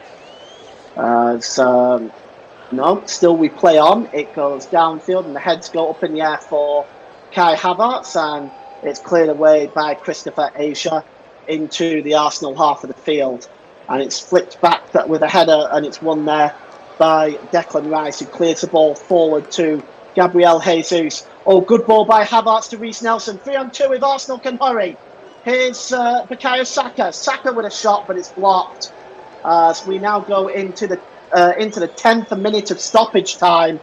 No, still we play on. It goes downfield and the heads go up in the air for Kai Havertz, and it's cleared away by Christopher Asia into the Arsenal half of the field. And it's flicked back with a header, and it's won there by Declan Rice, who clears the ball forward to Gabriel Jesus. Oh, good ball by Havertz to Reece Nelson. 3-on-2 if Arsenal can hurry. Here's Bukayo Saka. Saka with a shot, but it's blocked. As we now go into the 10th minute of stoppage time,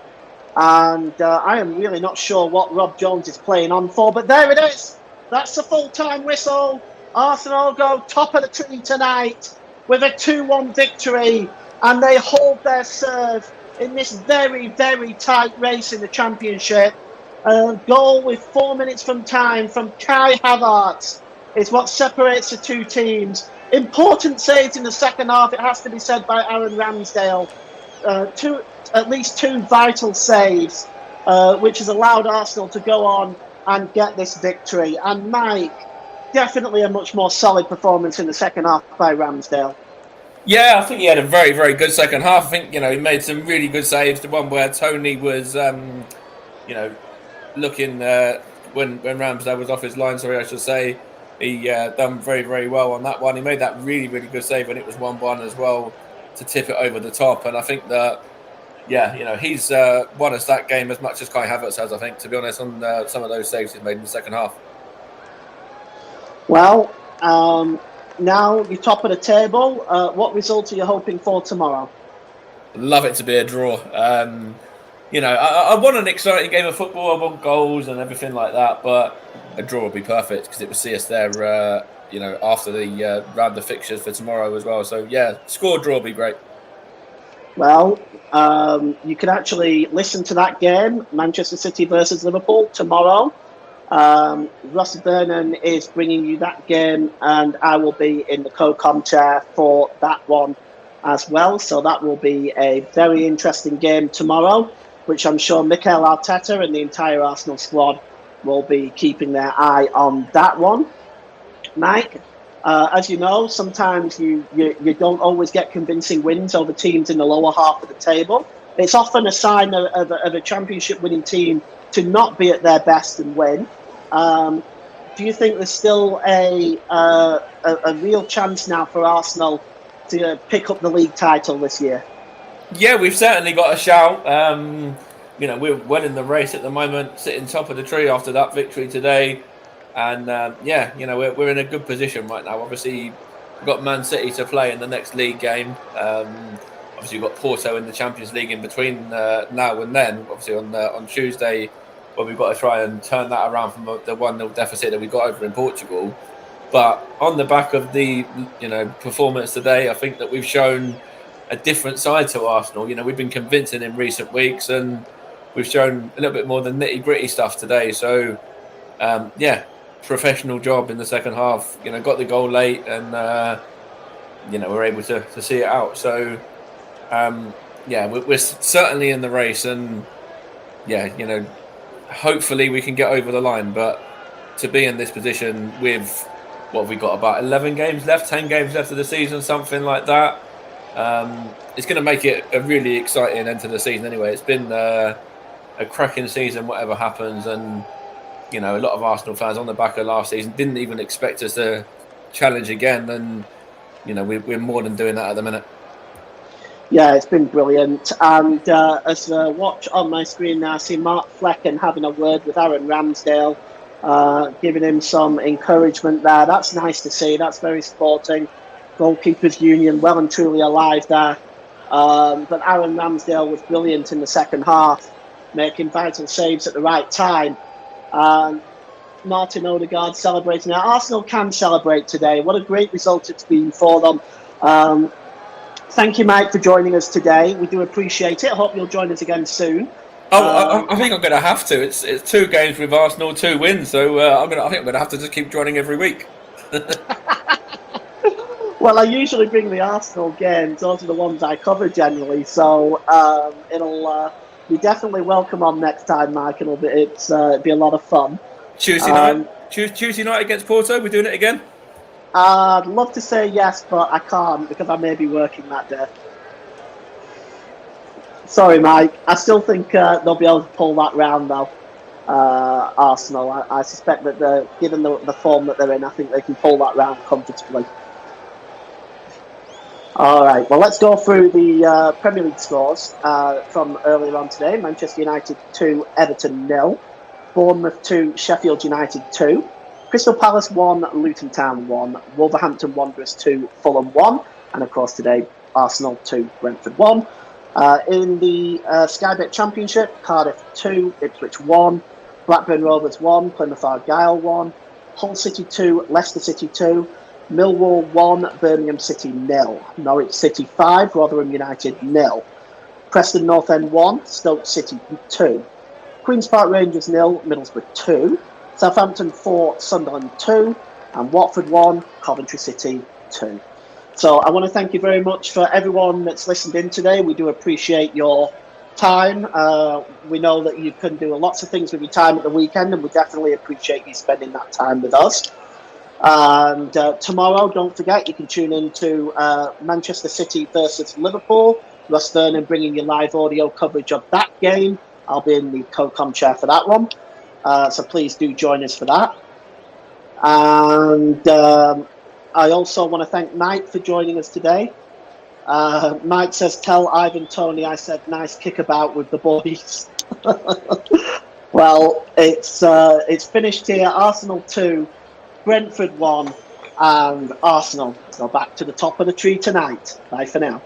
and I am really not sure what Rob Jones is playing on for, but there it is. That's the full-time whistle. Arsenal go top of the tree tonight with a 2-1 victory, and they hold their serve in this very, very tight race in the Championship. A goal with 4 minutes from time from Kai Havertz is what separates the two teams. Important saves in the second half, it has to be said, by Aaron Ramsdale. At least two vital saves, which has allowed Arsenal to go on and get this victory. And Mike, definitely a much more solid performance in the second half by Ramsdale. Yeah, I think he had a very, very good second half. I think, he made some really good saves. The one where Tony was, looking when Ramsdale was off his line, sorry, I should say. He done very, very well on that one. He made that really, really good save when it was 1-1 as well to tip it over the top. And I think that, he's won us that game as much as Kai Havertz has, I think, to be honest, on some of those saves he's made in the second half. Well, now you're top of the table. What result are you hoping for tomorrow? Love it to be a draw. I want an exciting game of football. I want goals and everything like that, but a draw would be perfect because it would see us there, after the round of fixtures for tomorrow as well. So, yeah, score draw would be great. Well, you can actually listen to that game, Manchester City versus Liverpool, tomorrow. Ross Vernon is bringing you that game, and I will be in the co-com chair for that one as well. So that will be a very interesting game tomorrow, which I'm sure Mikel Arteta and the entire Arsenal squad will be keeping their eye on that one. Mike, as you know, sometimes you don't always get convincing wins over teams in the lower half of the table. It's often a sign of a championship winning team to not be at their best and win. Do you think there's still a real chance now for Arsenal to pick up the league title this year? Yeah, we've certainly got a shout. We're well in the race at the moment, sitting top of the tree after that victory today. And we're in a good position right now. Obviously, we've got Man City to play in the next league game. Obviously, we've got Porto in the Champions League in between now and then. Obviously, on Tuesday, where we've got to try and turn that around from the 1-0 deficit that we got over in Portugal. But on the back of the performance today, I think that we've shown a different side to Arsenal. We've been convincing in recent weeks, and we've shown a little bit more than nitty-gritty stuff today. So, professional job in the second half. Got the goal late, and we're able to see it out. So, we're certainly in the race, and hopefully we can get over the line. But to be in this position with what have we got, about 11 games left, 10 games left of the season, something like that. It's going to make it a really exciting end to the season anyway. It's been a cracking season, whatever happens, and a lot of Arsenal fans on the back of last season didn't even expect us to challenge again, and we're more than doing that at the minute. Yeah, it's been brilliant. And as I watch on my screen now, I see Mark Flecken having a word with Aaron Ramsdale, giving him some encouragement there. That's nice to see. That's very sporting. Goalkeepers Union well and truly alive there. But Aaron Ramsdale was brilliant in the second half, making vital saves at the right time. Martin Odegaard celebrating. Now, Arsenal can celebrate today. What a great result it's been for them. Thank you, Mike, for joining us today. We do appreciate it. I hope you'll join us again soon. I think I'm going to have to. It's 2 games with Arsenal, 2 wins. So I think I'm going to have to just keep joining every week. Well, I usually bring the Arsenal games. Those are the ones I cover generally. So it'll be definitely welcome on next time, Mike. It'll be a lot of fun. Tuesday night. Tuesday night against Porto. We're doing it again. I'd love to say yes, but I can't because I may be working that day. Sorry, Mike. I still think they'll be able to pull that round, though. Arsenal. I suspect that given the form that they're in, I think they can pull that round comfortably. All right. Well, let's go through the Premier League scores from earlier on today. Manchester United 2, Everton 0. Bournemouth 2, Sheffield United 2. Crystal Palace 1, Luton Town 1. Wolverhampton Wanderers 2, Fulham 1. And of course today, Arsenal 2, Brentford 1. In the Sky Bet Championship, Cardiff 2, Ipswich 1. Blackburn Rovers 1, Plymouth Argyle 1. Hull City 2, Leicester City 2. Millwall 1, Birmingham City 0. Norwich City 5, Rotherham United 0. Preston North End 1, Stoke City 2. Queen's Park Rangers 0, Middlesbrough 2. Southampton 4, Sunderland 2. And Watford 1, Coventry City 2. So I want to thank you very much for everyone that's listened in today. We do appreciate your time. We know that you can do lots of things with your time at the weekend, and we definitely appreciate you spending that time with us. And tomorrow, don't forget, you can tune in to Manchester City versus Liverpool. Russ Vernon bringing you live audio coverage of that game. I'll be in the co-com chair for that one. So please do join us for that. And I also want to thank Mike for joining us today. Mike says, tell Ivan Toney I said nice kickabout with the boys. Well, it's finished here. Arsenal 2, Brentford 1, and Arsenal go back to the top of the tree tonight. Bye for now.